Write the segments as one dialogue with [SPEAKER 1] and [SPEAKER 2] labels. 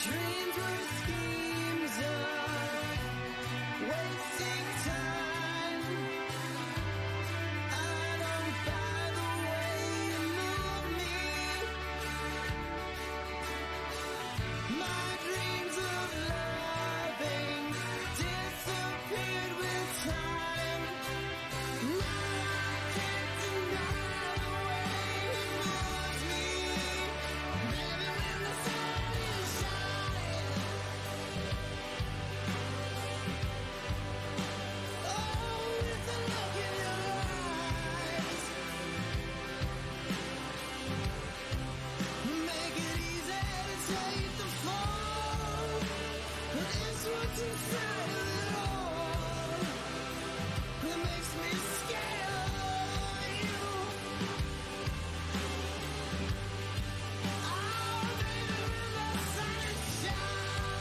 [SPEAKER 1] Dreams were schemes of wasting time. I don't buy the way you move me. My dreams of loving disappeared with time. Now I can't deny the way he moves me. Baby, when the sun is shining, oh, it's a look in your eyes. Make it easy to take the fall. It's what's inside of it all that makes me scared of you. Oh, baby, when the sun is shining,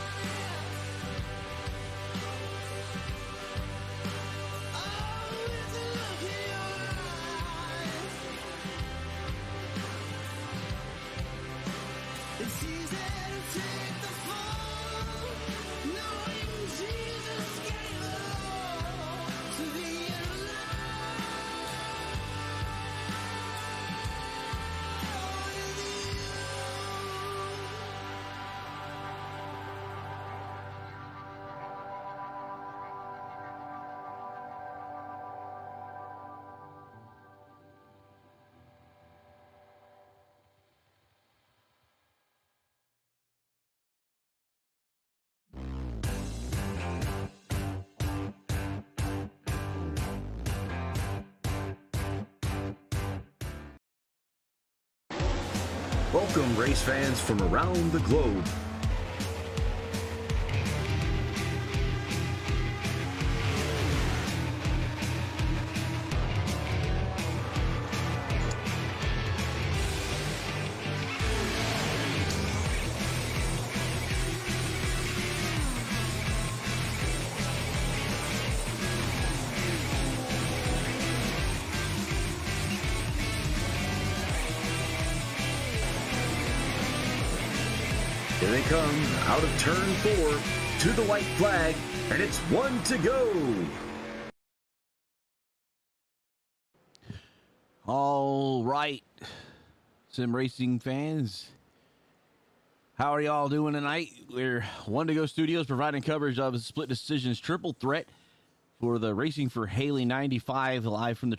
[SPEAKER 1] oh, it's a look in your eyes. It's easy to take the fall, knowing Jesus gave it all to be alive with you.
[SPEAKER 2] Welcome, race fans from around the globe. Here they come, out of turn 4, to the white flag, and it's 1 to go.
[SPEAKER 3] All right, sim racing fans, how are y'all doing tonight? We're 1 to Go Studios providing coverage of Split Decisions Triple Threat for the Racing for Hayleigh 95, live from the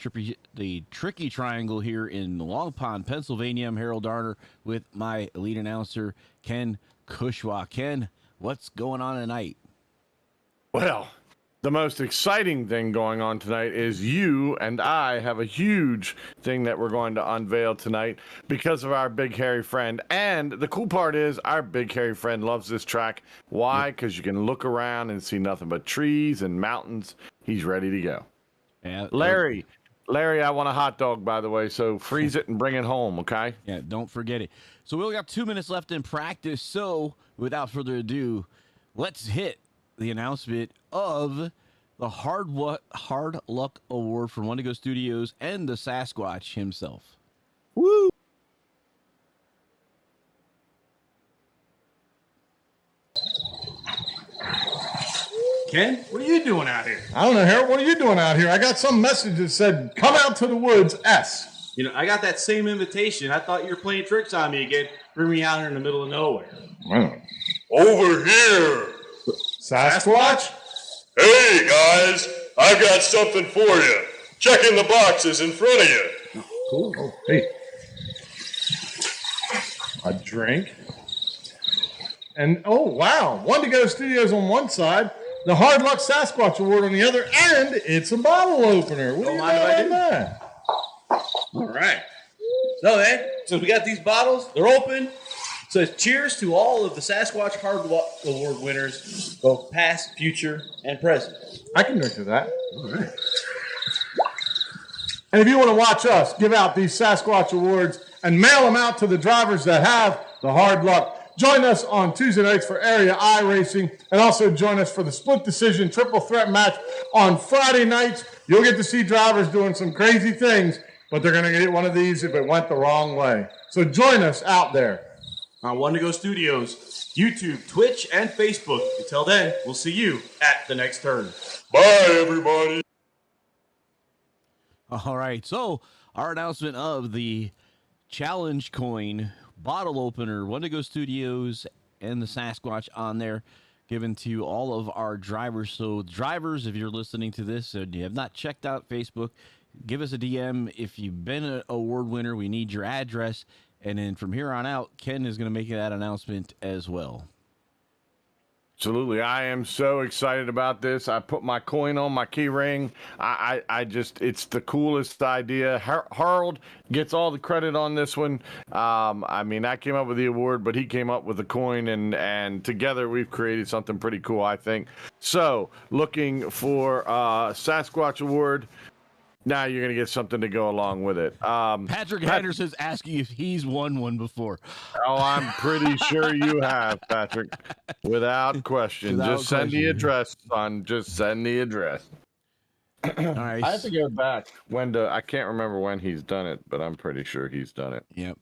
[SPEAKER 3] Tricky Triangle here in Long Pond, Pennsylvania. I'm Harold Darner with my lead announcer, Ken Kushwa. Ken, what's going on tonight?
[SPEAKER 4] Well, the most exciting thing going on tonight is you and I have a huge thing that we're going to unveil tonight because of our big hairy friend. And the cool part is our big hairy friend loves this track. Why? Because you can look around and see nothing but trees and mountains. He's ready to go.
[SPEAKER 3] Yeah,
[SPEAKER 4] Larry, I want a hot dog, by the way, so freeze it and bring it home, okay?
[SPEAKER 3] Yeah, don't forget it. So we only got 2 minutes left in practice. So without further ado, let's hit the announcement of the Hard Luck Award from 1 to Go Studios and the Sasquatch himself.
[SPEAKER 4] Woo!
[SPEAKER 5] Ken, what are you doing out here?
[SPEAKER 6] I don't know, Harold. What are you doing out here? I got some message that said, come out to the woods, S.
[SPEAKER 5] You know, I got that same invitation. I thought you were playing tricks on me again. Bring me out here in the middle of nowhere.
[SPEAKER 7] Over here.
[SPEAKER 6] Sasquatch?
[SPEAKER 7] Hey, guys, I've got something for you. Check in the boxes in front of you.
[SPEAKER 6] Cool. Oh, hey. A drink. And, oh, wow. 1 to Go Studios on one side, the Hard Luck Sasquatch Award on the other, and it's a bottle opener. What do you
[SPEAKER 5] mind if I do?
[SPEAKER 6] that?
[SPEAKER 5] All right. So then, since we got these bottles, they're open. says, cheers to all of the Sasquatch Hard Luck Award winners, both past, future, and present.
[SPEAKER 6] I can drink to that. All right. And if you want to watch us give out these Sasquatch Awards and mail them out to the drivers that have the hard luck, join us on Tuesday nights for Area I Racing, and also join us for the split decision triple threat match on Friday nights. You'll get to see drivers doing some crazy things, but they're going to get one of these if it went the wrong way. So join us out there.
[SPEAKER 5] On One to Go Studios, YouTube, Twitch, and Facebook. Until then, we'll see you at the next turn.
[SPEAKER 7] Bye, everybody.
[SPEAKER 3] All right, so our announcement of the challenge coin bottle opener, One to Go Studios, and the Sasquatch on there, given to all of our drivers. So drivers, if you're listening to this and you have not checked out Facebook, give us a DM. If you've been an award winner, we need your address. And then from here on out, Ken is going to make that announcement as well.
[SPEAKER 4] Absolutely. I am so excited about this. I put my coin on my key ring. I just, it's the coolest idea. Harold gets all the credit on this one. I mean, I came up with the award, but he came up with the coin, and together we've created something pretty cool, I think. So looking for Sasquatch Award. Now you're going to get something to go along with it.
[SPEAKER 3] Patrick Henderson's asking if he's won one before.
[SPEAKER 4] Oh, I'm pretty sure you have, Patrick. Without question. Just send the address, son. Just send the address.
[SPEAKER 3] All right.
[SPEAKER 4] I have to go back. I can't remember when he's done it, but I'm pretty sure he's done it.
[SPEAKER 3] Yep.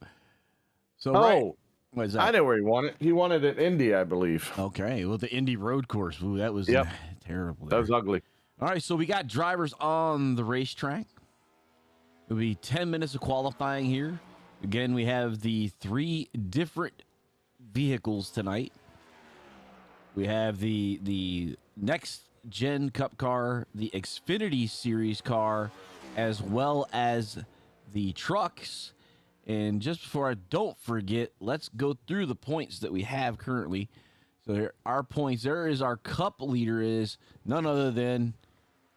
[SPEAKER 3] So,
[SPEAKER 4] what is that? I know where he won it. He won it at Indy, I believe.
[SPEAKER 3] Okay. Well, the Indy road course. Ooh, that was terrible.
[SPEAKER 4] That was ugly.
[SPEAKER 3] All right, so we got drivers on the racetrack. It'll be 10 minutes of qualifying here. Again, we have the 3 different vehicles tonight. We have the next gen cup car, the Xfinity Series car, as well as the trucks. And just before I don't forget, let's go through the points that we have currently. So here, our points, there is our cup leader is none other than,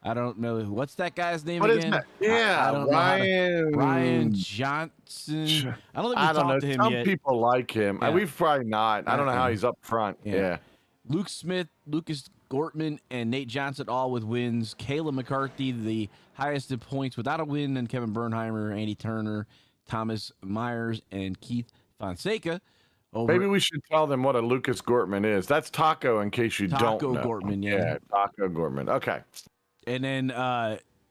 [SPEAKER 3] I don't know, what's that guy's name again?
[SPEAKER 4] What is that? Yeah,
[SPEAKER 3] I don't know Ryan Johnson. I don't think we've talked to him
[SPEAKER 4] Some
[SPEAKER 3] yet.
[SPEAKER 4] people like him.
[SPEAKER 3] Yeah.
[SPEAKER 4] We've probably not. I don't know how he's up front. Yeah.
[SPEAKER 3] Luke Smith, Lucas Gortman, and Nate Johnson all with wins. Kayla McCarthy, the highest in points without a win, and Kevin Bernheimer, Andy Turner, Thomas Myers, and Keith Fonseca.
[SPEAKER 4] Maybe we should tell them what a Lucas Gortman is. That's Taco, in case you don't know.
[SPEAKER 3] Taco Gortman,
[SPEAKER 4] Yeah, Taco Gortman. Okay.
[SPEAKER 3] And then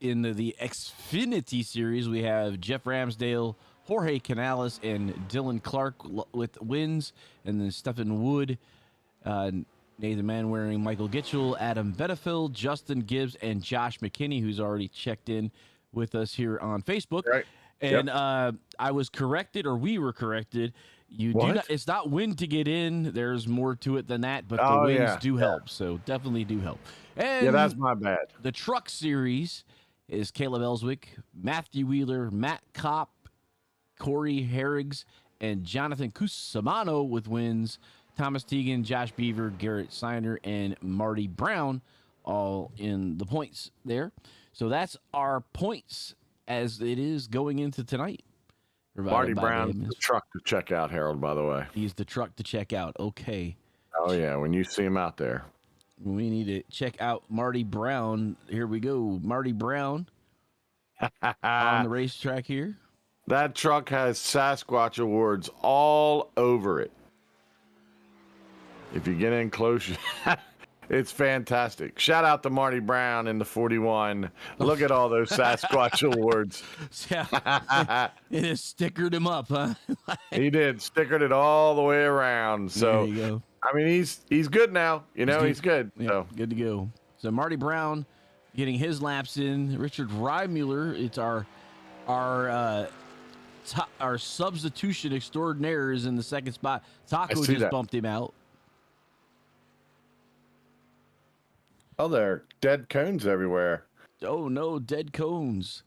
[SPEAKER 3] in the Xfinity Series, we have Jeff Ramsdale, Jorge Canales, and Dylan Clark with wins. And then Stephen Wood, Nathan Manwaring, Michael Gitchell, Adam Benefield, Justin Gibbs, and Josh McKinney, who's already checked in with us here on Facebook.
[SPEAKER 4] Right.
[SPEAKER 3] And I was corrected, or we were corrected. It's not win to get in. There's more to it than that, but the wins do help. So definitely do help. And
[SPEAKER 4] that's my bad.
[SPEAKER 3] The truck series is Caleb Ellswick, Matthew Wheeler, Matt Kopp, Corey Herrigs, and Jonathan Cusimano with wins. Thomas Teagan, Josh Beaver, Garrett Seiner, and Marty Brown all in the points there. So that's our points as it is going into tonight.
[SPEAKER 4] Marty Brown, the truck to check out, Harold, by the way.
[SPEAKER 3] He's the truck to check out. Okay.
[SPEAKER 4] Oh, yeah, when you see him out there.
[SPEAKER 3] We need to check out Marty Brown. Here we go. Marty Brown on the racetrack here.
[SPEAKER 4] That truck has Sasquatch Awards all over it. If you get in close, it's fantastic. Shout out to Marty Brown in the 41. Look at all those Sasquatch Awards.
[SPEAKER 3] It has stickered him up, huh?
[SPEAKER 4] He did. Stickered it all the way around. So,
[SPEAKER 3] there you go.
[SPEAKER 4] I mean, he's good now. He's good.
[SPEAKER 3] Yeah,
[SPEAKER 4] so.
[SPEAKER 3] good to go. So Marty Brown getting his laps in. Richard Reimuller, it's our substitution extraordinaire is in the second spot. Taco just bumped him out.
[SPEAKER 4] Oh, there are dead cones everywhere.
[SPEAKER 3] Oh no, dead cones.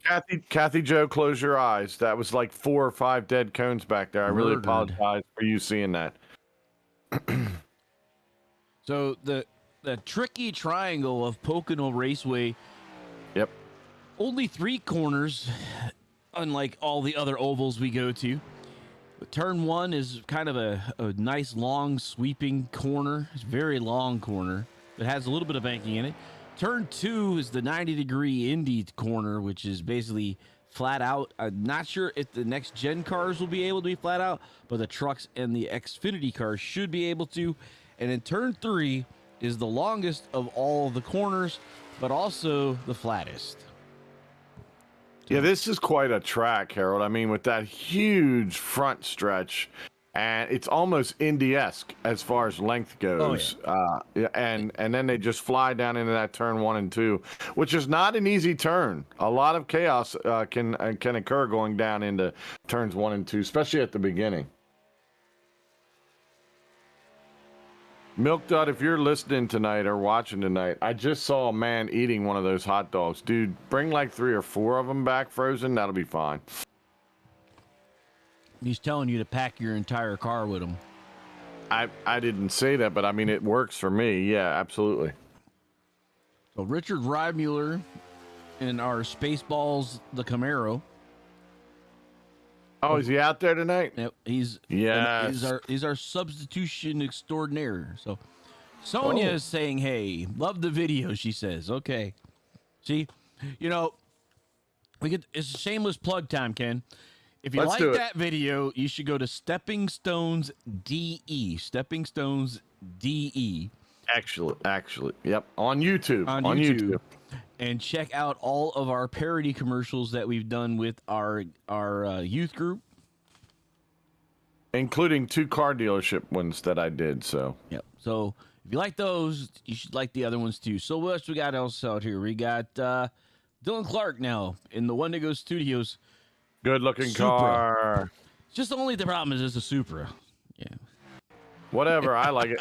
[SPEAKER 4] Kathy Joe, close your eyes. That was like 4 or 5 dead cones back there. I really apologize for you seeing that.
[SPEAKER 3] So the tricky triangle of Pocono Raceway.
[SPEAKER 4] Yep.
[SPEAKER 3] Only 3 corners, unlike all the other ovals we go to. Turn 1 is kind of a nice long sweeping corner. It's a very long corner. It has a little bit of banking in it. Turn 2 is the 90-degree Indy corner, which is basically flat out. I'm not sure if the next gen cars will be able to be flat out, but the trucks and the Xfinity cars should be able to. And then turn 3 is the longest of all the corners, but also the flattest.
[SPEAKER 4] Yeah, this is quite a track, Harold. I mean, with that huge front stretch, and it's almost Indy-esque as far as length goes. And then they just fly down into that turn 1 and 2, which is not an easy turn. A lot of chaos can occur going down into turns 1 and 2, especially at the beginning. Milk Dud, if you're listening tonight or watching tonight, I just saw a man eating one of those hot dogs. Dude, bring like 3 or 4 of them back frozen. That'll be fine.
[SPEAKER 3] He's telling you to pack your entire car with him.
[SPEAKER 4] I didn't say that, but I mean, it works for me. Yeah, absolutely.
[SPEAKER 3] So Richard Reibmuller in our Spaceballs, the Camaro.
[SPEAKER 4] Oh, is he out there tonight?
[SPEAKER 3] Yep, he's our substitution extraordinaire. So Sonia is saying, "Hey, love the video." She says, "Okay, see, you know, it's a shameless plug time, Ken. If you like that video, you should go to Stepping Stones DE. Stepping Stones DE.
[SPEAKER 4] Actually, yep, on YouTube.
[SPEAKER 3] On YouTube. And check out all of our parody commercials that we've done with our youth group,
[SPEAKER 4] including 2 car dealership ones that I did. So
[SPEAKER 3] yep. So if you like those, you should like the other ones too. So what else we got else out here? We got Dylan Clark now in the Wendigo Studios.
[SPEAKER 4] Good looking
[SPEAKER 3] Supra.
[SPEAKER 4] car.
[SPEAKER 3] Just the only problem is it's a Supra. Yeah.
[SPEAKER 4] Whatever. I like it.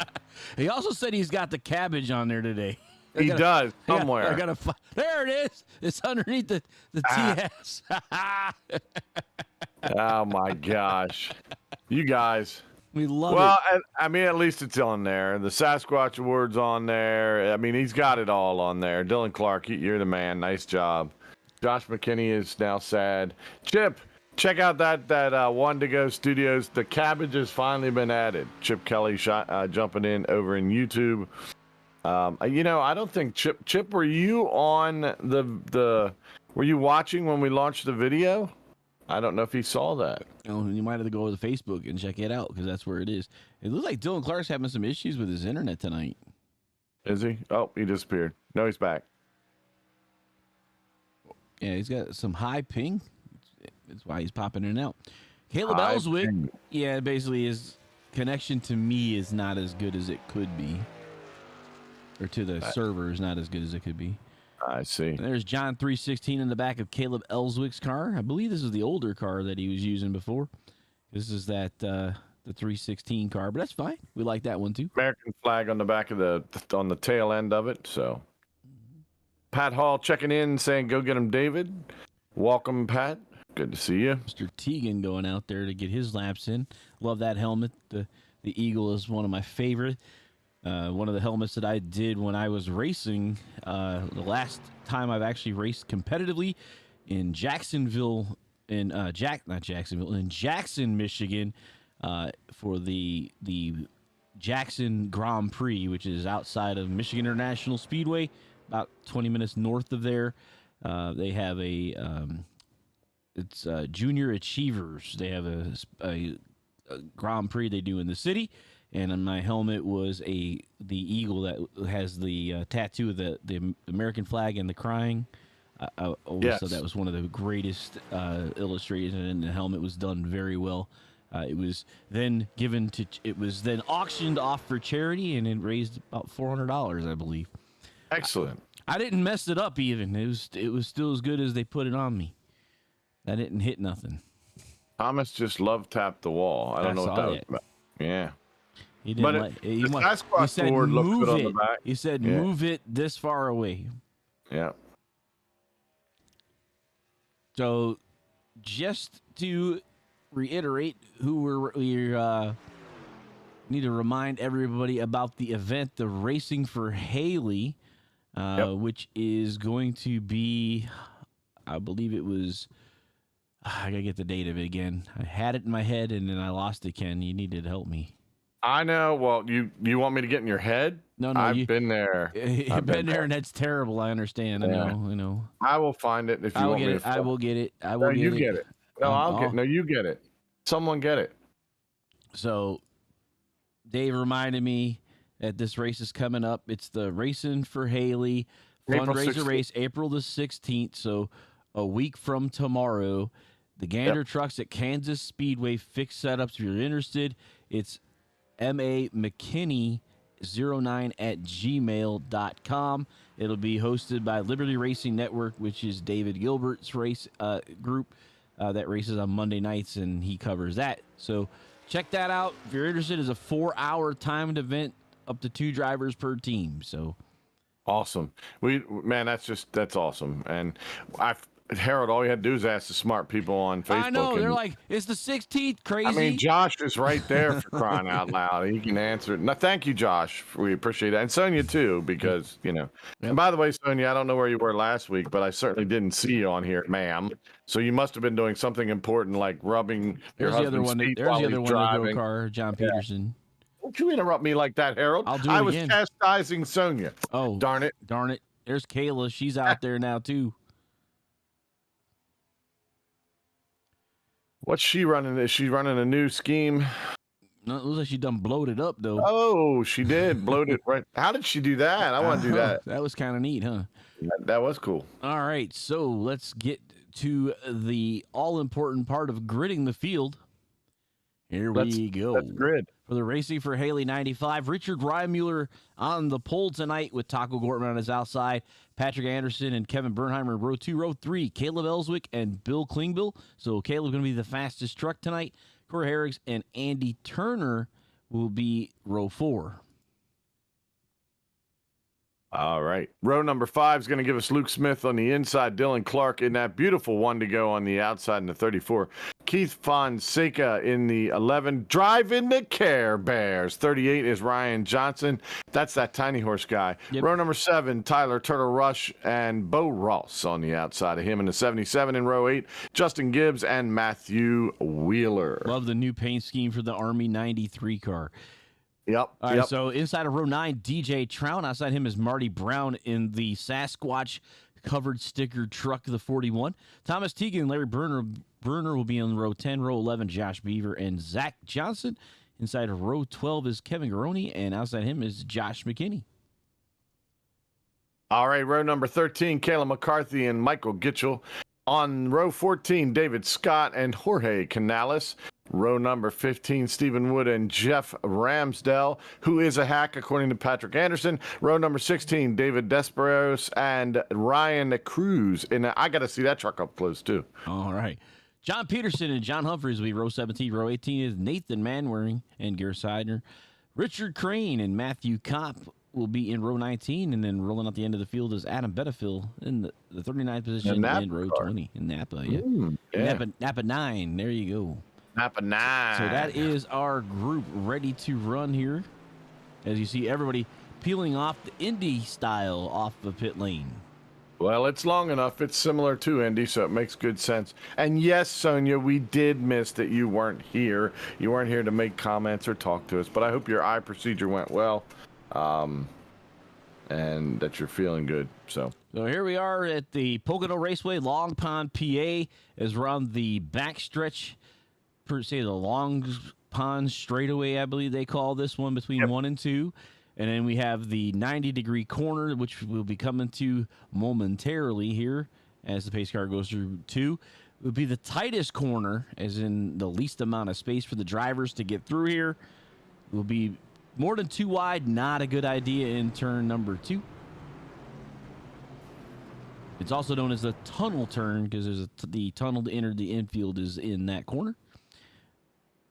[SPEAKER 3] He also said he's got the cabbage on there today.
[SPEAKER 4] He does somewhere.
[SPEAKER 3] There it is. It's underneath the TS.
[SPEAKER 4] Oh my gosh, you guys.
[SPEAKER 3] We love it.
[SPEAKER 4] Well, I mean, at least it's on there. The Sasquatch Award's on there. I mean, he's got it all on there. Dylan Clark, you're the man. Nice job. Josh McKinney is now sad. Chip, check out that Wendigo Studios. The cabbage has finally been added. Chip Kelly jumping in over in YouTube. You know, I don't think Chip, were you on were you watching when we launched the video? I don't know if he saw that.
[SPEAKER 3] Oh, you might have to go over to Facebook and check it out because that's where it is. It looks like Dylan Clark's having some issues with his internet tonight.
[SPEAKER 4] Is he? Oh, he disappeared. No, he's back.
[SPEAKER 3] Yeah, he's got some high ping. That's why he's popping in and out. Caleb Ellswick, yeah, basically his connection to me is not as good as it could be. Or to the server is not as good as it could be.
[SPEAKER 4] I see.
[SPEAKER 3] There's John 316 in the back of Caleb Ellswick's car. I believe this is the older car that he was using before. This is the 316 car, but that's fine. We like that one too.
[SPEAKER 4] American flag on the back of on the tail end of it. So, Pat Hall checking in, saying, "Go get him, David." Welcome, Pat. Good to see you.
[SPEAKER 3] Mr. Teagan going out there to get his laps in. Love that helmet. The Eagle is one of my favorite. One of the helmets that I did when I was racing, the last time I've actually raced competitively in Jacksonville, in Jackson, Michigan, for the Jackson Grand Prix, which is outside of Michigan International Speedway, about 20 minutes north of there. They have it's Junior Achievers. They have a Grand Prix they do in the city. And my helmet was the eagle that has the tattoo of the American flag and the crying. I always thought that was one of the greatest illustrations, and the helmet was done very well. It was then auctioned off for charity, and it raised about $400, I believe.
[SPEAKER 4] Excellent.
[SPEAKER 3] I didn't mess it up even. It was still as good as they put it on me. I didn't hit nothing.
[SPEAKER 4] Thomas just love tapped the wall. I don't know what that was about. Yeah.
[SPEAKER 3] He didn't he said
[SPEAKER 4] board
[SPEAKER 3] move
[SPEAKER 4] good
[SPEAKER 3] it.
[SPEAKER 4] on the back.
[SPEAKER 3] He said move it this far away.
[SPEAKER 4] Yeah.
[SPEAKER 3] So, just to reiterate, we need to remind everybody about the event, the Racing for Hayleigh, which is going to be, I believe it was I gotta get the date of it again. I had it in my head and then I lost it. Ken, you needed to help me.
[SPEAKER 4] I know. Well, you want me to get in your head?
[SPEAKER 3] No,
[SPEAKER 4] I've been there.
[SPEAKER 3] You've been there, and that's terrible. I understand.
[SPEAKER 4] Yeah.
[SPEAKER 3] I know.
[SPEAKER 4] I will find it if you want me to.
[SPEAKER 3] I will get it.
[SPEAKER 4] No, you get it. No, No, you get it. Someone get it.
[SPEAKER 3] So, Dave reminded me that this race is coming up. It's the Racing for Hayleigh fundraiser race, April the 16th. So, a week from tomorrow. The Gander trucks at Kansas Speedway, fixed setups. If you're interested, it's MAMcKinney09@gmail.com. It'll be hosted by Liberty Racing Network, which is David Gilbert's race group that races on Monday nights, and he covers that. So check that out. If you're interested, it's a 4-hour timed event, up to 2 drivers per team. So
[SPEAKER 4] awesome. That's awesome. And Harold, all you had to do is ask the smart people on Facebook.
[SPEAKER 3] I know, they're like, it's the 16th, crazy.
[SPEAKER 4] I mean, Josh is right there for crying out loud. He can answer it. No, thank you, Josh. We appreciate it. And Sonia, too, because, And by the way, Sonia, I don't know where you were last week, but I certainly didn't see you on here, ma'am. So you must have been doing something important like rubbing your husband's feet while he's driving.
[SPEAKER 3] Car, John Peterson.
[SPEAKER 4] Don't you interrupt me like that, Harold.
[SPEAKER 3] I'll do it
[SPEAKER 4] I was
[SPEAKER 3] again.
[SPEAKER 4] chastising Sonia.
[SPEAKER 3] Oh,
[SPEAKER 4] darn it.
[SPEAKER 3] There's Kayla. She's out there now, too.
[SPEAKER 4] What's she running? Is she running a new scheme?
[SPEAKER 3] No, it looks like she done blowed it up, though.
[SPEAKER 4] Oh, she did. Blowed it right. How did she do that? I want to do that.
[SPEAKER 3] That was kind of neat, huh?
[SPEAKER 4] That was cool.
[SPEAKER 3] All right, so let's get to the all-important part of gridding the field. Here we go.
[SPEAKER 4] Let's grid.
[SPEAKER 3] For the Racing for Hayleigh 95, Richard Reimuller on the pole tonight with Taco Gortman on his outside, Patrick Anderson and Kevin Bernheimer in row 2. Row 3, Caleb Ellswick and Bill Klingbill. So Caleb's going to be the fastest truck tonight. Corey Herrigs and Andy Turner will be row 4.
[SPEAKER 4] All right. Row number 5 is going to give us Luke Smith on the inside, Dylan Clark in that beautiful one to go on the outside in the 34. Keith Fonseca in the 11, driving the Care Bears. 38 is Ryan Johnson. That's that tiny horse guy.
[SPEAKER 3] Yep.
[SPEAKER 4] Row number 7, Tyler Turtle Rush and Bo Ross on the outside of him in the 77. In row 8, Justin Gibbs and Matthew Wheeler.
[SPEAKER 3] Love the new paint scheme for the Army 93 car.
[SPEAKER 4] Yep.
[SPEAKER 3] All right, so inside of row 9, DJ Trout. Outside him is Marty Brown in the Sasquatch covered sticker truck, the 41. Thomas Teagan and Larry Burner will be in row 10. Row 11, Josh Beaver and Zach Johnson. Inside of row 12 is Kevin Garoni, and outside him is Josh McKinney.
[SPEAKER 4] All right, row number 13, Kayla McCarthy and Michael Gitchell. On row 14, David Scott and Jorge Canales. Row number 15, Stephen Wood and Jeff Ramsdell, who is a hack, according to Patrick Anderson. Row number 16, David Desperos and Ryan Cruz. And I got to see that truck up close, too.
[SPEAKER 3] All right. John Peterson and John Humphreys will be row 17. Row 18 is Nathan Manwaring and Gare Seidner. Richard Crane and Matthew Kopp will be in row 19. And then rolling out the end of the field is Adam Benefield in the 39th position in row 20 in Napa. Yeah. Napa 9. There you go.
[SPEAKER 4] Napa 9.
[SPEAKER 3] So that is our group ready to run here. As you see, everybody peeling off the Indy style off the pit lane.
[SPEAKER 4] Well, it's long enough. It's similar to Indy, so it makes good sense. And yes, Sonia, we did miss that you weren't here. You weren't here to make comments or talk to us, but I hope your eye procedure went well, and that you're feeling good. So
[SPEAKER 3] here we are at the Pocono Raceway, Long Pond, PA, as we're on the backstretch, per se, the Long Pond straightaway, I believe they call this one, between 1 and 2. And then we have the 90-degree corner, which we'll be coming to momentarily here as the pace car goes through 2. It would be the tightest corner, as in the least amount of space for the drivers to get through here. It will be more than 2 wide, not a good idea in turn number 2. It's also known as the tunnel turn because there's the tunnel to enter the infield is in that corner.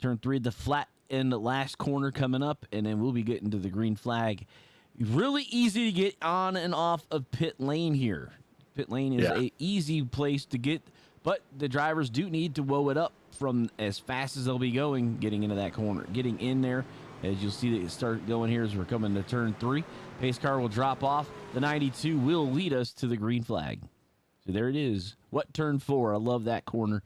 [SPEAKER 3] Turn 3, the flat end last corner coming up, and then we'll be getting to the green flag. Really easy to get on and off of pit lane here. Pit lane is a easy place to get, but the drivers do need to woe it up from as fast as they'll be going, getting into that corner. Getting in there, as you'll see that it start going here as we're coming to turn 3. Pace car will drop off. The 92 will lead us to the green flag. So there it is. What turn 4? I love that corner.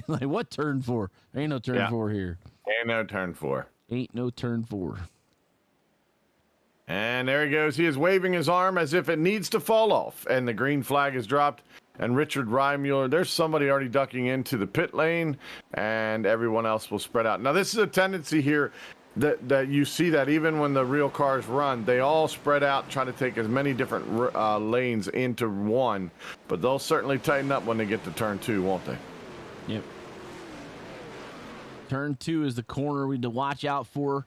[SPEAKER 3] Like, what turn 4? There ain't no turn 4 here.
[SPEAKER 4] And no turn 4.
[SPEAKER 3] Ain't no turn 4.
[SPEAKER 4] And there he goes. He is waving his arm as if it needs to fall off. And the green flag is dropped. And Richard Reimuller, there's somebody already ducking into the pit lane. And everyone else will spread out. Now, this is a tendency here that you see that even when the real cars run, they all spread out, try to take as many different lanes into one. But they'll certainly tighten up when they get to turn 2, won't they?
[SPEAKER 3] Yep. Turn 2 is the corner we need to watch out for.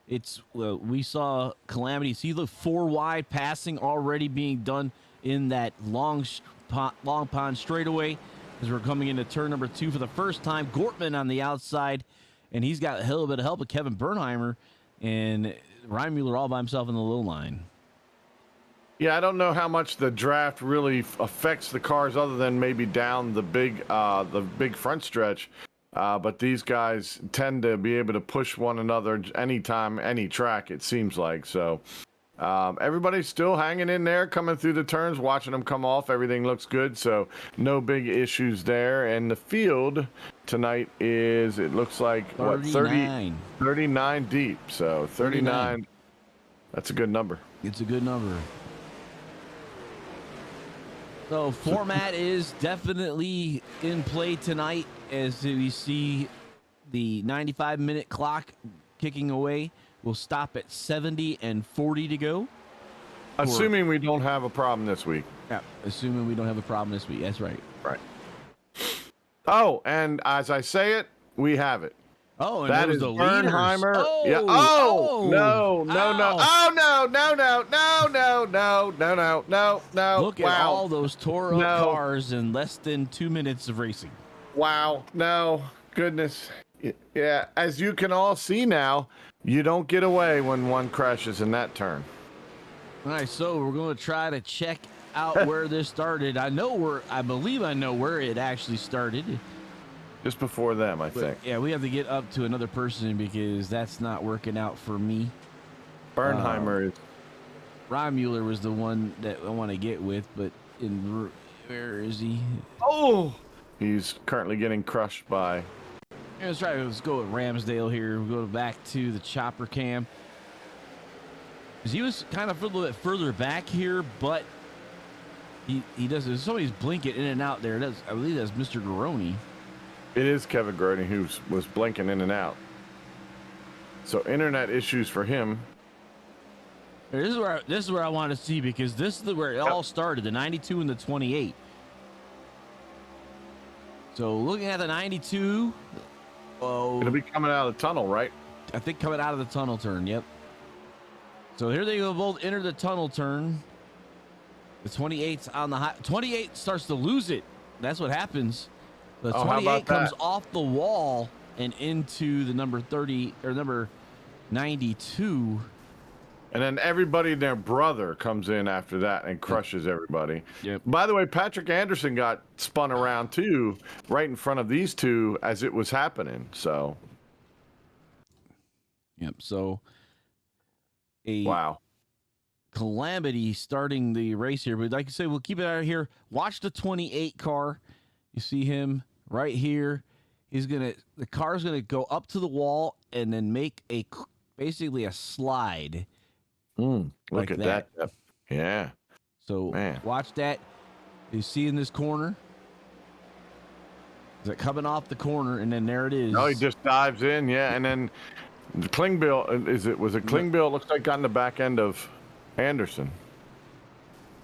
[SPEAKER 3] It's we saw Calamity. See the 4 wide passing already being done in that long pond straightaway as we're coming into turn number 2 for the first time. Gortman on the outside, and he's got a hell bit of help with Kevin Bernheimer and Reimuller all by himself in the low line.
[SPEAKER 4] Yeah, I don't know how much the draft really affects the cars other than maybe down the big front stretch. But these guys tend to be able to push one another anytime, any track, it seems like. So everybody's still hanging in there, coming through the turns, watching them come off. Everything looks good, so no big issues there. And the field tonight is, it looks like, 39 deep. So 39, that's a good number.
[SPEAKER 3] It's a good number. So format is definitely in play tonight as we see the 95-minute clock kicking away. We'll stop at 70 and 40 to go.
[SPEAKER 4] Assuming we don't have a problem this week.
[SPEAKER 3] Yeah, assuming we don't have a problem this week. That's right.
[SPEAKER 4] Right. Oh, and as I say it, we have it.
[SPEAKER 3] Oh, and
[SPEAKER 4] that
[SPEAKER 3] was
[SPEAKER 4] is
[SPEAKER 3] the
[SPEAKER 4] Bernheimer.
[SPEAKER 3] Oh,
[SPEAKER 4] yeah. Oh, no. Oh, no.
[SPEAKER 3] Look at all those tore up cars in less than 2 minutes of racing.
[SPEAKER 4] Wow. No. Goodness. Yeah. As you can all see now, you don't get away when one crashes in that turn.
[SPEAKER 3] All right, so we're going to try to check out where this started. I believe I know where it actually started.
[SPEAKER 4] Just before them, I think.
[SPEAKER 3] Yeah, we have to get up to another person because that's not working out for me.
[SPEAKER 4] Bernheimer is.
[SPEAKER 3] Reimuller was the one that I want to get with, but where is he?
[SPEAKER 4] Oh! He's currently getting crushed by.
[SPEAKER 3] Let's go with Ramsdale here. We'll go back to the chopper cam. He was kind of a little bit further back here, but he does. Somebody's blinking in and out there. I believe that's Mr. Garoni.
[SPEAKER 4] It is Kevin Garoni who was blinking in and out. So internet issues for him.
[SPEAKER 3] This is where I want to see because this is where it all started. The 92 and the 28. So looking at the 92. Oh,
[SPEAKER 4] it'll be coming out of the tunnel, right?
[SPEAKER 3] I think coming out of the tunnel turn. Yep. So here they go, both enter the tunnel turn. The 28's on the high. 28 starts to lose it. That's what happens. The 28 comes off the wall and into the number 30 or number 92.
[SPEAKER 4] And then everybody and their brother comes in after that and crushes everybody.
[SPEAKER 3] Yep.
[SPEAKER 4] By the way, Patrick Anderson got spun around too, right in front of these two as it was happening. So.
[SPEAKER 3] Yep. So.
[SPEAKER 4] Wow.
[SPEAKER 3] Calamity starting the race here. But like I say, we'll keep it out here. Watch the 28 car. You see him right here. The car's gonna go up to the wall and then make basically a slide.
[SPEAKER 4] Look at that. Yeah.
[SPEAKER 3] So watch that. You see in this corner. Is it coming off the corner? And then there it is.
[SPEAKER 4] No, he just dives in. Yeah. And then the Klingbill, was it Klingbill? It looks like got in the back end of Anderson.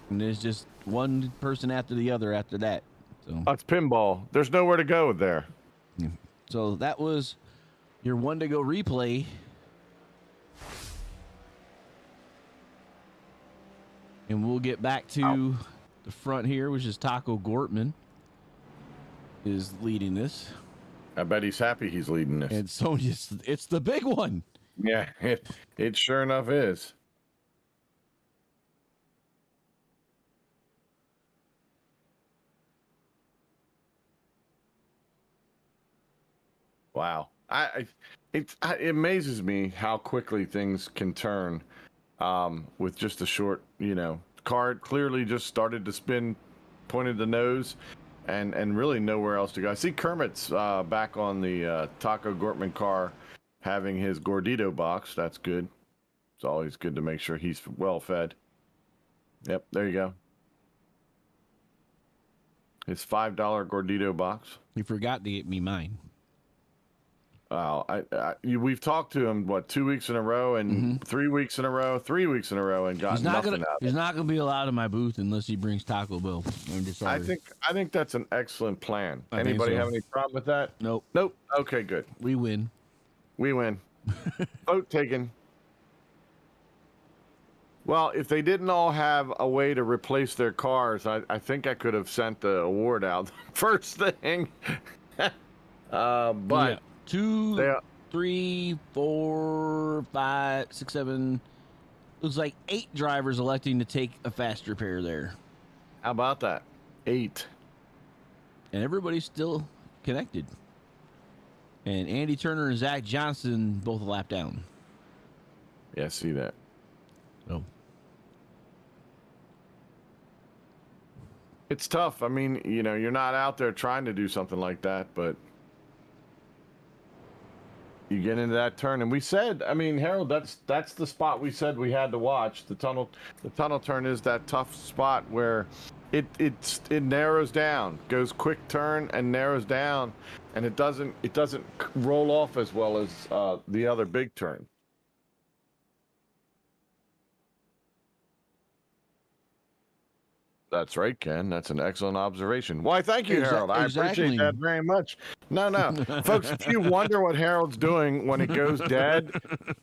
[SPEAKER 3] And there's just one person after the other after that. So
[SPEAKER 4] that's pinball. There's nowhere to go there.
[SPEAKER 3] Yeah. So that was your one to go replay. And we'll get back to the front here, which is Taco Gortman is leading this.
[SPEAKER 4] I bet he's happy he's leading this.
[SPEAKER 3] And so it's the big one.
[SPEAKER 4] Yeah, it sure enough is. Wow. It amazes me how quickly things can turn with just a short, car clearly just started to spin pointed the nose, and really nowhere else to go. I see Kermit's back on the Taco Gortman car, having his Gordito box. That's good. It's always good to make sure he's well fed. Yep, there you go. His $5 Gordito box.
[SPEAKER 3] You forgot to get me mine.
[SPEAKER 4] Wow, we've talked to him 2 weeks in a row and 3 weeks in a row, 3 weeks in a row, and got nothing out of it.
[SPEAKER 3] He's not gonna be allowed in my booth unless he brings Taco Bell. I'm just sorry.
[SPEAKER 4] I think that's an excellent plan.
[SPEAKER 3] I think
[SPEAKER 4] Anybody
[SPEAKER 3] so.
[SPEAKER 4] have any problem with that?
[SPEAKER 3] Nope.
[SPEAKER 4] Nope. Okay, good.
[SPEAKER 3] We win.
[SPEAKER 4] We win. Vote taken. Well, if they didn't all have a way to replace their cars, I think I could have sent the award out first thing. But
[SPEAKER 3] Yeah. 2, 3, 4, 5, 6, 7. It was like 8 drivers electing to take a fast repair there.
[SPEAKER 4] How about that? 8.
[SPEAKER 3] And everybody's still connected. And Andy Turner and Zach Johnson both a lap down.
[SPEAKER 4] Yeah, see that.
[SPEAKER 3] So
[SPEAKER 4] It's tough. I mean, you're not out there trying to do something like that, but you get into that turn, and we said, I mean, Harold, that's the spot we said we had to watch. The tunnel turn is that tough spot where it narrows down, goes quick turn and narrows down, and it doesn't roll off as well as the other big turn. That's right, Ken. That's an excellent observation. Why, thank you, Harold. I appreciate that very much. No. Folks, if you wonder what Harold's doing when it goes dead,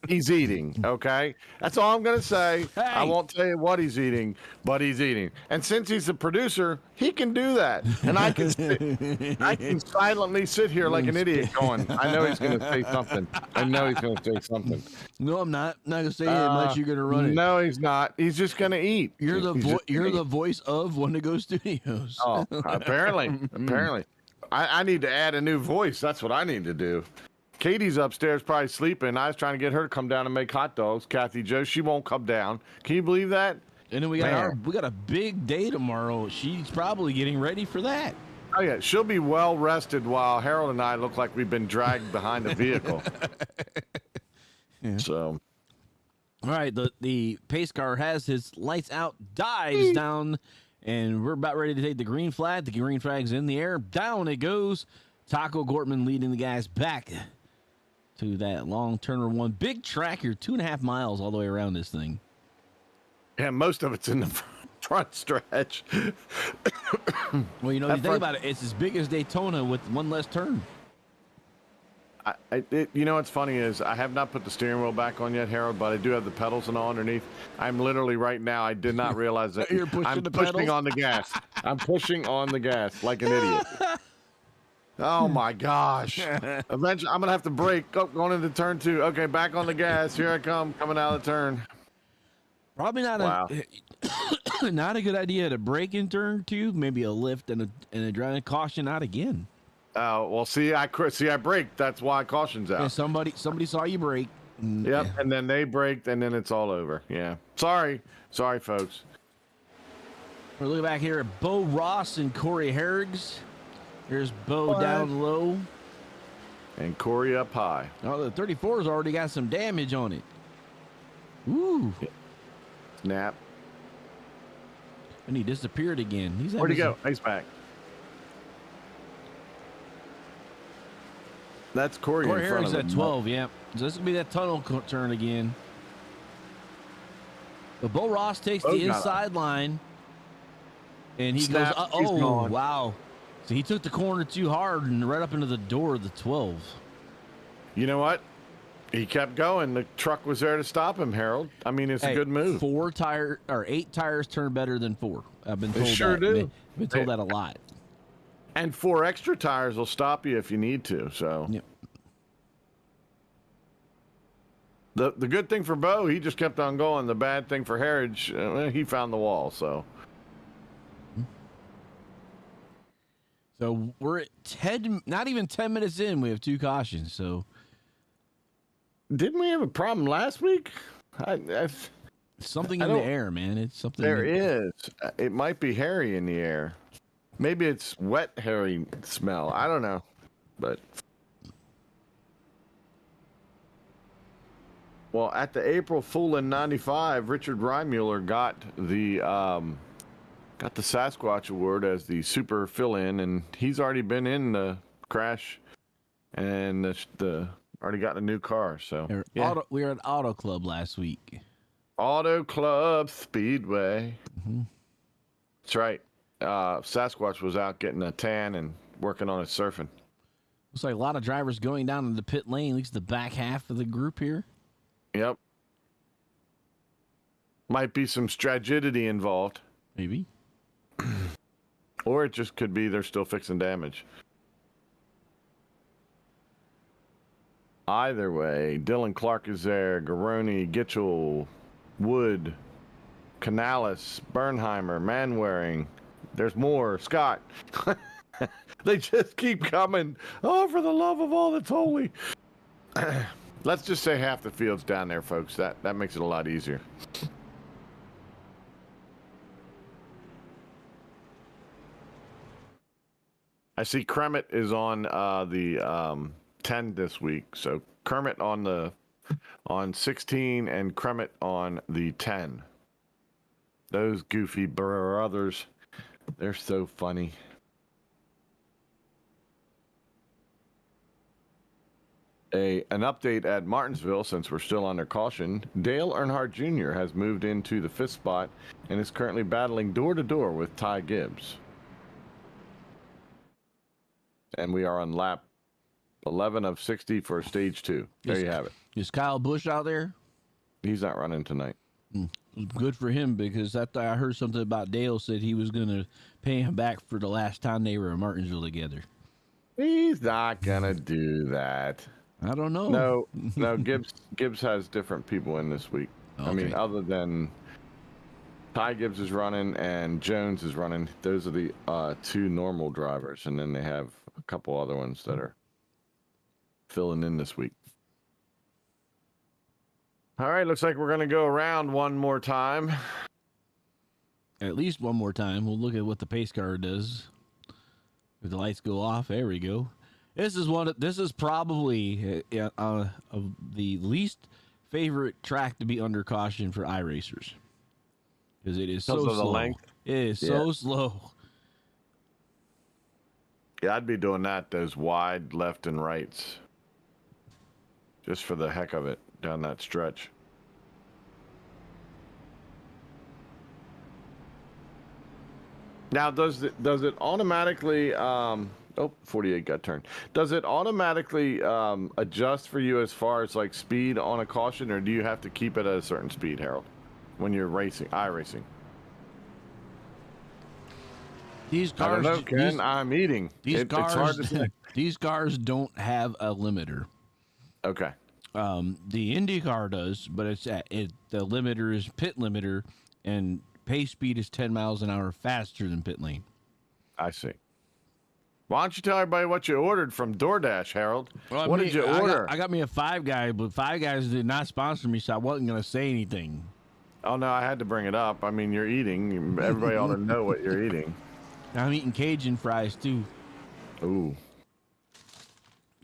[SPEAKER 4] he's eating, okay? That's all I'm going to say.
[SPEAKER 3] Hey.
[SPEAKER 4] I won't tell you what he's eating, but he's eating. And since he's the producer, he can do that. And I can silently sit here like an idiot going, I know he's going to say something.
[SPEAKER 3] no, I'm not. Not gonna say it unless you're gonna run it.
[SPEAKER 4] No, he's not. He's just going to eat.
[SPEAKER 3] You're the voice of Wendigo Studios.
[SPEAKER 4] Oh, apparently. I need to add a new voice. That's what I need to do. Katie's upstairs probably sleeping. I was trying to get her to come down and make hot dogs. Kathy Joe, she won't come down. Can you believe that?
[SPEAKER 3] And then we got a big day tomorrow. She's probably getting ready for that.
[SPEAKER 4] Oh yeah, she'll be well rested while Harold and I look like we've been dragged behind a vehicle.
[SPEAKER 3] Yeah.
[SPEAKER 4] So,
[SPEAKER 3] all right, the pace car has his lights out, dives down, and we're about ready to take the green flag. The green flag's in the air. Down it goes. Taco Gortman leading the guys back to that long turner one. Big track here, 2.5 miles all the way around this thing.
[SPEAKER 4] yeah, most of it's in the front stretch.
[SPEAKER 3] Well, you think about it, it's as big as Daytona with one less turn.
[SPEAKER 4] What's funny is I have not put the steering wheel back on yet, Harold, but I do have the pedals and all underneath. I'm literally right now, I did not realize that
[SPEAKER 3] You're pushing
[SPEAKER 4] I'm
[SPEAKER 3] the
[SPEAKER 4] pushing
[SPEAKER 3] pedals?
[SPEAKER 4] on the gas. I'm pushing on the gas like an idiot. Oh my gosh. Eventually, I'm going to have to brake. Going into turn 2. Okay, back on the gas. Here I come, coming out of the turn.
[SPEAKER 3] Probably not not a good idea to brake in turn 2. Maybe a lift and a driving caution out again.
[SPEAKER 4] Well, see, I braked. That's why caution's out.
[SPEAKER 3] Yeah, somebody saw you brake.
[SPEAKER 4] Yep, and then they braked, and then it's all over. Yeah. Sorry, folks.
[SPEAKER 3] We're looking back here at Bo Ross and Corey Herrigs. Here's Bo down low.
[SPEAKER 4] And Corey up high.
[SPEAKER 3] Oh, the 34's already got some damage on it. Ooh.
[SPEAKER 4] Snap.
[SPEAKER 3] And he disappeared again.
[SPEAKER 4] Where'd he go? He's back. That's Corey in front
[SPEAKER 3] Herrigs
[SPEAKER 4] of
[SPEAKER 3] at
[SPEAKER 4] him.
[SPEAKER 3] 12, yeah. So this will be that tunnel turn again. But Bo Ross takes the inside line. And he
[SPEAKER 4] Snap.
[SPEAKER 3] goes,
[SPEAKER 4] He's gone.
[SPEAKER 3] wow. So he took the corner too hard and right up into the door of the 12.
[SPEAKER 4] You know what? He kept going. The truck was there to stop him, Harold. I mean, it's a good move.
[SPEAKER 3] 8 tires turn better than 4. I've been told
[SPEAKER 4] They sure
[SPEAKER 3] that.
[SPEAKER 4] do.
[SPEAKER 3] I've been told that a lot.
[SPEAKER 4] And 4 extra tires will stop you if you need to. So
[SPEAKER 3] Yep.
[SPEAKER 4] the good thing for Bo, he just kept on going. The bad thing for Harridge, he found the wall. So
[SPEAKER 3] we're at 10, not even 10 minutes in. We have 2 cautions. So
[SPEAKER 4] didn't we have a problem last week?
[SPEAKER 3] something in the air, man. It's something.
[SPEAKER 4] There is. It might be Harry in the air. Maybe it's wet hairy smell. I don't know, but well, at the April Fool in '95, Richard Reimuller got the Sasquatch Award as the super fill-in, and he's already been in the crash and the already got a new car. So yeah.
[SPEAKER 3] We were at Auto Club last week.
[SPEAKER 4] Auto Club Speedway. Mm-hmm. That's right. Sasquatch was out getting a tan and working on his surfing.
[SPEAKER 3] Looks like a lot of drivers going down in the pit lane, at least the back half of the group here.
[SPEAKER 4] Yep. Might be some strategity involved.
[SPEAKER 3] Maybe.
[SPEAKER 4] Or it just could be they're still fixing damage. Either way, Dylan Clark is there, Garoni, Gitchell, Wood, Canales, Bernheimer, Manwaring. There's more. Scott. They just keep coming. Oh, for the love of all that's holy. Let's just say half the field's down there, folks. That makes it a lot easier. I see Kermit is on the 10 this week. So Kermit on 16 and Kermit on the 10. Those goofy brothers, they're so funny. An update at Martinsville, since we're still under caution. Dale Earnhardt Jr. has moved into the 5th spot and is currently battling door-to-door with Ty Gibbs. And we are on lap 11 of 60 for stage 2. There you have it.
[SPEAKER 3] Is Kyle Busch out there?
[SPEAKER 4] He's not running tonight.
[SPEAKER 3] Good for him, because I heard something about Dale said he was going to pay him back for the last time they were in Martinsville together.
[SPEAKER 4] He's not going to do that.
[SPEAKER 3] I don't know.
[SPEAKER 4] No. Gibbs has different people in this week. Okay. I mean, other than Ty Gibbs is running and Jones is running. Those are the 2 normal drivers, and then they have a couple other ones that are filling in this week. All right, looks like we're going to go around one more time.
[SPEAKER 3] At least one more time. We'll look at what the pace car does. If the lights go off, there we go. This is probably the least favorite track to be under caution for iRacers, because it is so slow. The length. It is so slow.
[SPEAKER 4] Yeah, I'd be doing those wide left and rights, just for the heck of it, down that stretch. Now, does it automatically? 48 got turned. Does it automatically adjust for you as far as like speed on a caution, or do you have to keep it at a certain speed, Harold, when you're iRacing?
[SPEAKER 3] These cars,
[SPEAKER 4] I don't know, Ken. I'm eating.
[SPEAKER 3] It's hard to say. These cars don't have a limiter.
[SPEAKER 4] Okay.
[SPEAKER 3] The IndyCar does, but the limiter is pit limiter, and pace speed is 10 miles an hour faster than pit lane.
[SPEAKER 4] I see. Why don't you tell everybody what you ordered from DoorDash, Harold?
[SPEAKER 3] Well,
[SPEAKER 4] what did you order?
[SPEAKER 3] I got me a Five Guy, but Five Guys did not sponsor me, so I wasn't going to say anything.
[SPEAKER 4] Oh, no, I had to bring it up. I mean, you're eating. Everybody ought to know what you're eating.
[SPEAKER 3] I'm eating Cajun fries, too.
[SPEAKER 4] Ooh.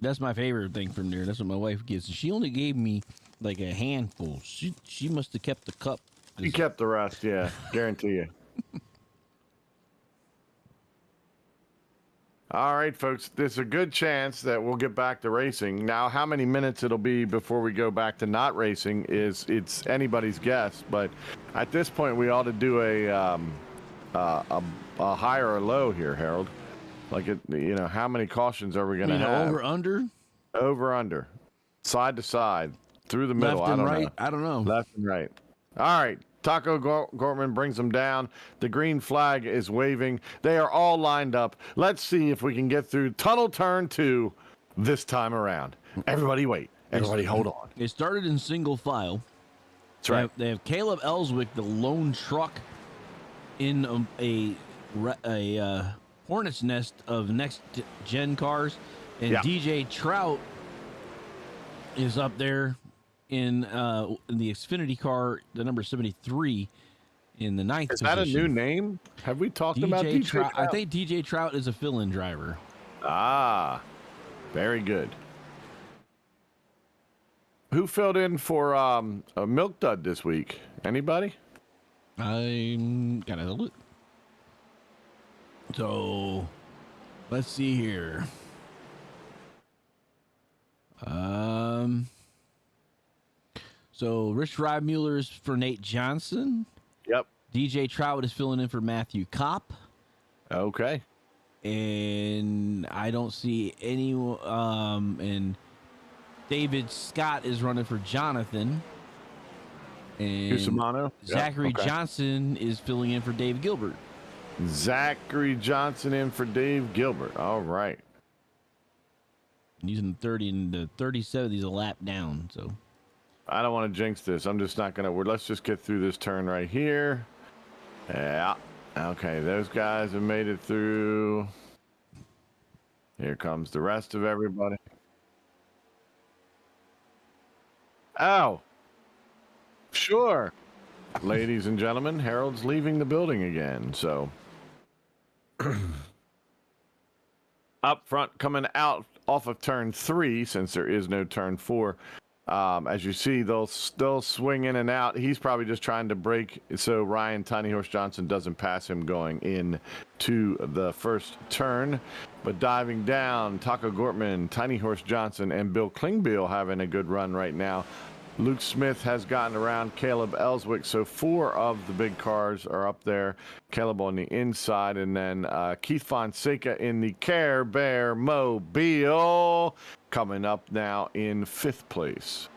[SPEAKER 3] That's my favorite thing from there. That's what my wife gets. She only gave me like a handful. She must have kept the cup.
[SPEAKER 4] You kept the rest, yeah. Guarantee you. All right, folks, there's a good chance that we'll get back to racing. Now, how many minutes it'll be before we go back to not racing it's anybody's guess. But at this point, we ought to do a high or a low here, Harold. Like, how many cautions are we going to have?
[SPEAKER 3] Over, under?
[SPEAKER 4] Over, under. Side to side. Through the middle.
[SPEAKER 3] Left and right? I don't know.
[SPEAKER 4] Left and right. All right. Taco Gortman brings them down. The green flag is waving. They are all lined up. Let's see if we can get through tunnel turn 2 this time around. Everybody wait. Everybody hold on.
[SPEAKER 3] It started in single file.
[SPEAKER 4] That's right.
[SPEAKER 3] They have Caleb Ellswick, the lone truck, in a hornet's nest of next-gen cars. And DJ Trout is up there in the Xfinity car, the number 73, in the ninth
[SPEAKER 4] Is
[SPEAKER 3] position.
[SPEAKER 4] that a new name? Have we talked about DJ Trout?
[SPEAKER 3] I think DJ Trout is a fill-in driver.
[SPEAKER 4] Ah, very good. Who filled in for a Milk Dud this week? Anybody?
[SPEAKER 3] I'm gonna look. So, let's see here. So Rich Reimmuller is for Nate Johnson.
[SPEAKER 4] Yep.
[SPEAKER 3] DJ Trout is filling in for Matthew Kopp.
[SPEAKER 4] Okay.
[SPEAKER 3] And I don't see any. And David Scott is running for Jonathan. And
[SPEAKER 4] Cusimano?
[SPEAKER 3] Zachary
[SPEAKER 4] Yep. Okay.
[SPEAKER 3] Johnson is filling in for Dave Gilbert.
[SPEAKER 4] Zachary Johnson in for Dave Gilbert. All right.
[SPEAKER 3] He's in the 30 and the 37. He's a lap down. So
[SPEAKER 4] I don't want to jinx this. I'm just not going to. Let's just get through this turn right here. Yeah. Okay. Those guys have made it through. Here comes the rest of everybody. Oh. Sure. Ladies and gentlemen, Harold's leaving the building again. So up front, coming out off of turn 3, since there is no turn 4. As you see, they'll still swing in and out. He's probably just trying to break so Ryan Tiny Horse Johnson doesn't pass him going in to the first turn. But diving down, Taco Gortman, Tiny Horse Johnson, and Bill Klingbeil having a good run right now. Luke Smith has gotten around Caleb Ellswick, so 4 of the big cars are up there. Caleb on the inside, and then Keith Fonseca in the Care Bear Mobile coming up now in 5th place.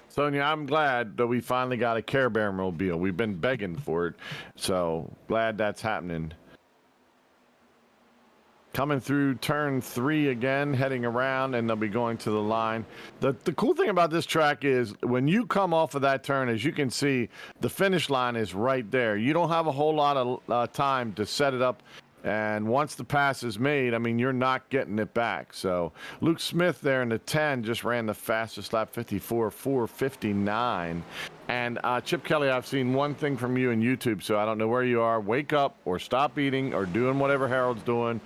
[SPEAKER 4] Sonia, I'm glad that we finally got a Care Bear Mobile. We've been begging for it, so glad that's happening. Coming through turn 3 again, heading around, and they'll be going to the line. The cool thing about this track is when you come off of that turn, as you can see, the finish line is right there. You don't have a whole lot of time to set it up. And once the pass is made, I mean, you're not getting it back. So Luke Smith there in the 10 just ran the fastest lap, 54.459. And Chip Kelly, I've seen one thing from you in YouTube, so I don't know where you are. Wake up or stop eating or doing whatever Harold's doing.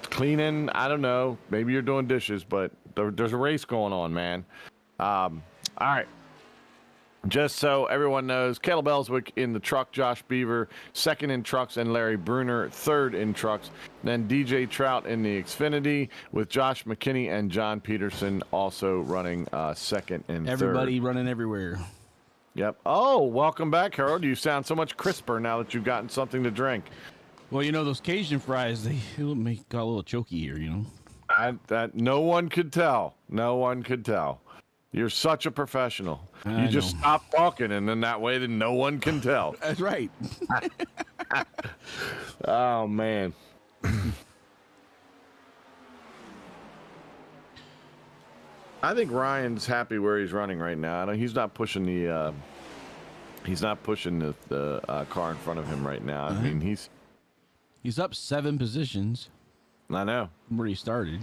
[SPEAKER 4] Cleaning, I don't know. Maybe you're doing dishes, but there's a race going on, man. All right. Just so everyone knows, Caleb Ellswick in the truck, Josh Beaver, 2nd in trucks, and Larry Bruner, 3rd in trucks. Then DJ Trout in the Xfinity with Josh McKinney and John Peterson also running 2nd and 3rd.
[SPEAKER 3] everybody running everywhere.
[SPEAKER 4] Yep. Oh, welcome back, Harold. You sound so much crisper now that you've gotten something to drink.
[SPEAKER 3] Well, you know, those Cajun fries, they got a little choky here, you know.
[SPEAKER 4] That no one could tell. No one could tell. You're such a professional. You just stop talking, and then that way, then no one can tell.
[SPEAKER 3] That's right.
[SPEAKER 4] Oh, man. I think Ryan's happy where he's running right now. He's not pushing the car in front of him right now. I mean,
[SPEAKER 3] He's up 7 positions
[SPEAKER 4] I know.
[SPEAKER 3] from where he started.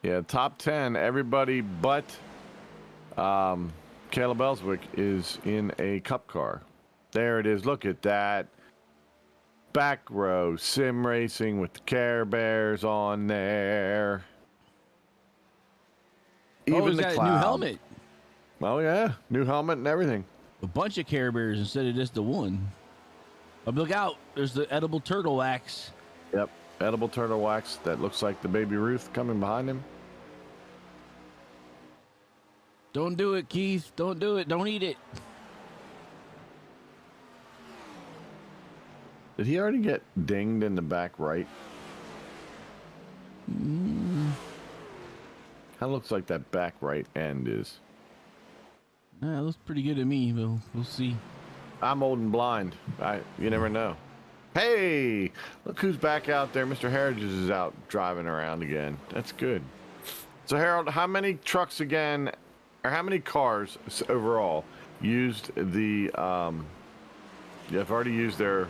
[SPEAKER 4] Yeah, top 10, everybody but Caleb Ellswick is in a cup car. There it is. Look at that. Back row sim racing with the Care Bears on there. Even
[SPEAKER 3] he's
[SPEAKER 4] the
[SPEAKER 3] got
[SPEAKER 4] cloud.
[SPEAKER 3] a new helmet.
[SPEAKER 4] Oh, yeah. New helmet and everything.
[SPEAKER 3] A bunch of Care Bears instead of just the one. But look out. There's the edible turtle wax.
[SPEAKER 4] Yep. Edible turtle wax that looks like the Baby Ruth coming behind him.
[SPEAKER 3] Don't do it, Keith. Don't do it. Don't eat it.
[SPEAKER 4] Did he already get dinged in the back right? That looks like that back right end is.
[SPEAKER 3] That looks pretty good to me. We'll see.
[SPEAKER 4] I'm old and blind. You never know. Hey, look who's back out there. Mr. Heritage is out driving around again. That's good. So, Harold, how many trucks again, or how many cars overall used the, have already used their,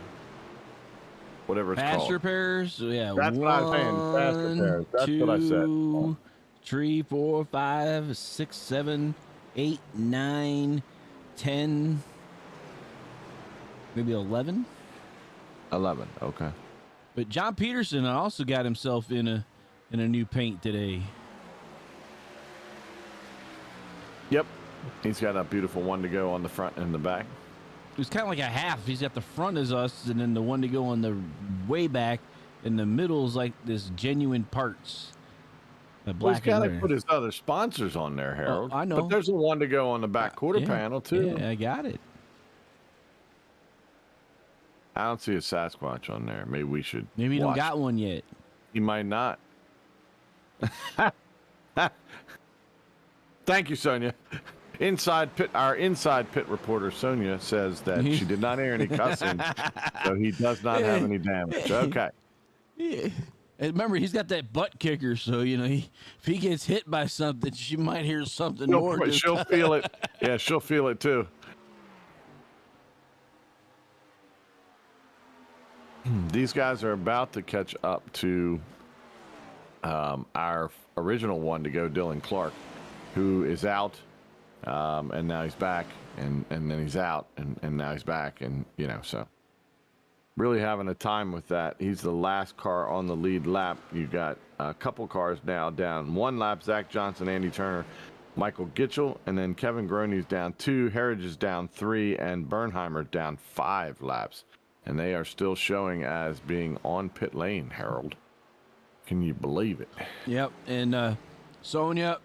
[SPEAKER 4] whatever it's
[SPEAKER 3] Fast
[SPEAKER 4] called?
[SPEAKER 3] repairs? Yeah.
[SPEAKER 4] That's what I was saying. Fast repairs. That's what I said.
[SPEAKER 3] 3, 4, 5, 6, 7, 8, 9, 10, maybe 11.
[SPEAKER 4] 11. Okay.
[SPEAKER 3] But John Peterson also got himself in a new paint today.
[SPEAKER 4] Yep. He's got a beautiful one to go on the front and the back.
[SPEAKER 3] It was kind of like a half. He's got the front as us, and then the one to go on the way back, and the middle is like this genuine parts. The
[SPEAKER 4] Well, he's
[SPEAKER 3] black
[SPEAKER 4] got
[SPEAKER 3] and
[SPEAKER 4] to
[SPEAKER 3] red.
[SPEAKER 4] put his other sponsors on there, Harold.
[SPEAKER 3] I know.
[SPEAKER 4] But there's a one to go on the back quarter panel, too.
[SPEAKER 3] Yeah, I got it.
[SPEAKER 4] I don't see a Sasquatch on there. Maybe we should.
[SPEAKER 3] Maybe you don't
[SPEAKER 4] watch.
[SPEAKER 3] got one yet.
[SPEAKER 4] He might not. Thank you, Sonia. Our inside pit reporter, Sonia, says that she did not hear any cussing, so he does not have any damage. Okay.
[SPEAKER 3] Yeah. And remember, he's got that butt kicker, so if he gets hit by something, she might hear something more.
[SPEAKER 4] She'll feel it. Yeah, she'll feel it too. These guys are about to catch up to our original one to go, Dylan Clark, who is out, and now he's back, and then he's out, and now he's back, and so really having a time with that. He's the last car on the lead lap. You got a couple cars now down one lap. Zach Johnson, Andy Turner, Michael Gitchell, and then Kevin Groenew's down 2, Heritage is down 3, and Bernheimer down 5 laps. And they are still showing as being on pit lane, Harold. Can you believe it?
[SPEAKER 3] Yep. And Sonia,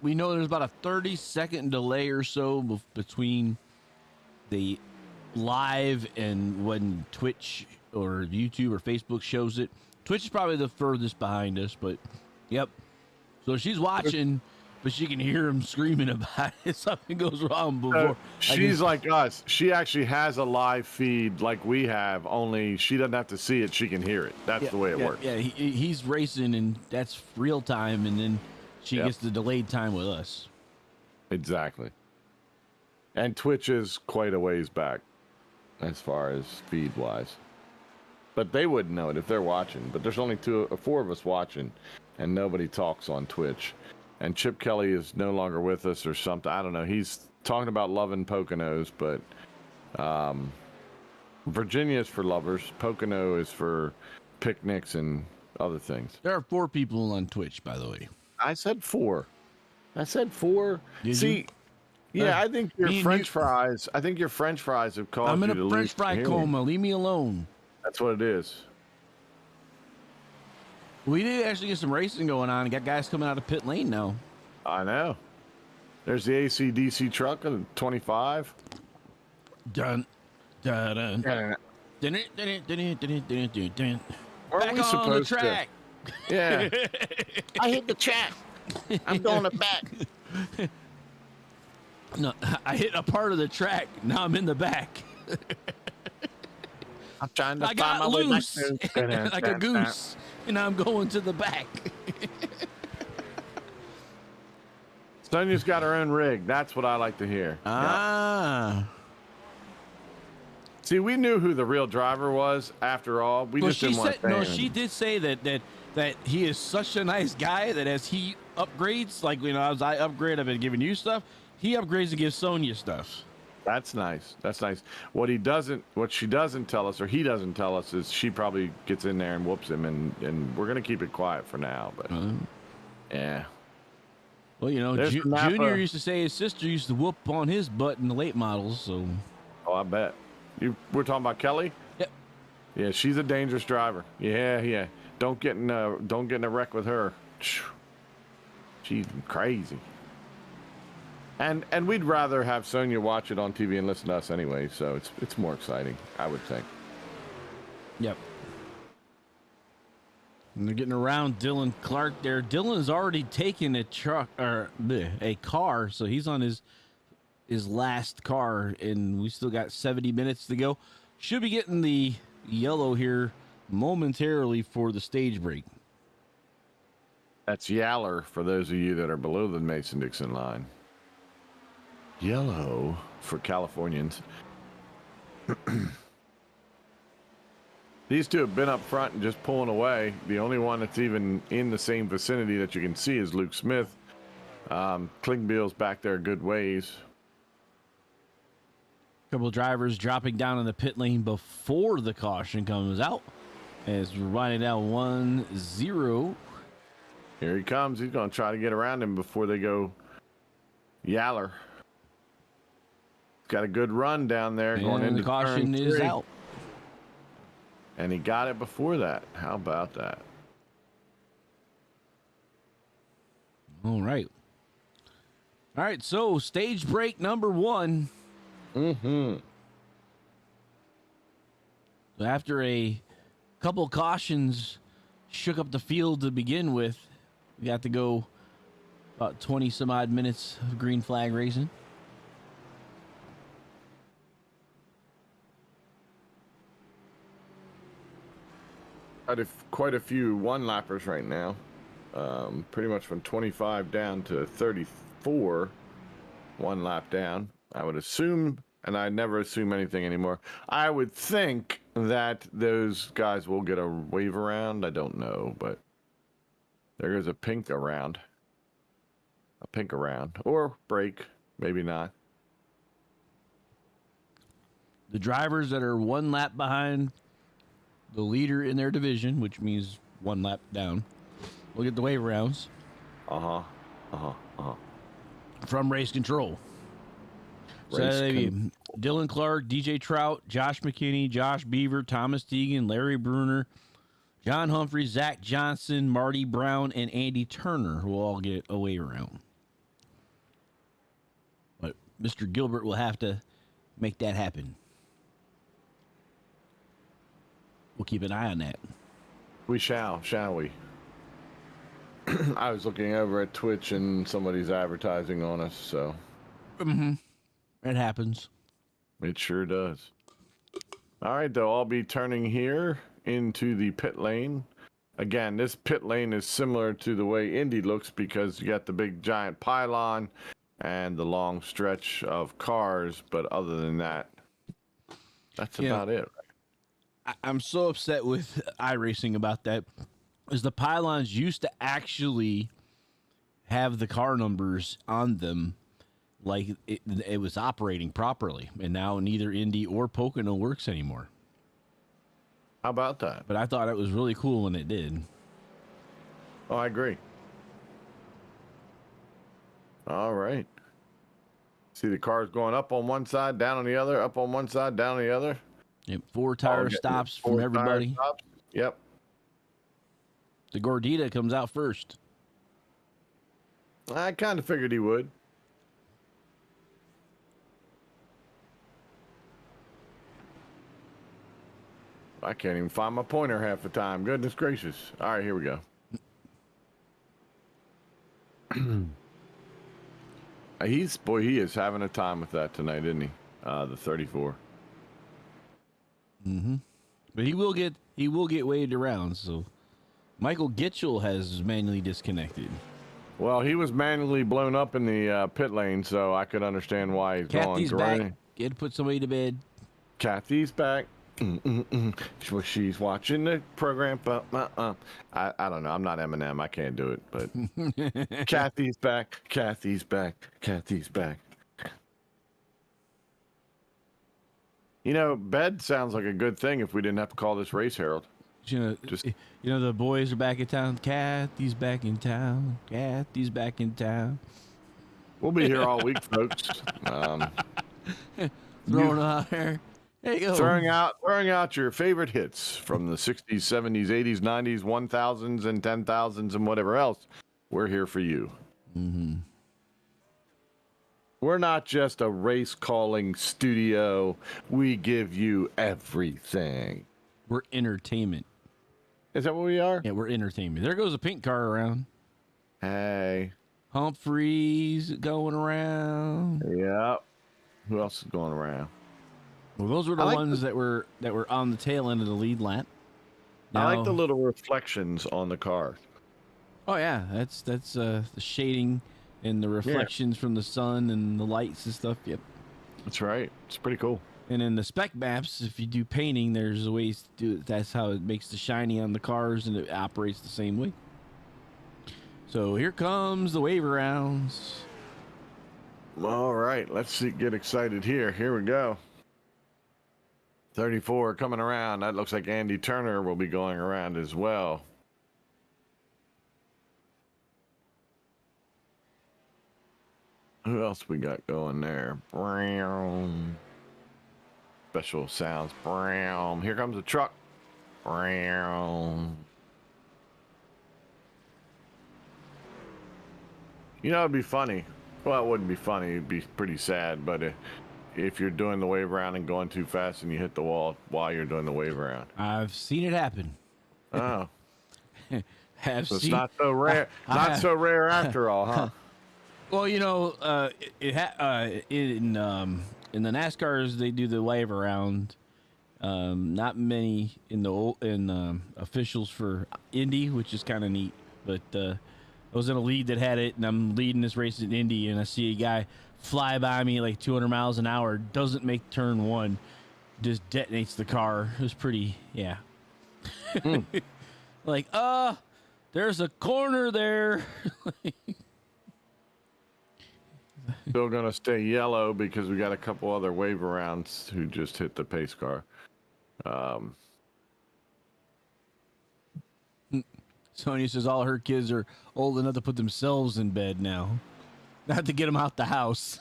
[SPEAKER 3] we know there's about a 30-second delay or so between the live and when Twitch or YouTube or Facebook shows it. Twitch is probably the furthest behind us, but yep. So she's watching, but she can hear him screaming about it. Something goes wrong before.
[SPEAKER 4] She's like us. She actually has a live feed like we have, only she doesn't have to see it. She can hear it. That's the way it works.
[SPEAKER 3] Yeah, he's racing, and that's real time, and then she gets the delayed time with us.
[SPEAKER 4] Exactly. And Twitch is quite a ways back as far as feed-wise. But they wouldn't know it if they're watching. But there's only 4 of us watching, and nobody talks on Twitch. And Chip Kelly is no longer with us or something. I don't know. He's talking about loving Poconos, but Virginia is for lovers. Pocono is for picnics and other things.
[SPEAKER 3] There are 4 people on Twitch, by the way.
[SPEAKER 4] I said 4. I said 4.
[SPEAKER 3] Did
[SPEAKER 4] See,
[SPEAKER 3] you?
[SPEAKER 4] yeah, I think your
[SPEAKER 3] me and
[SPEAKER 4] French
[SPEAKER 3] you-
[SPEAKER 4] fries. I think your French fries have caused
[SPEAKER 3] I'm in
[SPEAKER 4] you to
[SPEAKER 3] a French
[SPEAKER 4] lose
[SPEAKER 3] fry
[SPEAKER 4] hearing.
[SPEAKER 3] coma. Leave me alone.
[SPEAKER 4] That's what it is.
[SPEAKER 3] We did actually get some racing going on. Got guys coming out of pit lane now.
[SPEAKER 4] I know. There's the AC/DC truck at 25.
[SPEAKER 3] Dun, dun, dun.
[SPEAKER 4] Yeah.
[SPEAKER 3] Dun, dun, dun, dun, dun, dun, dun, dun.
[SPEAKER 4] Weren't
[SPEAKER 3] Back
[SPEAKER 4] we
[SPEAKER 3] on the
[SPEAKER 4] supposed to?
[SPEAKER 3] track.
[SPEAKER 4] Yeah. I hit the track. I'm going to back.
[SPEAKER 3] No, I hit a part of the track. Now I'm in the back.
[SPEAKER 4] I'm trying to
[SPEAKER 3] I
[SPEAKER 4] find
[SPEAKER 3] got
[SPEAKER 4] my
[SPEAKER 3] loose
[SPEAKER 4] way back.
[SPEAKER 3] like a goose, and I'm going to the back.
[SPEAKER 4] Sonia's got her own rig. That's what I like to hear.
[SPEAKER 3] Ah.
[SPEAKER 4] See, we knew who the real driver was after all. We
[SPEAKER 3] Well,
[SPEAKER 4] just
[SPEAKER 3] she
[SPEAKER 4] didn't want
[SPEAKER 3] said
[SPEAKER 4] to
[SPEAKER 3] no.
[SPEAKER 4] say
[SPEAKER 3] She
[SPEAKER 4] him.
[SPEAKER 3] did say that he is such a nice guy that as he upgrades, like as I upgrade, I've been giving you stuff. He upgrades and gives Sonya stuff.
[SPEAKER 4] That's nice. That's nice. What she doesn't tell us, or he doesn't tell us, is she probably gets in there and whoops him, and we're gonna keep it quiet for now. But yeah.
[SPEAKER 3] Well,
[SPEAKER 4] There's Napa.
[SPEAKER 3] Junior used to say his sister used to whoop on his butt in the late models. So
[SPEAKER 4] Oh, I bet. We're talking about Kelly?
[SPEAKER 3] Yep.
[SPEAKER 4] Yeah, she's a dangerous driver. Yeah. Don't get in a wreck with her. She's crazy. And we'd rather have Sonya watch it on TV and listen to us anyway, so it's more exciting, I would think.
[SPEAKER 3] Yep. And they're getting around Dylan Clark there. Dylan's already taken a car, so he's on his last car, and we still got 70 minutes to go. Should be getting the yellow here momentarily for the stage break.
[SPEAKER 4] That's Yaller for those of you that are below the Mason-Dixon line. Yellow for Californians. These two have been up front and just pulling away. The only one that's even in the same vicinity that you can see is Luke Smith. Klingbeil's back there a good ways.
[SPEAKER 3] Couple of drivers dropping down in the pit lane before the caution comes out. As we're running down 1-0.
[SPEAKER 4] Here he comes. He's going to try to get around him before they go Yaller. Got a good run down there going into
[SPEAKER 3] the caution
[SPEAKER 4] turn
[SPEAKER 3] is
[SPEAKER 4] 3.
[SPEAKER 3] out.
[SPEAKER 4] And he got it before that. How about that?
[SPEAKER 3] All right. All right, so stage break number 1. After a couple cautions shook up the field to begin with, we got to go about 20 some odd minutes of green flag racing.
[SPEAKER 4] Quite a few one-lappers right now. Pretty much from 25 down to 34. 1 lap down. I would assume, and I never assume anything anymore, I would think that those guys will get a wave around. I don't know, but there goes a pink around. A pink around. Or break. Maybe not.
[SPEAKER 3] The drivers that are 1 lap behind the leader in their division, which means 1 lap down, will get the wave rounds. From race control. So that'd be Dylan Clark, DJ Trout, Josh McKinney, Josh Beaver, Thomas Deegan, Larry Bruner, John Humphrey, Zach Johnson, Marty Brown, and Andy Turner will all get a wave round. But Mr. Gilbert will have to make that happen. We'll keep an eye on that.
[SPEAKER 4] We shall we? I was looking over at Twitch and somebody's advertising on us, so.
[SPEAKER 3] It happens.
[SPEAKER 4] It sure does. All right, though, I'll be turning here into the pit lane. Again, this pit lane is similar to the way Indy looks because you got the big giant pylon and the long stretch of cars, but other than that, that's about it.
[SPEAKER 3] I'm so upset with iRacing about that, is the pylons used to actually have the car numbers on them like it was operating properly, and now neither Indy or Pocono works anymore.
[SPEAKER 4] How about that?
[SPEAKER 3] But I thought it was really cool when it did.
[SPEAKER 4] Oh, I agree. All right. See the cars going up on one side, down on the other, up on one side, down on the other.
[SPEAKER 3] Yep, 4 tire stops from everybody.
[SPEAKER 4] Yep.
[SPEAKER 3] The Gordita comes out first.
[SPEAKER 4] I kind of figured he would. I can't even find my pointer half the time. Goodness gracious. All right, here we go. He is having a time with that tonight, isn't he? The 34.
[SPEAKER 3] But he will get waved around, so Michael Gitchell has manually disconnected.
[SPEAKER 4] Well, he was manually blown up in the pit lane, so I could understand why he's
[SPEAKER 3] Kathy's
[SPEAKER 4] going.
[SPEAKER 3] back. Get to put somebody to bed.
[SPEAKER 4] Kathy's back. She's watching the program. I don't know. I'm not Eminem. I can't do it. But Kathy's back. Kathy's back. Kathy's back. You know, bed sounds like a good thing if we didn't have to call this race, Harold.
[SPEAKER 3] You know, the boys are back in town. Kathy's back in town. Kathy's back in town.
[SPEAKER 4] We'll be here all week, folks.
[SPEAKER 3] Throwing out there. There you go.
[SPEAKER 4] Throwing out your favorite hits from the 60s, 70s, 80s, 90s, 1000s, and 10,000s, and whatever else. We're here for you. We're not just a race calling studio. We give you everything.
[SPEAKER 3] We're entertainment.
[SPEAKER 4] Is that what we are?
[SPEAKER 3] Yeah, we're entertainment. There goes a pink car around.
[SPEAKER 4] Hey.
[SPEAKER 3] Humphrey's going around.
[SPEAKER 4] Yep. Who else is going around?
[SPEAKER 3] Well, those were the ones that were on the tail end of the lead lap.
[SPEAKER 4] Now, I like the little reflections on the car.
[SPEAKER 3] Oh yeah, that's the shading and the reflections from the sun and the lights and stuff. Yep.
[SPEAKER 4] That's right. It's pretty cool.
[SPEAKER 3] And in the spec maps, if you do painting, there's ways to do it. That's how it makes the shiny on the cars, and it operates the same way. So here comes the wave rounds.
[SPEAKER 4] All right, let's see. Get excited here. Here we go. 34 coming around. That looks like Andy Turner will be going around as well. Who else we got going there? Brown. Special sounds. Brown. Here comes the truck. Brown. You know, it'd be funny. Well, it wouldn't be funny. It'd be pretty sad. But if you're doing the wave around and going too fast and you hit the wall while you're doing the wave around.
[SPEAKER 3] I've seen it happen.
[SPEAKER 4] Oh.
[SPEAKER 3] Have
[SPEAKER 4] So it's
[SPEAKER 3] seen,
[SPEAKER 4] not so rare. Not so rare after all, huh?
[SPEAKER 3] Well, you know, in the NASCARs they do the wave around. Not many in the officials for Indy, which is kind of neat. But I was in a lead that had it, and I'm leading this race in Indy, and I see a guy fly by me like 200 miles an hour, doesn't make turn one, just detonates the car. It was pretty, yeah. Like, there's a corner there.
[SPEAKER 4] Still gonna stay yellow because we got a couple other wave arounds who just hit the pace car.
[SPEAKER 3] Sonia says all her kids are old enough to put themselves in bed now, not to get them out the house.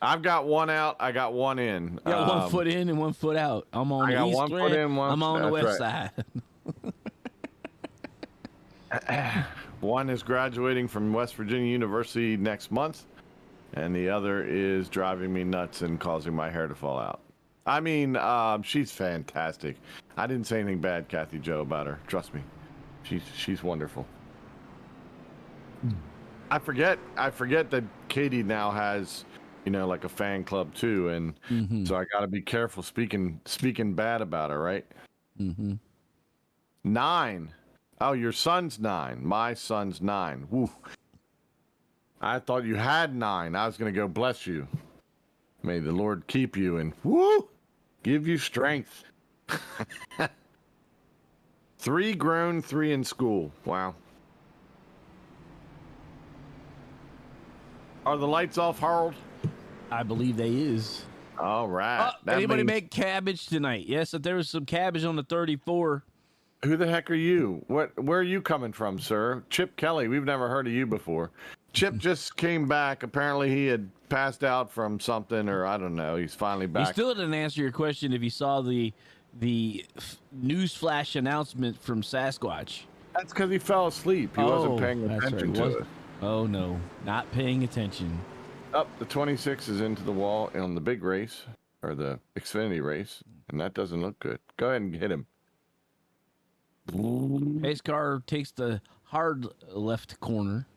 [SPEAKER 4] I've got one out. I got one in.
[SPEAKER 3] You got 1 foot in and 1 foot out. I'm on the east side. I'm on the west side.
[SPEAKER 4] One is graduating from West Virginia University next month, and the other is driving me nuts and causing my hair to fall out. I mean, she's fantastic. I didn't say anything bad, Kathy Joe, about her. Trust me, she's wonderful. I forget that Katie now has, you know, like a fan club too, and so I got to be careful speaking bad about her, right? 9. Oh, your son's 9. My son's 9. Woo. I thought you had 9. I was going to go bless you. May the Lord keep you and woo, give you strength. 3 grown, 3 in school. Wow. Are the lights off, Harold?
[SPEAKER 3] I believe they is.
[SPEAKER 4] All right.
[SPEAKER 3] Anybody make cabbage tonight? Yes, if there was some cabbage on the 34.
[SPEAKER 4] Who the heck are you? Where are you coming from, sir? Chip Kelly. We've never heard of you before. Chip just came back. Apparently he had passed out from something, or I don't know. He's finally back.
[SPEAKER 3] He still didn't answer your question if you saw the news flash announcement from Sasquatch.
[SPEAKER 4] That's because he fell asleep. He wasn't paying attention to it.
[SPEAKER 3] Oh, no. Not paying attention.
[SPEAKER 4] Up, the 26 is into the wall on the big race, or the Xfinity race, and that doesn't look good. Go ahead and hit him.
[SPEAKER 3] Pace car takes the hard left corner.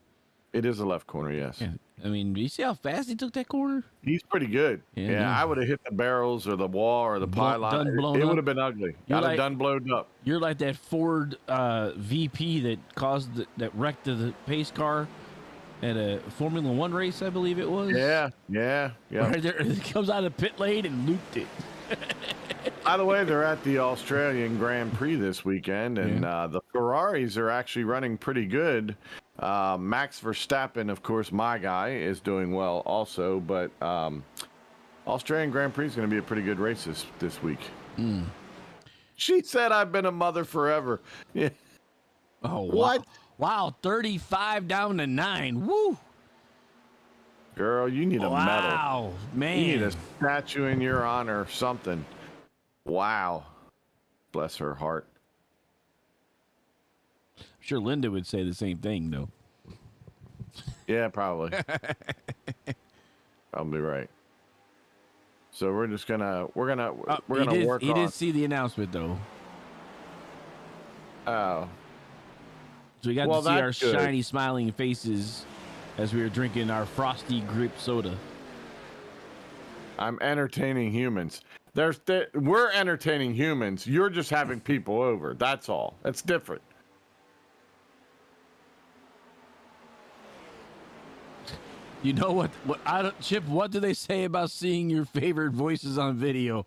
[SPEAKER 4] It is a left corner, yes.
[SPEAKER 3] Yeah. I mean, do you see how fast he took that corner?
[SPEAKER 4] He's pretty good. Yeah, I would have hit the barrels or the wall or the pylon. It would have been ugly. I'd have done blowed up.
[SPEAKER 3] You're like that Ford VP that that wrecked the pace car at a Formula One race, I believe it was.
[SPEAKER 4] Yeah.
[SPEAKER 3] Right there, it comes out of the pit lane and looped it.
[SPEAKER 4] By the way, they're at the Australian Grand Prix this weekend, and the Ferraris are actually running pretty good. Max Verstappen, of course, my guy, is doing well also, but Australian Grand Prix is going to be a pretty good race this week. She said, I've been a mother forever. Yeah.
[SPEAKER 3] Oh,
[SPEAKER 4] what?
[SPEAKER 3] Wow, 35 down to 9. Woo!
[SPEAKER 4] Girl, you need a medal.
[SPEAKER 3] Wow, man.
[SPEAKER 4] You need a statue in your honor or something. Wow. Bless her heart.
[SPEAKER 3] I'm sure Linda would say the same thing, though.
[SPEAKER 4] Yeah, probably. Probably right. So we're just gonna work on.
[SPEAKER 3] He did see the announcement though.
[SPEAKER 4] Oh.
[SPEAKER 3] So we got to see our shiny, smiling faces as we were drinking our frosty grape soda.
[SPEAKER 4] I'm entertaining humans. We're entertaining humans. You're just having people over. That's all. It's different.
[SPEAKER 3] You know what? I don't, Chip. What do they say about seeing your favorite voices on video?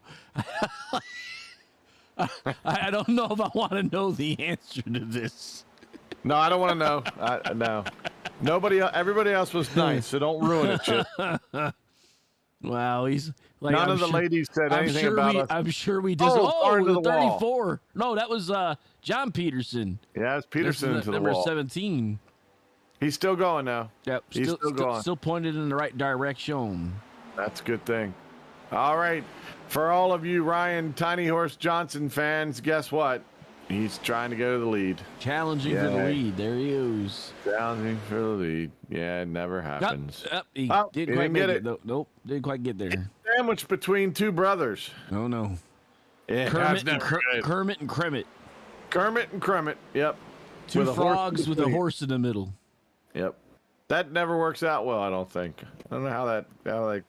[SPEAKER 3] I don't know if I want to know the answer to this.
[SPEAKER 4] No, I don't want to know. No. Everybody else was nice, so don't ruin it, Chip.
[SPEAKER 3] Wow, he's like
[SPEAKER 4] None of the ladies said anything about us.
[SPEAKER 3] I'm sure we just.
[SPEAKER 4] Far into
[SPEAKER 3] the
[SPEAKER 4] the wall.
[SPEAKER 3] 34. No, that was John Peterson.
[SPEAKER 4] Yeah, it's Peterson into the
[SPEAKER 3] number
[SPEAKER 4] wall.
[SPEAKER 3] 17.
[SPEAKER 4] He's still going now.
[SPEAKER 3] Yep,
[SPEAKER 4] He's still going.
[SPEAKER 3] Still pointed in the right direction.
[SPEAKER 4] That's a good thing. All right. For all of you Ryan Tiny Horse Johnson fans, guess what? He's trying to go to the lead.
[SPEAKER 3] Challenging for the lead. There he is.
[SPEAKER 4] Challenging for the lead. Yeah, it never happens.
[SPEAKER 3] He
[SPEAKER 4] Oh,
[SPEAKER 3] didn't
[SPEAKER 4] he
[SPEAKER 3] quite
[SPEAKER 4] didn't
[SPEAKER 3] make
[SPEAKER 4] get
[SPEAKER 3] it. Nope, didn't quite get there.
[SPEAKER 4] Sandwiched between two brothers.
[SPEAKER 3] Oh, no.
[SPEAKER 4] Yeah,
[SPEAKER 3] Kermit
[SPEAKER 4] that's
[SPEAKER 3] and,
[SPEAKER 4] never good.
[SPEAKER 3] Kermit and Kremit.
[SPEAKER 4] Kermit and Kermit. Yep.
[SPEAKER 3] Two
[SPEAKER 4] With a horse
[SPEAKER 3] frogs
[SPEAKER 4] in
[SPEAKER 3] with a
[SPEAKER 4] between.
[SPEAKER 3] horse in the middle.
[SPEAKER 4] Yep. That never works out well, I don't think. I don't know how that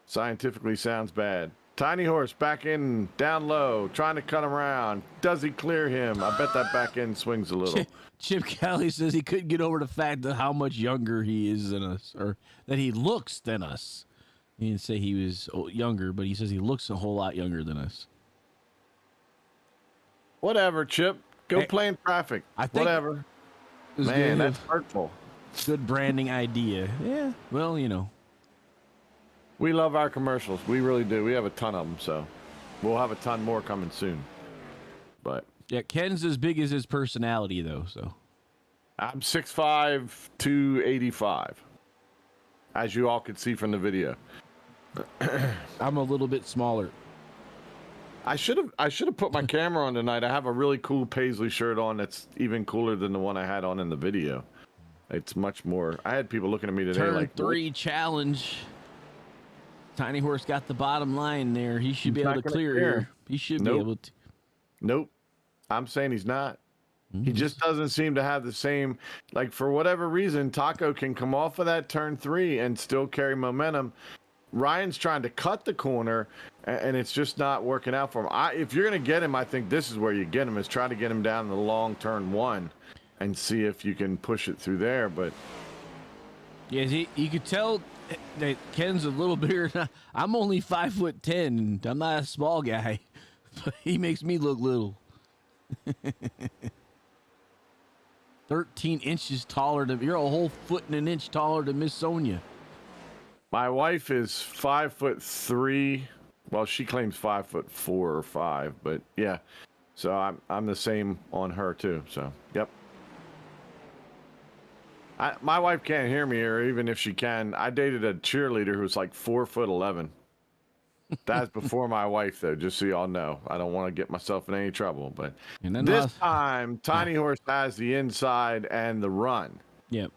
[SPEAKER 4] scientifically sounds bad. Tiny Horse back in, down low, trying to cut him around. Does he clear him? I bet that back end swings a little.
[SPEAKER 3] Chip Kelly says he couldn't get over the fact that how much younger he is than us, or that he looks than us. He didn't say he was younger, but he says he looks a whole lot younger than us.
[SPEAKER 4] Whatever, Chip. Go
[SPEAKER 3] Hey,
[SPEAKER 4] play in traffic.
[SPEAKER 3] I think
[SPEAKER 4] Whatever.
[SPEAKER 3] it was
[SPEAKER 4] Man,
[SPEAKER 3] good.
[SPEAKER 4] that's hurtful.
[SPEAKER 3] Good branding idea. Yeah, well, you know.
[SPEAKER 4] We love our commercials. We really do. We have a ton of them, so we'll have a ton more coming soon. But
[SPEAKER 3] Yeah, Ken's as big as his personality, though, so.
[SPEAKER 4] I'm 6'5", 285, as you all could see from the video.
[SPEAKER 3] I'm a little bit smaller.
[SPEAKER 4] I should have put my camera on tonight. I have a really cool paisley shirt on that's even cooler than the one I had on in the video. It's much more. I had people looking at me today
[SPEAKER 3] Turn
[SPEAKER 4] like
[SPEAKER 3] 3 challenge. Tiny Horse got the bottom line there. He should be
[SPEAKER 4] He's
[SPEAKER 3] able
[SPEAKER 4] not
[SPEAKER 3] to
[SPEAKER 4] gonna
[SPEAKER 3] clear
[SPEAKER 4] clear.
[SPEAKER 3] here. He should
[SPEAKER 4] Nope.
[SPEAKER 3] be able to.
[SPEAKER 4] Nope. I'm saying he's not. He just doesn't seem to have the same, like, for whatever reason, Taco can come off of that turn 3 and still carry momentum. Ryan's trying to cut the corner, and it's just not working out for him. If you're going to get him, I think this is where you get him, is try to get him down the long turn 1 and see if you can push it through there. But
[SPEAKER 3] Yeah, you could tell that Ken's a little bigger. I'm only 5'10", and I'm not a small guy, but he makes me look little. 13 inches taller than you're a whole foot and an inch taller than Miss Sonia.
[SPEAKER 4] my wife is 5'3". Well, she claims 5'4" or 5, but yeah. So I'm the same on her too. So yep. My wife can't hear me, or even if she can. I dated a cheerleader who was like 4'11". That's before my wife, though, just so y'all know. I don't want to get myself in any trouble. But
[SPEAKER 3] And then
[SPEAKER 4] this time, Tiny Horse has the inside and the run.
[SPEAKER 3] Yep.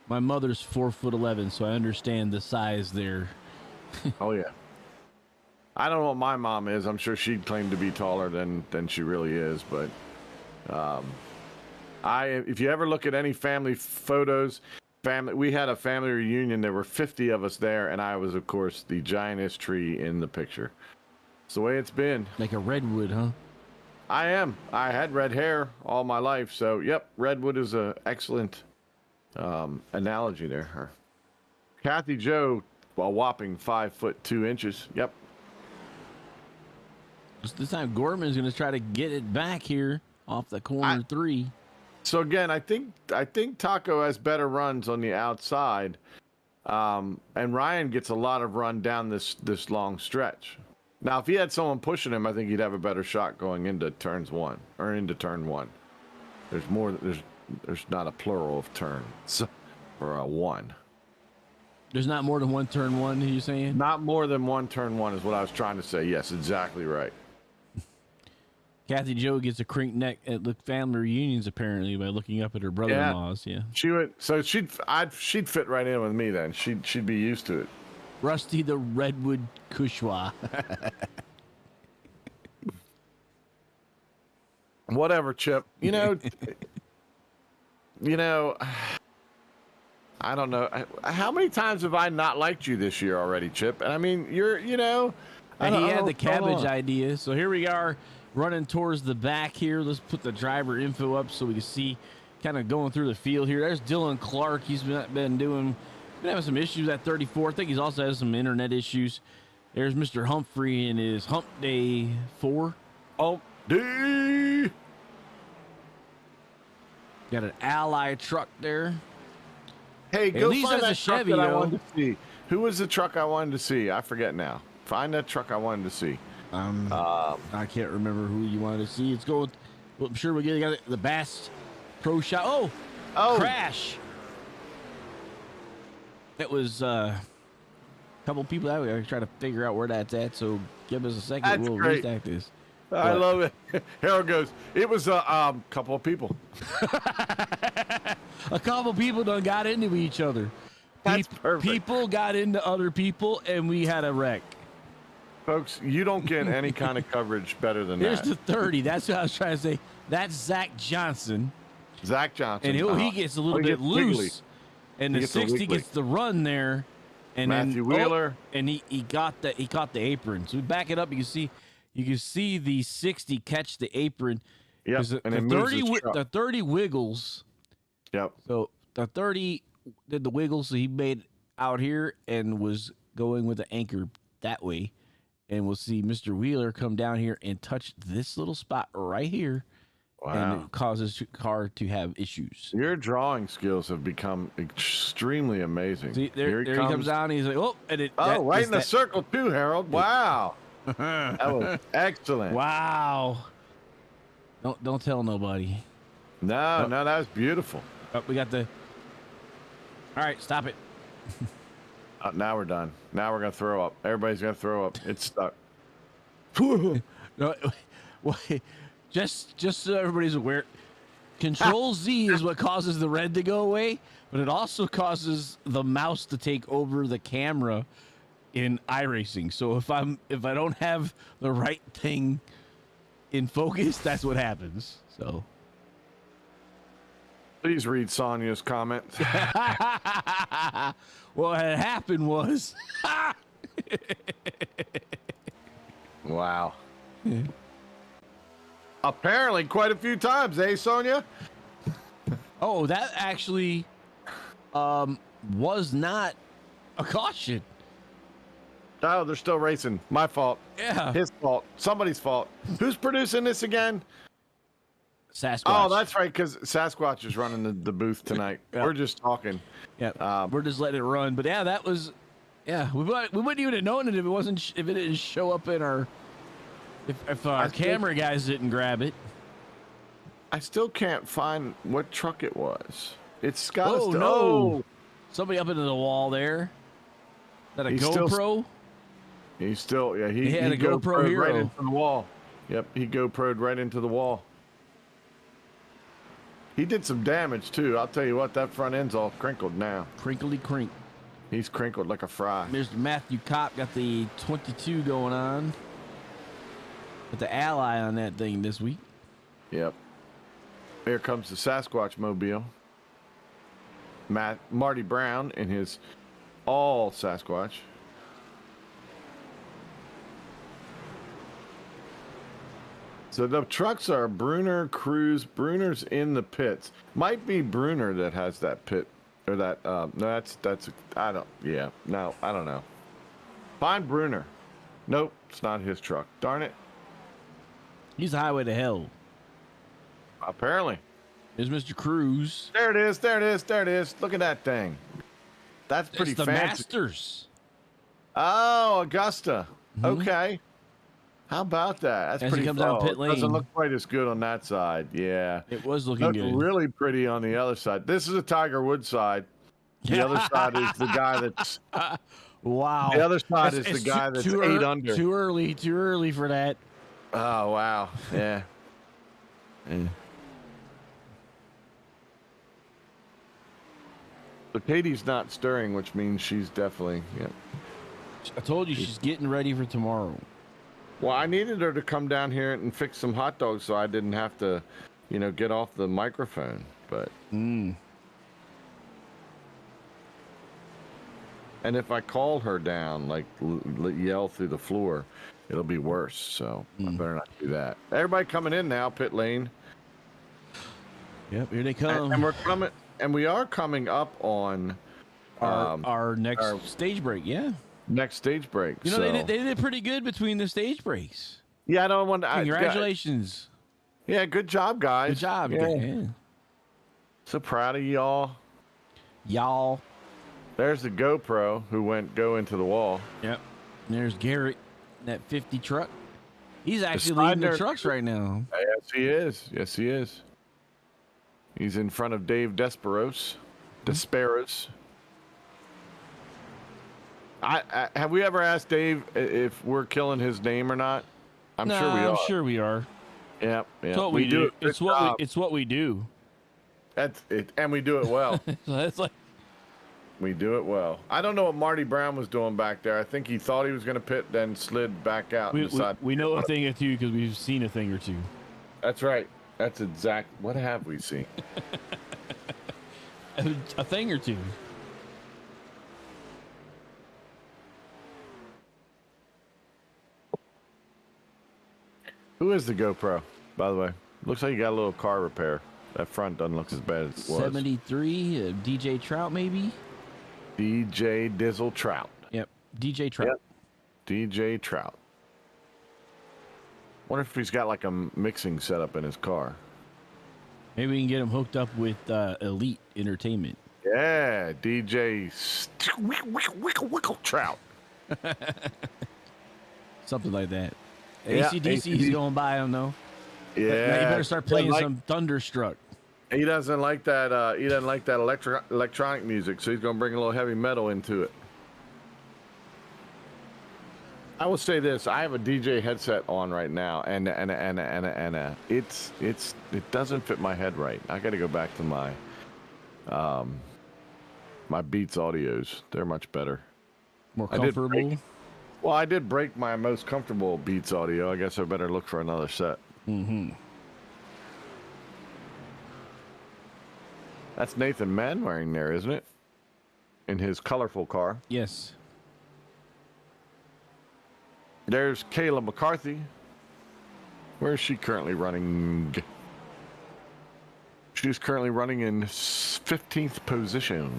[SPEAKER 3] My mother's 4'11", so I understand the size there.
[SPEAKER 4] Oh, yeah. I don't know what my mom is. I'm sure she'd claim to be taller than she really is. But if you ever look at any family photos, we had a family reunion. There were 50 of us there, and I was, of course, the giantest tree in the picture. It's the way it's been.
[SPEAKER 3] Like a redwood, huh?
[SPEAKER 4] I am. I had red hair all my life, so yep, redwood is an excellent analogy there. Kathy Joe, a whopping 5'2". Yep.
[SPEAKER 3] This time Gorman's going to try to get it back here off the corner 3.
[SPEAKER 4] So again, I think Taco has better runs on the outside, and Ryan gets a lot of run down this long stretch. Now, if he had someone pushing him, I think he'd have a better shot going into turn 1. There's more. There's not a plural of turns or a 1.
[SPEAKER 3] There's not more than one turn 1, are you saying?
[SPEAKER 4] Not more than one turn 1 is what I was trying to say. Yes, exactly right.
[SPEAKER 3] Kathy Joe gets a crink neck at the family reunions apparently by looking up at her brother-in-laws. Yeah.
[SPEAKER 4] She would. So she'd fit right in with me then. She'd be used to it.
[SPEAKER 3] Rusty the Redwood Kushwa.
[SPEAKER 4] Whatever, Chip. You know, I don't know. How many times have I not liked you this year already, Chip? And I mean,
[SPEAKER 3] And he had the cabbage idea. So here we are running towards the back here. Let's put the driver info up so we can see kind of going through the field here. There's Dylan Clark. He's been having some issues at 34. I think he's also has some internet issues. There's Mr. Humphrey in his hump day 4.
[SPEAKER 4] Hump day.
[SPEAKER 3] Got an Ally truck there.
[SPEAKER 4] Hey,
[SPEAKER 3] At
[SPEAKER 4] go
[SPEAKER 3] least
[SPEAKER 4] find
[SPEAKER 3] that's
[SPEAKER 4] that
[SPEAKER 3] a
[SPEAKER 4] truck
[SPEAKER 3] Chevy,
[SPEAKER 4] that I
[SPEAKER 3] though.
[SPEAKER 4] wanted to see. Who was the truck I wanted to see? I forget now. Find that truck I wanted to see.
[SPEAKER 3] I can't remember who you wanted to see. It's going. Well, I'm sure we got the Bass Pro Shop. Oh, crash. It was a couple people that we gotta try to figure out where that's at. So give us a second.
[SPEAKER 4] That's
[SPEAKER 3] we'll
[SPEAKER 4] great.
[SPEAKER 3] restack this.
[SPEAKER 4] I love it. Harold goes, it was a couple of people.
[SPEAKER 3] A couple people done got into each other.
[SPEAKER 4] That's perfect.
[SPEAKER 3] People got into other people, and we had a wreck.
[SPEAKER 4] Folks, you don't get any kind of coverage better than
[SPEAKER 3] Here's
[SPEAKER 4] that.
[SPEAKER 3] the 30. That's what I was trying to say. That's Zach Johnson.
[SPEAKER 4] Zach Johnson.
[SPEAKER 3] And he gets a little bit loose.
[SPEAKER 4] Wiggly.
[SPEAKER 3] And
[SPEAKER 4] He
[SPEAKER 3] the
[SPEAKER 4] gets a
[SPEAKER 3] 60
[SPEAKER 4] wiggly.
[SPEAKER 3] gets the run there. And
[SPEAKER 4] Matthew
[SPEAKER 3] then,
[SPEAKER 4] Wheeler.
[SPEAKER 3] And he caught the apron. So we back it up. You can see the 60 catch the apron.
[SPEAKER 4] Yep.
[SPEAKER 3] 'Cause
[SPEAKER 4] And it moves his truck.
[SPEAKER 3] the 30 wiggles.
[SPEAKER 4] Yep.
[SPEAKER 3] So the 30 did the wiggle, so he made out here and was going with the anchor that way. And we'll see Mr. Wheeler come down here and touch this little spot right here.
[SPEAKER 4] Wow.
[SPEAKER 3] And it causes the car to have issues.
[SPEAKER 4] Your drawing skills have become extremely amazing.
[SPEAKER 3] See, there he comes down. And he's like, oh, and
[SPEAKER 4] right in the circle too, Harold. Wow. That was excellent.
[SPEAKER 3] Wow. Don't tell nobody.
[SPEAKER 4] No, that was beautiful.
[SPEAKER 3] Oh, we got the. All right, stop it.
[SPEAKER 4] Now we're done. Now we're gonna throw up. Everybody's gonna throw up. It's stuck.
[SPEAKER 3] No, wait, just so everybody's aware, Control Z is what causes the red to go away, but it also causes the mouse to take over the camera in iRacing. So if I don't have the right thing in focus, that's what happens. So
[SPEAKER 4] Please read Sonia's comments.
[SPEAKER 3] what had happened was
[SPEAKER 4] Wow. Apparently quite a few times, eh, Sonia?
[SPEAKER 3] oh, that actually was not a caution.
[SPEAKER 4] Oh, they're still racing. My fault.
[SPEAKER 3] Yeah.
[SPEAKER 4] His fault. Somebody's fault. Who's producing this again?
[SPEAKER 3] Sasquatch.
[SPEAKER 4] Oh, that's right, because Sasquatch is running the booth tonight.
[SPEAKER 3] Yeah.
[SPEAKER 4] We're just talking.
[SPEAKER 3] Yeah, we're just letting it run. But yeah, that was, we wouldn't even have known it if it didn't show up in our, if our camera guys didn't grab it.
[SPEAKER 4] I still can't find what truck it was. It's got
[SPEAKER 3] Oh
[SPEAKER 4] to.
[SPEAKER 3] no!
[SPEAKER 4] Oh,
[SPEAKER 3] Somebody up into the wall there. Is that a
[SPEAKER 4] He's still-
[SPEAKER 3] GoPro?
[SPEAKER 4] he's still, yeah,
[SPEAKER 3] He had a GoPro
[SPEAKER 4] GoPro'd
[SPEAKER 3] Hero.
[SPEAKER 4] right into the wall. Yep, he GoPro'd right into the wall. He did some damage too. I'll tell you what, that front end's all crinkled now.
[SPEAKER 3] Crinkly crink.
[SPEAKER 4] He's crinkled like a fry.
[SPEAKER 3] Mr. Matthew Kopp got the 22 going on. With the Ally on that thing this week.
[SPEAKER 4] Yep. Here comes the Sasquatch mobile. Marty Brown in his all Sasquatch. So the trucks are Bruner, Cruz. Bruner's in the pits. Might be Bruner that has that pit, or that. No, that's. I don't. Yeah. No, I don't know. Find Bruner. Nope, it's not his truck. Darn it.
[SPEAKER 3] He's highway to hell.
[SPEAKER 4] Apparently.
[SPEAKER 3] There's Mr. Cruz.
[SPEAKER 4] There it is. There it is. There it is. Look at that thing. That's pretty
[SPEAKER 3] It's the
[SPEAKER 4] fancy.
[SPEAKER 3] Masters.
[SPEAKER 4] Oh, Augusta. Okay. How about that? That's
[SPEAKER 3] As he
[SPEAKER 4] pretty
[SPEAKER 3] comes down
[SPEAKER 4] fun.
[SPEAKER 3] pit
[SPEAKER 4] Doesn't
[SPEAKER 3] lane.
[SPEAKER 4] look quite as good on that side. Yeah.
[SPEAKER 3] It was looking
[SPEAKER 4] Looked
[SPEAKER 3] good.
[SPEAKER 4] really pretty on the other side. This is a Tiger Woods side. The other side is the guy that's.
[SPEAKER 3] Wow.
[SPEAKER 4] The other side is
[SPEAKER 3] It's
[SPEAKER 4] the guy that's
[SPEAKER 3] too
[SPEAKER 4] 8 under.
[SPEAKER 3] Too early for that.
[SPEAKER 4] Oh wow. Yeah. Yeah. But Katie's not stirring, which means she's definitely. Yeah.
[SPEAKER 3] I told you she's getting ready for tomorrow.
[SPEAKER 4] Well, I needed her to come down here and fix some hot dogs so I didn't have to, get off the microphone. But and if I call her down, like yell through the floor, it'll be worse. So I better not do that. Everybody coming in now, pit lane.
[SPEAKER 3] Yep, here they come.
[SPEAKER 4] And we are coming up on
[SPEAKER 3] our next stage break. Yeah,
[SPEAKER 4] next stage break.
[SPEAKER 3] You know, they did pretty good between the stage breaks.
[SPEAKER 4] Yeah, I don't want to.
[SPEAKER 3] Congratulations.
[SPEAKER 4] Yeah, good job, guys.
[SPEAKER 3] Good job.
[SPEAKER 4] Yeah. So proud of y'all. There's the GoPro who go into the wall.
[SPEAKER 3] Yep. And there's Garrett, that 50 truck. He's actually leading the trucks right now.
[SPEAKER 4] Yes, he is. Yes, he is. He's in front of Dave Desperos. Have we ever asked Dave if we're killing his name or not? I'm sure we are. Yep.
[SPEAKER 3] It's what we do. It's what we do.
[SPEAKER 4] That's it, and we do it well.
[SPEAKER 3] So that's like
[SPEAKER 4] we do it well. I don't know what Marty Brown was doing back there. I think he thought he was going to pit, then slid back out.
[SPEAKER 3] We know a thing or two because we've seen a thing or two.
[SPEAKER 4] That's right. That's exact. What have we seen?
[SPEAKER 3] A thing or two.
[SPEAKER 4] Who is the GoPro, by the way? Looks like you got a little car repair. That front doesn't look as bad as it was.
[SPEAKER 3] 73, DJ Trout, maybe?
[SPEAKER 4] DJ Dizzle Trout.
[SPEAKER 3] Yep, DJ Trout.
[SPEAKER 4] Yep. DJ Trout. Wonder if he's got like a mixing setup in his car.
[SPEAKER 3] Maybe we can get him hooked up with Elite Entertainment.
[SPEAKER 4] Yeah, DJ Trout.
[SPEAKER 3] Something like that. Yeah, ACDC's going by him though.
[SPEAKER 4] Yeah,
[SPEAKER 3] now you better start playing some Thunderstruck.
[SPEAKER 4] He doesn't like that. He doesn't like that electronic music, so he's gonna bring a little heavy metal into it. I will say this: I have a DJ headset on right now, and it doesn't fit my head right. I got to go back to my my Beats audios. They're much better,
[SPEAKER 3] more comfortable.
[SPEAKER 4] Well, I did break my most comfortable Beats audio. I guess I better look for another set.
[SPEAKER 3] Mm-hmm.
[SPEAKER 4] That's Nathan Manwaring there, isn't it? In his colorful car.
[SPEAKER 3] Yes.
[SPEAKER 4] There's Kayla McCarthy. Where is she currently running? She's currently running in 15th position.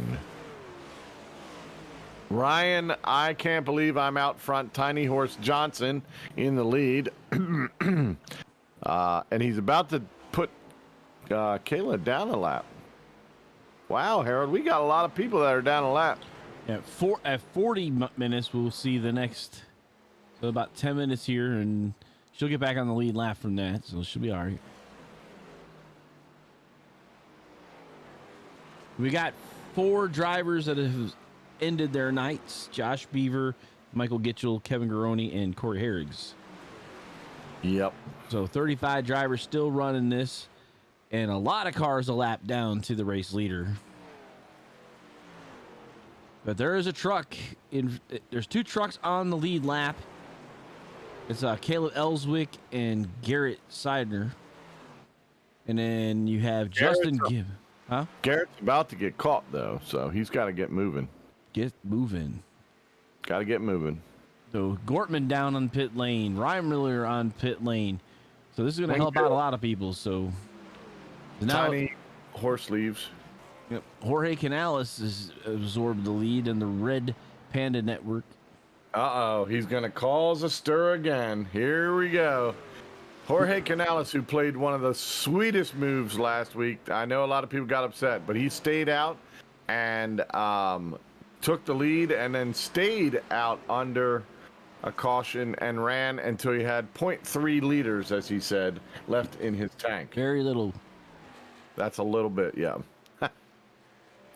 [SPEAKER 4] Ryan, I can't believe I'm out front. Tiny Horse Johnson in the lead. And he's about to put Kayla down a lap. Wow, Harold, we got a lot of people that are down a lap.
[SPEAKER 3] Yeah, at 40 minutes, we'll see the next. So about 10 minutes here, and she'll get back on the lead lap from that, so she'll be all right. We got 4 drivers that have ended their nights: Josh Beaver, Michael Gitchell, Kevin Garoni, and Corey Herrigs.
[SPEAKER 4] Yep.
[SPEAKER 3] So 35 drivers still running this, and a lot of cars a lap down to the race leader. But there is a truck. There's 2 trucks on the lead lap. It's Caleb Ellswick and Garrett Seidner. And then you have Justin Gibb. Huh?
[SPEAKER 4] Garrett's about to get caught, though, so he's got to get moving.
[SPEAKER 3] Get moving.
[SPEAKER 4] Got to get moving.
[SPEAKER 3] So Gortman down on pit lane. Ryan Miller on pit lane. So this is going to help out a lot of people. So now,
[SPEAKER 4] Tiny Horse leaves.
[SPEAKER 3] Yep, Jorge Canales has absorbed the lead in the Red Panda Network.
[SPEAKER 4] Uh-oh, he's going to cause a stir again. Here we go. Jorge Canales, who played one of the sweetest moves last week. I know a lot of people got upset, but he stayed out and took the lead and then stayed out under a caution and ran until he had 0.3 liters, as he said, left in his tank.
[SPEAKER 3] Very little.
[SPEAKER 4] That's a little bit, yeah.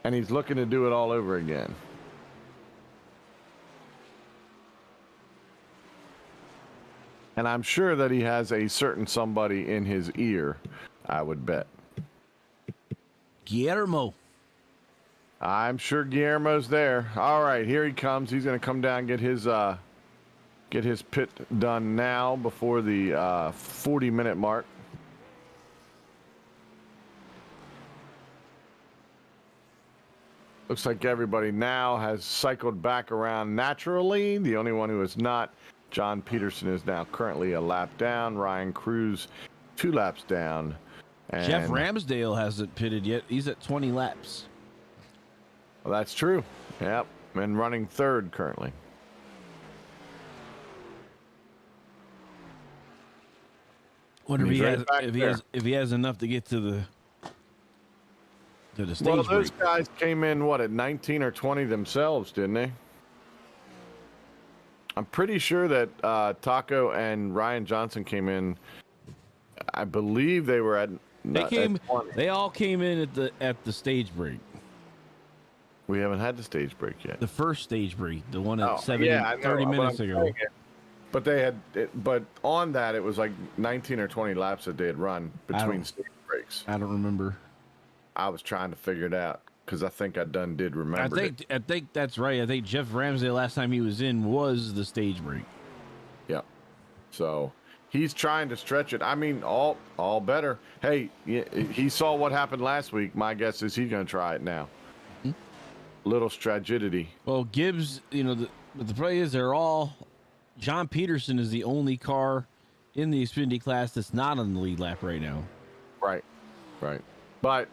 [SPEAKER 4] And he's looking to do it all over again. And I'm sure that he has a certain somebody in his ear, I would bet.
[SPEAKER 3] Guillermo.
[SPEAKER 4] I'm sure Guillermo's there. All right, here he comes. He's going to come down and get his pit done now before the 40-minute mark. Looks like everybody now has cycled back around naturally. The only one who is not, John Peterson, is now currently a lap down. Ryan Cruz, 2 laps down. And,
[SPEAKER 3] Jeff Ramsdale hasn't pitted yet. He's at 20 laps.
[SPEAKER 4] well, that's true. Yep. And running third currently.
[SPEAKER 3] Wonder if
[SPEAKER 4] He's
[SPEAKER 3] he
[SPEAKER 4] right
[SPEAKER 3] has
[SPEAKER 4] back there.
[SPEAKER 3] if he has enough to get to the stage
[SPEAKER 4] Well, those
[SPEAKER 3] break.
[SPEAKER 4] guys came in, what, at 19 or 20 themselves, didn't they? I'm pretty sure that Taco and Ryan Johnson came in. I believe they were at. At 20.
[SPEAKER 3] They all came in at the stage break.
[SPEAKER 4] We haven't had the stage break yet.
[SPEAKER 3] The first stage break, the one at
[SPEAKER 4] Oh,
[SPEAKER 3] 30
[SPEAKER 4] yeah, I know, but
[SPEAKER 3] minutes
[SPEAKER 4] I'm
[SPEAKER 3] ago.
[SPEAKER 4] saying it. But they had, but on that it was like 19 or 20 laps that they had run between stage breaks.
[SPEAKER 3] I don't remember.
[SPEAKER 4] I was trying to figure it out because I think did remember it.
[SPEAKER 3] I think that's right. I think Jeff Ramsey last time he was in was the stage break.
[SPEAKER 4] Yeah. So he's trying to stretch it. I mean, all better. Hey, he saw what happened last week. My guess is he's going to try it now. Little strategity.
[SPEAKER 3] Well, Gibbs, the play is they're all. John Peterson is the only car in the Xfinity class that's not on the lead lap right now.
[SPEAKER 4] Right. But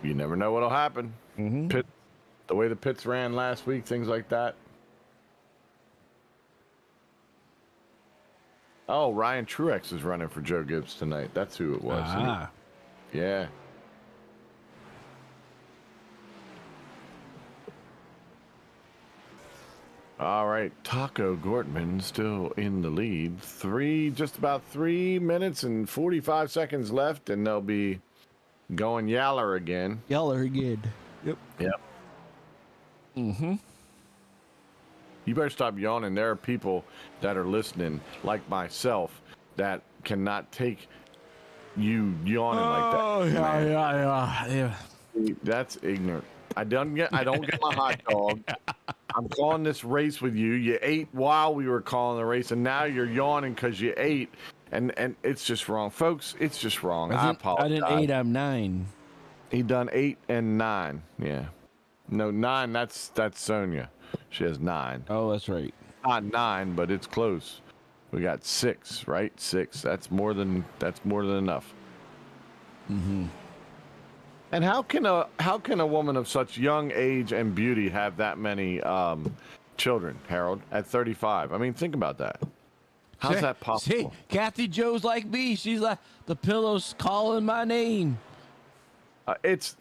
[SPEAKER 4] you never know what'll happen. Pit, the way the pits ran last week, things like that. Oh, Ryan Truex is running for Joe Gibbs tonight. That's who it was. Yeah. All right, Taco Gortman still in the lead. Just about 3 minutes and 45 seconds left, and they'll be going Yaller again.
[SPEAKER 3] Yeller again. Yep.
[SPEAKER 4] You better stop yawning. There are people that are listening, like myself, that cannot take you yawning like that.
[SPEAKER 3] Oh, yeah.
[SPEAKER 4] That's ignorant. I don't get my hot dog. I'm calling this race with you. You ate while we were calling the race, and now you're yawning because you ate, and it's just wrong, folks. It's just wrong. I apologize.
[SPEAKER 3] I didn't 8. I'm 9.
[SPEAKER 4] He done 8 and 9. Yeah, no 9. That's Sonia. She has 9.
[SPEAKER 3] Oh, that's right.
[SPEAKER 4] Not 9, but it's close. We got 6, right? 6. That's more than enough. And how can a woman of such young age and beauty have that many children, Harold, at 35? I mean, think about that. How's that possible?
[SPEAKER 3] See, Kathy Joe's like me. She's like, the pillow's calling my name.
[SPEAKER 4] It's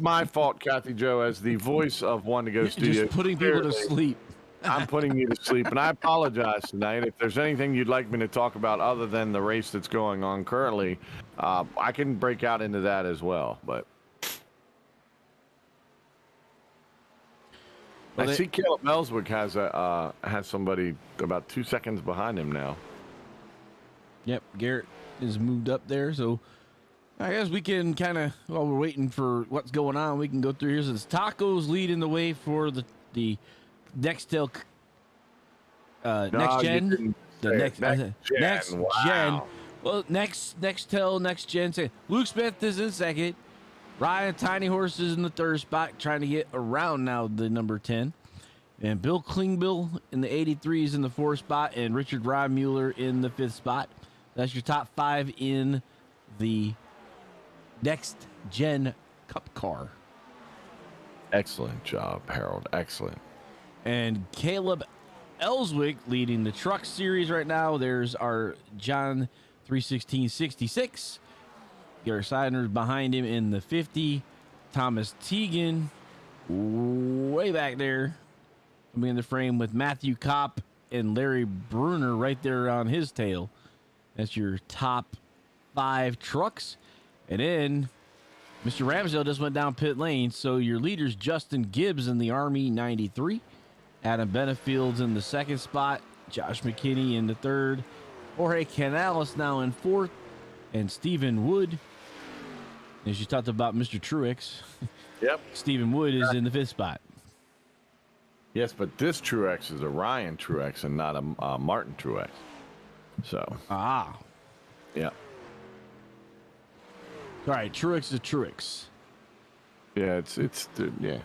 [SPEAKER 4] my fault, Kathy Joe, as the voice of One to Go Studio.
[SPEAKER 3] Just putting people to sleep.
[SPEAKER 4] I'm putting you to sleep, and I apologize tonight. If there's anything you'd like me to talk about other than the race that's going on currently, I can break out into that as well, but. I see Caleb Ellswick has somebody about 2 seconds behind him now.
[SPEAKER 3] Yep, Garrett is moved up there, so I guess we can kind of, while we're waiting for what's going on, we can go through here. So it's Tacos leading the way for the Nextel next gen. Next gen. Well, Nextel next gen. Luke Smith is in second. Ryan Tiny Horse is in the third spot, trying to get around now the number 10. And Bill Klingbill in the 83 is in the fourth spot, and Richard Rymuller in the fifth spot. That's your top 5 in the next gen Cup car.
[SPEAKER 4] Excellent job, Harold. Excellent.
[SPEAKER 3] And Caleb Ellswick leading the truck series right now. There's our John 31666. Garrett Seidner's behind him in the 50. Thomas Teagan way back there. Coming in the frame with Matthew Kopp and Larry Bruner right there on his tail. That's your top 5 trucks. And then Mr. Ramsdale just went down pit lane. So your leader's Justin Gibbs in the Army 93. Adam Benefield's in the second spot. Josh McKinney in the third. Jorge Canales now in fourth. And Stephen Wood. As you talked about Mr. Truex.
[SPEAKER 4] Yep.
[SPEAKER 3] Stephen Wood is in the fifth spot.
[SPEAKER 4] Yes, but this Truex is a Ryan Truex and not a Martin Truex. So.
[SPEAKER 3] Yeah.
[SPEAKER 4] Yeah.
[SPEAKER 3] All right, Truex is Truex.
[SPEAKER 4] Yeah, yeah.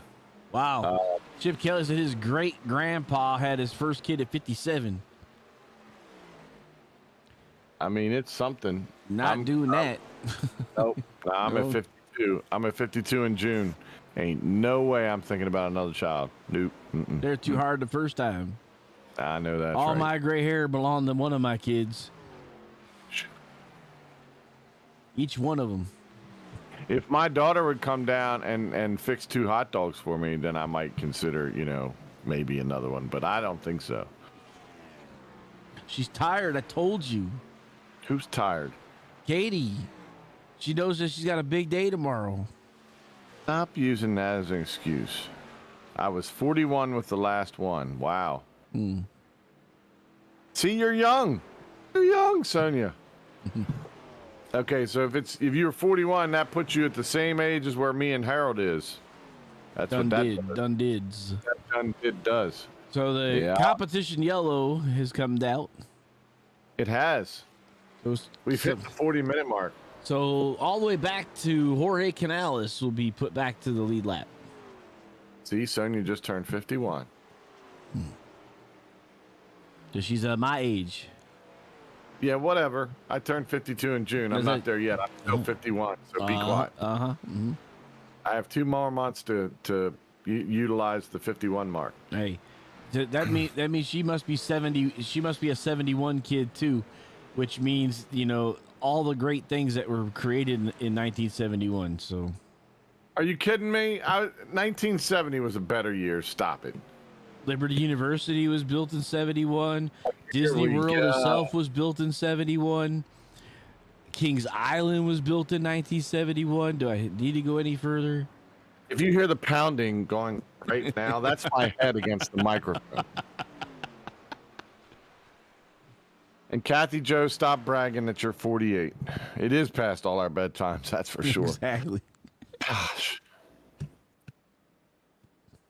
[SPEAKER 3] Wow. Chip Kelly said his great grandpa had his first kid at 57.
[SPEAKER 4] I mean, it's something.
[SPEAKER 3] Not doing that.
[SPEAKER 4] Nope. Nah, I'm
[SPEAKER 3] No.
[SPEAKER 4] at 52. I'm at 52 in June. Ain't no way I'm thinking about another child. Nope. Mm-mm.
[SPEAKER 3] They're too hard the first time.
[SPEAKER 4] I know that's
[SPEAKER 3] All
[SPEAKER 4] right.
[SPEAKER 3] my gray hair belonged to one of my kids. Each one of them.
[SPEAKER 4] If my daughter would come down and fix 2 hot dogs for me, then I might consider, maybe another one. But I don't think so.
[SPEAKER 3] She's tired. I told you.
[SPEAKER 4] Who's tired?
[SPEAKER 3] Katie. She knows that she's got a big day tomorrow.
[SPEAKER 4] Stop using that as an excuse. I was 41 with the last one. Wow. See, you're young. You're young, Sonia. Okay, so if you were 41, that puts you at the same age as where me and Harold is. That's
[SPEAKER 3] Done
[SPEAKER 4] what that
[SPEAKER 3] did.
[SPEAKER 4] does.
[SPEAKER 3] Done dids.
[SPEAKER 4] That done did does.
[SPEAKER 3] So the
[SPEAKER 4] Yeah.
[SPEAKER 3] competition yellow has come out.
[SPEAKER 4] It has. We've hit the 40-minute mark.
[SPEAKER 3] So all the way back to Jorge Canales will be put back to the lead lap.
[SPEAKER 4] See, Sonia just turned 51.
[SPEAKER 3] So she's my age.
[SPEAKER 4] Yeah, whatever. I turned 52 in June. I'm
[SPEAKER 3] Is
[SPEAKER 4] not
[SPEAKER 3] it-
[SPEAKER 4] there yet. I'm still 51, so be quiet.
[SPEAKER 3] Mm-hmm.
[SPEAKER 4] I have 2 more months to utilize the 51 mark.
[SPEAKER 3] Hey, that means she must be 70. She must be a 71 kid too, which means all the great things that were created in 1971. So,
[SPEAKER 4] Are you kidding me? 1970 was a better year. Stop it.
[SPEAKER 3] Liberty University was built in 71.
[SPEAKER 4] Here
[SPEAKER 3] Disney
[SPEAKER 4] we
[SPEAKER 3] World
[SPEAKER 4] go.
[SPEAKER 3] itself was built in 71. Kings Island was built in 1971. Do I need to go any further?
[SPEAKER 4] If you hear the pounding going right now, that's my head against the microphone. And Kathy Joe, stop bragging that you're 48. It is past all our bedtimes, that's for sure.
[SPEAKER 3] Exactly.
[SPEAKER 4] Gosh.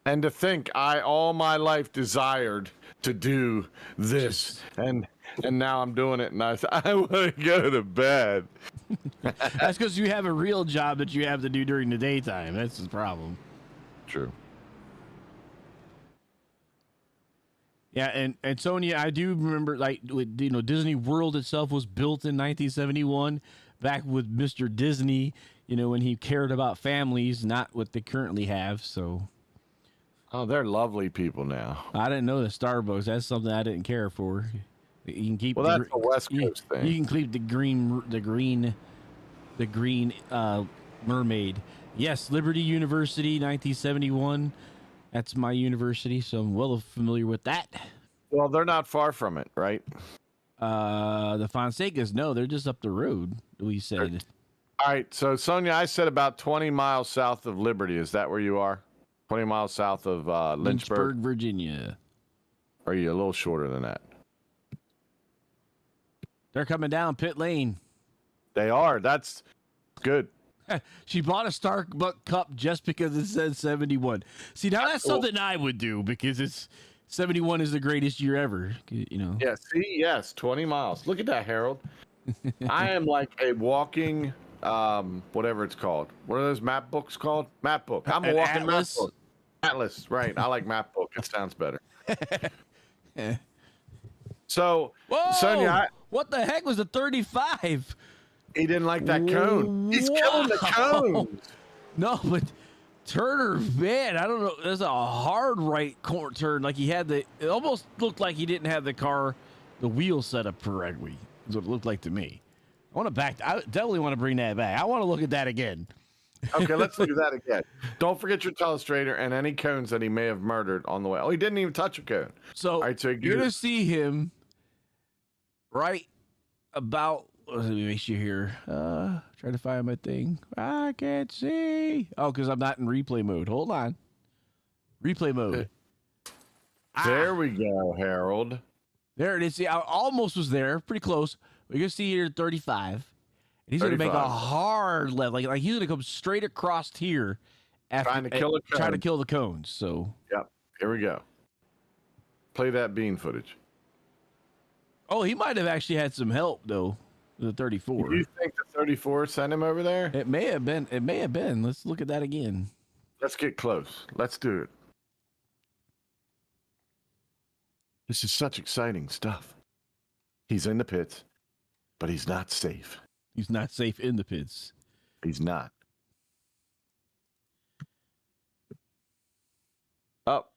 [SPEAKER 4] And to think I all my life desired to do this, and now I'm doing it, and I want to go to bed.
[SPEAKER 3] That's because you have a real job that you have to do during the daytime. That's the problem.
[SPEAKER 4] True.
[SPEAKER 3] Yeah, and Sonia, I do remember, Disney World itself was built in 1971, back with Mr. Disney, when he cared about families, not what they currently have. So,
[SPEAKER 4] Oh, they're lovely people now.
[SPEAKER 3] I didn't know the Starbucks. That's something I didn't care for. You can keep.
[SPEAKER 4] Well, that's a West Coast thing.
[SPEAKER 3] You can keep the green mermaid. Yes, Liberty University, 1971. That's my university, so I'm well familiar with that.
[SPEAKER 4] Well, they're not far from it, right?
[SPEAKER 3] The Fonsecas, no, they're just up the road. We said.
[SPEAKER 4] All right, so Sonia, I said about 20 miles south of Liberty. Is that where you are? 20 miles south of Lynchburg?
[SPEAKER 3] Virginia.
[SPEAKER 4] Or are you a little shorter than that?
[SPEAKER 3] They're coming down pit lane.
[SPEAKER 4] They are. That's good.
[SPEAKER 3] She bought a Starbucks cup just because it says 71. See, now that's something I would do because 71 is the greatest year ever.
[SPEAKER 4] Yeah, see, yes, 20 miles. Look at that, Harold. I am like a walking, whatever it's called. What are those map books called? Map book. I'm a
[SPEAKER 3] An
[SPEAKER 4] walking
[SPEAKER 3] atlas?
[SPEAKER 4] map book. Atlas, right. I like map book. It sounds better. So,
[SPEAKER 3] Whoa!
[SPEAKER 4] Sonia,
[SPEAKER 3] What the heck was a 35?
[SPEAKER 4] he didn't like that cone. He's killing the cones.
[SPEAKER 3] No, but Turner, man, I don't know. There's a hard right corner turn. Like it almost looked like he didn't have the wheel set up correctly. Is what it looked like to me. I definitely want to bring that back. I want to look at that again.
[SPEAKER 4] Okay, let's do that again. Don't forget your telestrator and any cones that he may have murdered on the way. Oh, he didn't even touch a cone.
[SPEAKER 3] So,
[SPEAKER 4] All right, so
[SPEAKER 3] you're going to see him right about, let me make sure here. Trying to find my thing. I can't see. Oh, because I'm not in replay mode. Hold on. Replay mode.
[SPEAKER 4] There we go, Harold.
[SPEAKER 3] There it is. See, I almost was there. Pretty close. We're going to see here 35. And he's going to make a
[SPEAKER 4] 35.
[SPEAKER 3] hard left. Like he's going to come straight across here.
[SPEAKER 4] Trying to kill a cone.
[SPEAKER 3] Trying to kill the cones. So.
[SPEAKER 4] Yep, here we go. Play that bean footage.
[SPEAKER 3] Oh, he might have actually had some help, though. The 34.
[SPEAKER 4] Do you think the 34 sent him over there?
[SPEAKER 3] It may have been. It may have been. Let's look at that again.
[SPEAKER 4] Let's get close. Let's do it. This is such exciting stuff. He's in the pits, but he's not safe.
[SPEAKER 3] He's not safe in the pits.
[SPEAKER 4] He's not. Up.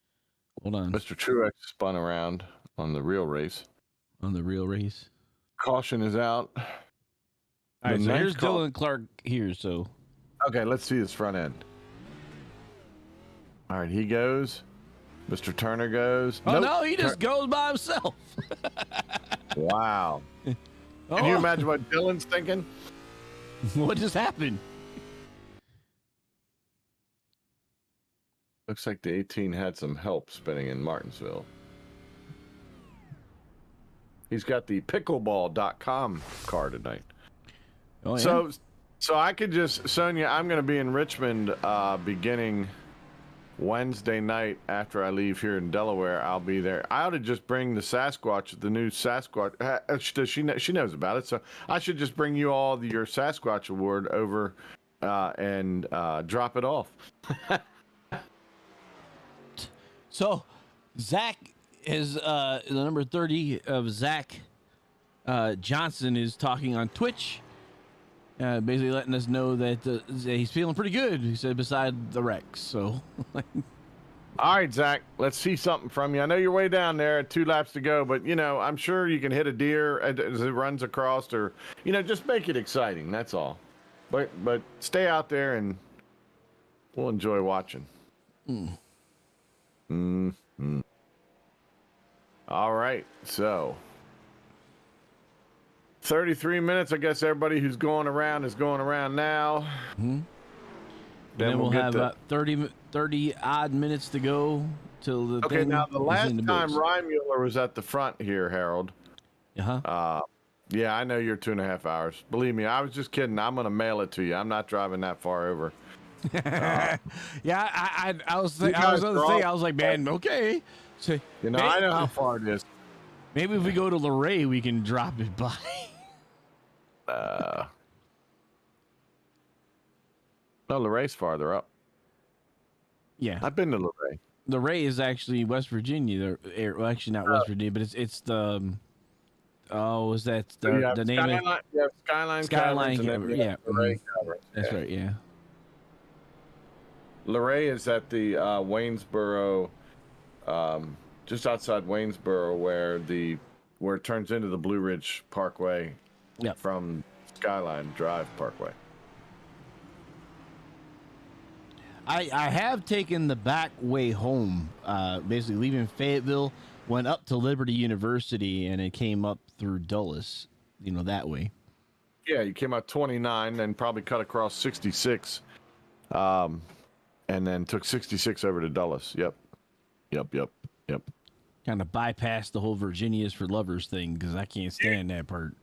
[SPEAKER 3] Hold on.
[SPEAKER 4] Mr. Truex spun around on the real race.
[SPEAKER 3] On the real race.
[SPEAKER 4] Caution is out.
[SPEAKER 3] All right, so
[SPEAKER 4] ninth
[SPEAKER 3] here's Dylan Clark here. So
[SPEAKER 4] okay, let's see his front end. All right, he goes. Mr. Turner goes.
[SPEAKER 3] oh no, he just goes by himself.
[SPEAKER 4] Wow.
[SPEAKER 3] Oh,
[SPEAKER 4] Can you imagine what Dylan's thinking?
[SPEAKER 3] what just happened?
[SPEAKER 4] Looks like the 18 had some help spinning in Martinsville. He's got the pickleball.com car tonight.
[SPEAKER 3] Oh, yeah?
[SPEAKER 4] So I could just, Sonia, I'm going to be in Richmond beginning Wednesday night after I leave here in Delaware. I'll be there. I ought to just bring the Sasquatch, the new Sasquatch. She knows about it, so I should just bring you all your Sasquatch award over and drop it off.
[SPEAKER 3] So Zach is the number 30 of Zach Johnson is talking on Twitch, basically letting us know that he's feeling pretty good. He said, beside the wrecks. So,
[SPEAKER 4] all right, Zach, let's see something from you. I know you're way down there at 2 laps to go, but I'm sure you can hit a deer as it runs across, or just make it exciting. That's all. But stay out there and we'll enjoy watching. All right, so 33 minutes. I guess everybody who's going around is going around now.
[SPEAKER 3] Then we'll have about 30 odd minutes to go till the
[SPEAKER 4] okay,
[SPEAKER 3] thing
[SPEAKER 4] now the last
[SPEAKER 3] is in
[SPEAKER 4] time
[SPEAKER 3] books.
[SPEAKER 4] Reimuller was at the front here, Harold. Yeah, I know you're 2.5 hours. Believe me, I was just kidding. I'm going to mail it to you. I'm not driving that far over.
[SPEAKER 3] Yeah, I was on the thing. I was like, man, okay. So,
[SPEAKER 4] I know how far it is.
[SPEAKER 3] Maybe if we go to Luray, we can drop it by.
[SPEAKER 4] No, Luray's farther up.
[SPEAKER 3] Yeah,
[SPEAKER 4] I've been to Luray.
[SPEAKER 3] Luray is actually West Virginia. Well, actually not West Virginia, but it's the. Oh, is that the name of it?
[SPEAKER 4] Yeah, Skyline
[SPEAKER 3] Skyline
[SPEAKER 4] Caverns,
[SPEAKER 3] Caverns, yeah.
[SPEAKER 4] Luray Caverns.
[SPEAKER 3] That's right, yeah.
[SPEAKER 4] Luray is at the Waynesboro, just outside Waynesboro, where it turns into the Blue Ridge Parkway from Skyline Drive Parkway.
[SPEAKER 3] I have taken the back way home, basically leaving Fayetteville, went up to Liberty University, and it came up through Dulles, that way.
[SPEAKER 4] Yeah, you came out 29 and probably cut across 66, and then took 66 over to Dulles. Yep.
[SPEAKER 3] Kind of bypassed the whole Virginia's for Lovers thing because I can't stand that part.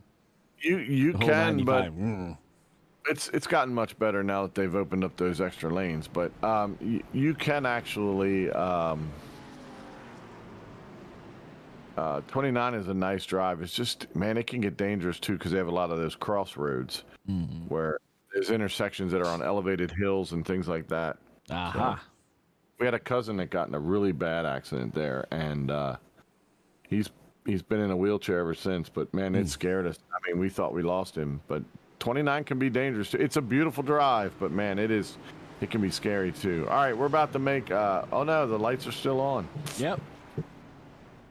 [SPEAKER 4] You can, but
[SPEAKER 3] 95.
[SPEAKER 4] it's gotten much better now that they've opened up those extra lanes. But you can actually 29 is a nice drive. It's just, man, it can get dangerous too because they have a lot of those crossroads where there's intersections that are on elevated hills and things like that.
[SPEAKER 3] Aha.
[SPEAKER 4] So, we had a cousin that got in a really bad accident there, and he's been in a wheelchair ever since. But man, it scared us. I mean, we thought we lost him. But 29 can be dangerous. It's a beautiful drive, but man, it can be scary too. All right, we're about to make. Oh no, the lights are still on.
[SPEAKER 3] Yep.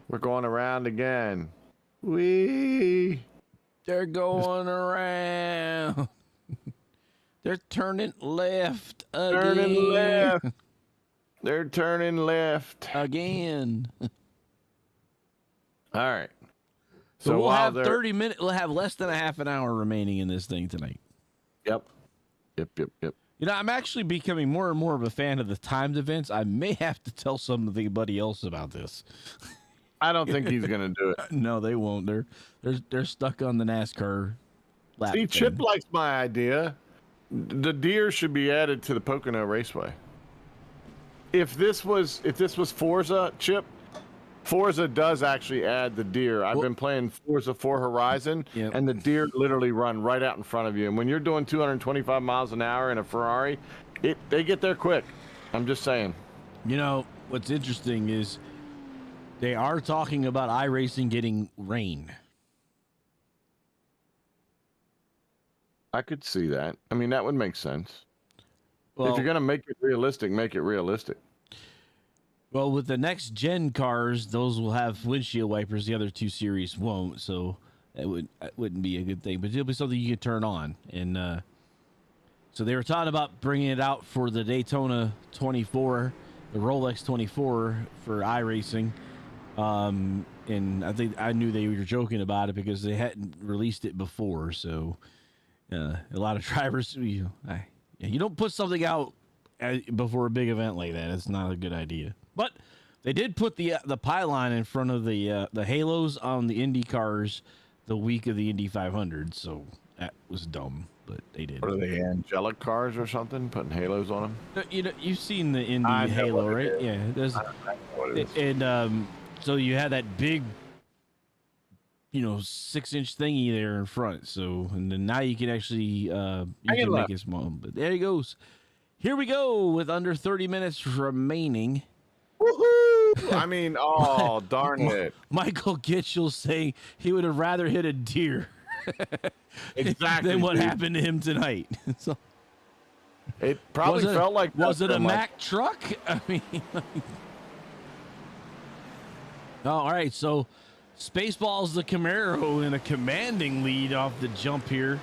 [SPEAKER 4] We're going around again. Wee.
[SPEAKER 3] They're going around. They're turning left again.
[SPEAKER 4] Turning left. They're turning left
[SPEAKER 3] again.
[SPEAKER 4] All right.
[SPEAKER 3] So we'll have 30 minutes. We'll have less than a half an hour remaining in this thing tonight.
[SPEAKER 4] Yep.
[SPEAKER 3] I'm actually becoming more and more of a fan of the timed events. I may have to tell somebody else about this.
[SPEAKER 4] I don't think he's gonna do it.
[SPEAKER 3] No, they won't. They're stuck on the NASCAR lap.
[SPEAKER 4] See, Chip likes my idea. The deer should be added to the Pocono Raceway. If this was Forza, Chip, Forza does actually add the deer. I've been playing Forza 4 Horizon, and the deer literally run right out in front of you. And when you're doing 225 miles an hour in a Ferrari, they get there quick. I'm just saying.
[SPEAKER 3] What's interesting is they are talking about iRacing getting rain.
[SPEAKER 4] I could see that. I mean, that would make sense.
[SPEAKER 3] Well,
[SPEAKER 4] If you're gonna make it realistic, make it realistic.
[SPEAKER 3] well, with the next gen cars, those will have windshield wipers. The other two series won't, so that wouldn't be a good thing. But it'll be something you can turn on. And so they were talking about bringing it out for the Daytona 24, the Rolex 24 for iRacing. And I think I knew they were joking about it because they hadn't released it before. So a lot of drivers, you don't put something out before a big event like that. It's not a good idea. But they did put the pylon in front of the halos on the Indy cars the week of the Indy 500. So that was dumb, but they did.
[SPEAKER 4] What are they, angelic cars or something? Putting halos on them?
[SPEAKER 3] You've seen the Indy halo, right?
[SPEAKER 4] Is.
[SPEAKER 3] Yeah. There's,
[SPEAKER 4] I know what it is.
[SPEAKER 3] and so you had that big, 6-inch thingy there in front. So, and then now you can actually you can make it small. But there he goes. Here we go with under 30 minutes remaining.
[SPEAKER 4] Woohoo! I mean, oh, darn it.
[SPEAKER 3] Michael Gitchell saying he would have rather hit a deer
[SPEAKER 4] Exactly.
[SPEAKER 3] than what
[SPEAKER 4] dude.
[SPEAKER 3] happened to him tonight. So,
[SPEAKER 4] It probably felt like that
[SPEAKER 3] was it
[SPEAKER 4] to
[SPEAKER 3] a
[SPEAKER 4] him,
[SPEAKER 3] Mack truck? I mean, oh, all right. So, Spaceballs the Camaro in a commanding lead off the jump here.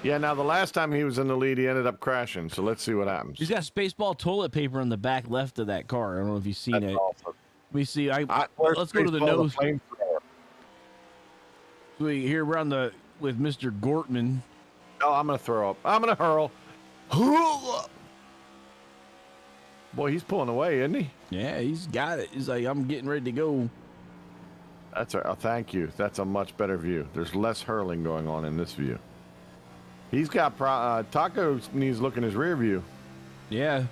[SPEAKER 4] Yeah, now the last time he was in the lead, he ended up crashing. So let's see what happens.
[SPEAKER 3] He's got Spaceball toilet paper on the back left of that car. I don't know if you've seen it.
[SPEAKER 4] Awesome.
[SPEAKER 3] Let me see.
[SPEAKER 4] Where's
[SPEAKER 3] Let's go to the
[SPEAKER 4] Spaceball,
[SPEAKER 3] nose.
[SPEAKER 4] flamethrower?
[SPEAKER 3] Here we're on with Mr. Gortman.
[SPEAKER 4] Oh, I'm gonna throw up. I'm gonna hurl. Boy, he's pulling away, isn't he?
[SPEAKER 3] Yeah, he's got it. He's like, I'm getting ready to go.
[SPEAKER 4] That's a thank you. That's a much better view. There's less hurling going on in this view. He's got Taco needs look in his rear view.
[SPEAKER 3] Yeah,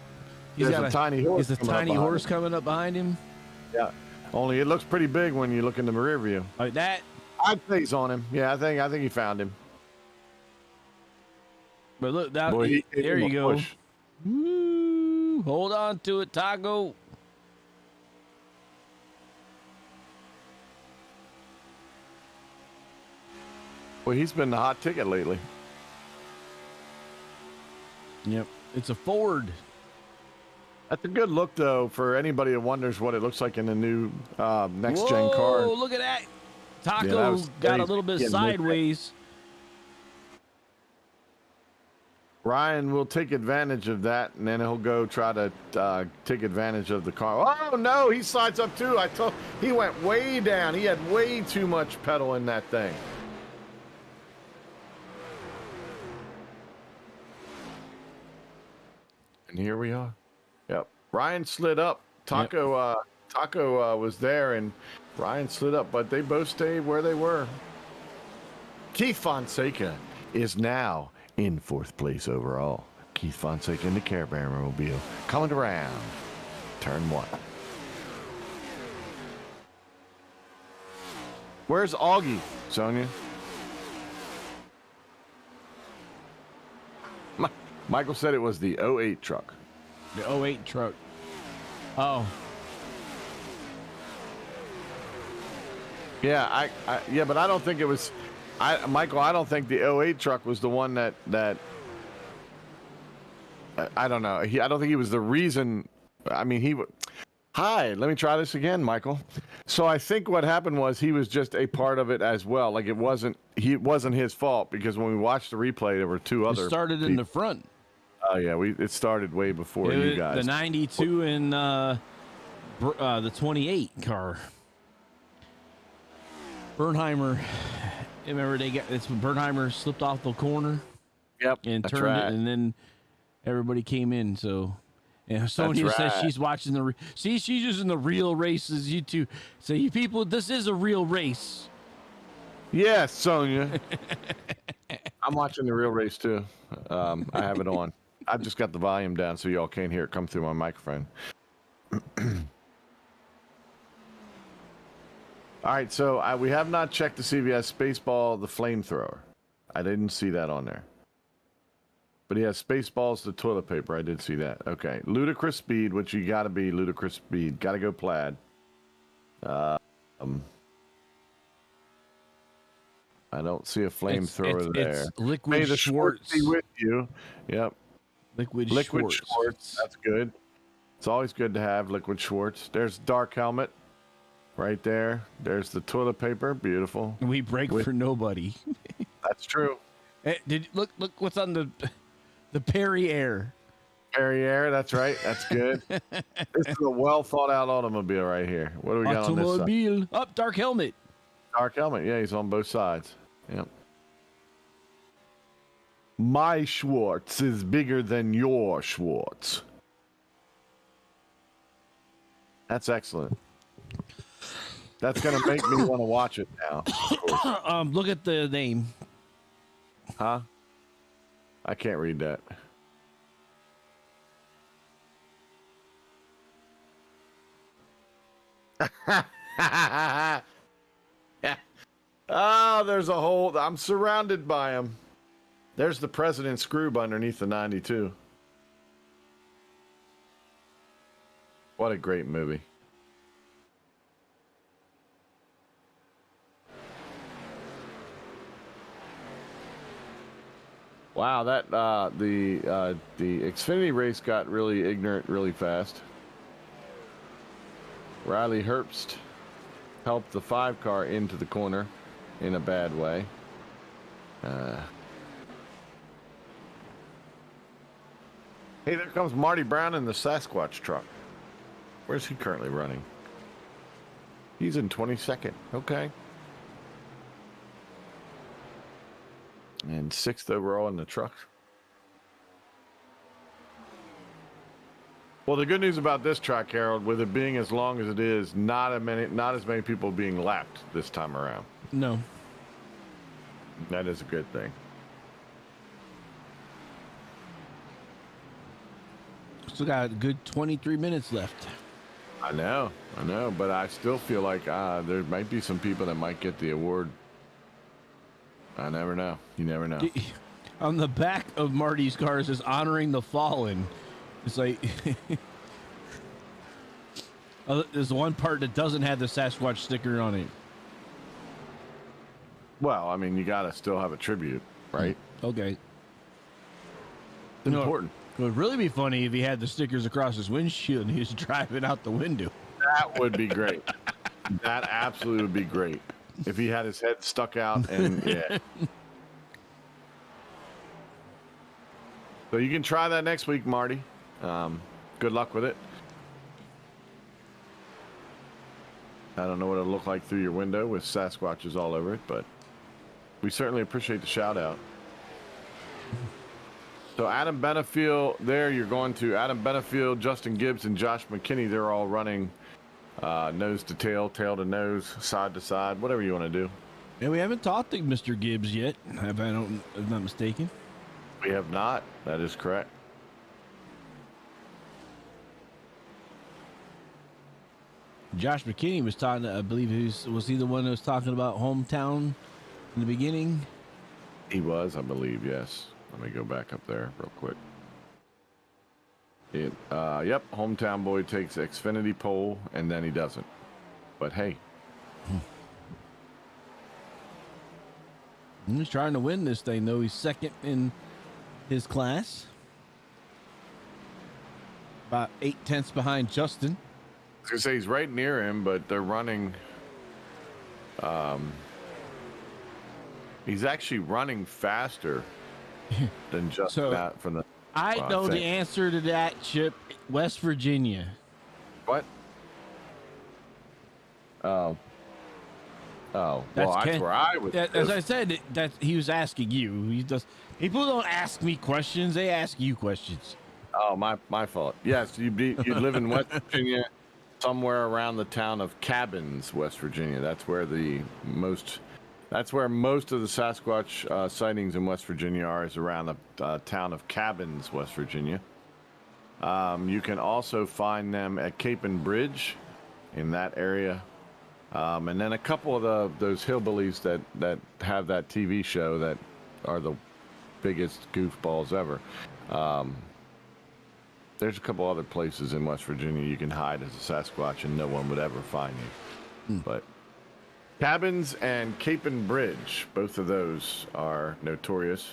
[SPEAKER 3] he's
[SPEAKER 4] There's
[SPEAKER 3] got
[SPEAKER 4] a tiny horse.
[SPEAKER 3] Is a
[SPEAKER 4] coming up
[SPEAKER 3] tiny
[SPEAKER 4] behind
[SPEAKER 3] horse
[SPEAKER 4] him.
[SPEAKER 3] coming up behind him?
[SPEAKER 4] Yeah. Only it looks pretty big when you look in the rear view.
[SPEAKER 3] Like that.
[SPEAKER 4] I'd say he's on him. Yeah, I think he found him.
[SPEAKER 3] But look, that,
[SPEAKER 4] Boy,
[SPEAKER 3] there
[SPEAKER 4] he
[SPEAKER 3] you go.
[SPEAKER 4] push.
[SPEAKER 3] Woo, hold on to it, Taco.
[SPEAKER 4] Well, he's been the hot ticket lately.
[SPEAKER 3] Yep, it's a Ford.
[SPEAKER 4] That's a good look, though, for anybody that wonders what it looks like in the new next-gen
[SPEAKER 3] Whoa,
[SPEAKER 4] car.
[SPEAKER 3] look at that. Taco
[SPEAKER 4] Yeah, that was
[SPEAKER 3] got a
[SPEAKER 4] crazy.
[SPEAKER 3] little bit
[SPEAKER 4] Getting
[SPEAKER 3] sideways.
[SPEAKER 4] Ryan will take advantage of that, and then he'll go try to take advantage of the car. Oh, no, he slides up, too. He went way down. He had way too much pedal in that thing. And here we are. Yep. Ryan slid up. Taco was there, and Ryan slid up, but they both stayed where they were. Keith Fonseca is now in 4th place overall. Keith Fonseca in the Care Bear Mobile. Coming around. Turn 1. Where's Augie, Sonia? Michael said it was the 08 truck.
[SPEAKER 3] The 08 truck. Oh.
[SPEAKER 4] Yeah, yeah, but I don't think it was. Michael, I don't think the 08 truck was the one that I don't know. I don't think he was the reason. I mean, Hi, let me try this again, Michael. So I think what happened was he was just a part of it as well. Like it wasn't his fault because when we watched the replay, there were two other.
[SPEAKER 3] It started in the front.
[SPEAKER 4] Oh yeah, it started way before you guys.
[SPEAKER 3] The 92 and the 28 car. Bernheimer. Remember it's when Bernheimer slipped off the corner.
[SPEAKER 4] Yep,
[SPEAKER 3] And
[SPEAKER 4] that's
[SPEAKER 3] turned
[SPEAKER 4] right.
[SPEAKER 3] it, and then everybody came in. So, and Sonia
[SPEAKER 4] That's
[SPEAKER 3] says
[SPEAKER 4] right.
[SPEAKER 3] she's watching she's using the real races. You two, so you people, this is a real race.
[SPEAKER 4] Yes, Sonia. I'm watching the real race too. I have it on. I've just got the volume down so y'all can't hear it come through my microphone. All right, so we have not checked the CBS Spaceball, the flamethrower. I didn't see that on there. But he has Spaceballs, the toilet paper. I did see that. Okay, ludicrous speed, which you got to be ludicrous speed. Got to go plaid. I don't see a flamethrower there.
[SPEAKER 3] It's Liquid
[SPEAKER 4] May the Schwartz be
[SPEAKER 3] Schwartz.
[SPEAKER 4] with you. Yep.
[SPEAKER 3] Liquid
[SPEAKER 4] Schwartz.
[SPEAKER 3] Schwartz.
[SPEAKER 4] That's good. It's always good to have Liquid Schwartz. There's Dark Helmet right there. There's the toilet paper. Beautiful.
[SPEAKER 3] We break for nobody.
[SPEAKER 4] That's true.
[SPEAKER 3] Look what's on the Perrier.
[SPEAKER 4] Perrier, that's right. That's good. This is a well thought out automobile right here. What do we got on this side?
[SPEAKER 3] Automobile. Up, Dark Helmet.
[SPEAKER 4] Dark Helmet. Yeah, he's on both sides. Yep. My Schwartz is bigger than your Schwartz. That's excellent. That's going to make me want to watch it now. Of course.
[SPEAKER 3] Look at the name.
[SPEAKER 4] Huh? I can't read that. Oh, there's a hole. I'm surrounded by them. There's the President's Scroob underneath the 92. What a great movie. Wow, that the Xfinity race got really ignorant really fast. Riley Herbst helped the 5 car into the corner in a bad way. Hey, there comes Marty Brown in the Sasquatch truck. Where's he currently running? He's in 22nd. Okay. And 6th overall in the truck. Well, the good news about this track, Harold, with it being as long as it is, not as many people being lapped this time around.
[SPEAKER 3] No.
[SPEAKER 4] That is a good thing.
[SPEAKER 3] Still got a good 23 minutes left.
[SPEAKER 4] I know, but I still feel like there might be some people that might get the award. I never know. You never know.
[SPEAKER 3] On the back of Marty's car, it says honoring the fallen. It's like there's one part that doesn't have the Sasquatch sticker on it.
[SPEAKER 4] Well, I mean, you gotta still have a tribute, right?
[SPEAKER 3] Okay.
[SPEAKER 4] It's important.
[SPEAKER 3] It would really be funny if he had the stickers across his windshield and he was driving out the window.
[SPEAKER 4] That would be great. That absolutely would be great. If he had his head stuck out and yeah. So you can try that next week, Marty. Good luck with it. I don't know what it'll look like through your window with Sasquatches all over it, but we certainly appreciate the shout out. So Adam Benefield, there you're going to Adam Benefield, Justin Gibbs, and Josh McKinney. They're all running nose to tail, tail to nose, side to side, whatever you want to do.
[SPEAKER 3] And we haven't talked to Mr. Gibbs yet, if I'm not mistaken.
[SPEAKER 4] We have not. That is correct.
[SPEAKER 3] Josh McKinney was talking, I believe was he the one that was talking about hometown in the beginning?
[SPEAKER 4] He was, I believe, yes. Let me go back up there real quick. Yep, hometown boy takes Xfinity pole, and then he doesn't. But hey.
[SPEAKER 3] He's trying to win this thing, though. He's second in his class. About 8/10 behind Justin.
[SPEAKER 4] I was going to say he's right near him, but they're running... he's actually running faster than just that from the...
[SPEAKER 3] I know the answer to that, Chip. West Virginia.
[SPEAKER 4] What? Oh. Well, that's where I was.
[SPEAKER 3] As I said, that he was asking you. He does. People don't ask me questions; they ask you questions.
[SPEAKER 4] Oh, my fault. Yes, you live in West Virginia, somewhere around the town of Cabins, West Virginia. That's where most of the Sasquatch sightings in West Virginia are, is around the town of Cabins, West Virginia. You can also find them at Cape and Bridge in that area. And then a couple of those hillbillies that have that TV show that are the biggest goofballs ever. There's a couple other places in West Virginia you can hide as a Sasquatch and no one would ever find you. But Cabins and Capon Bridge, both of those are notorious.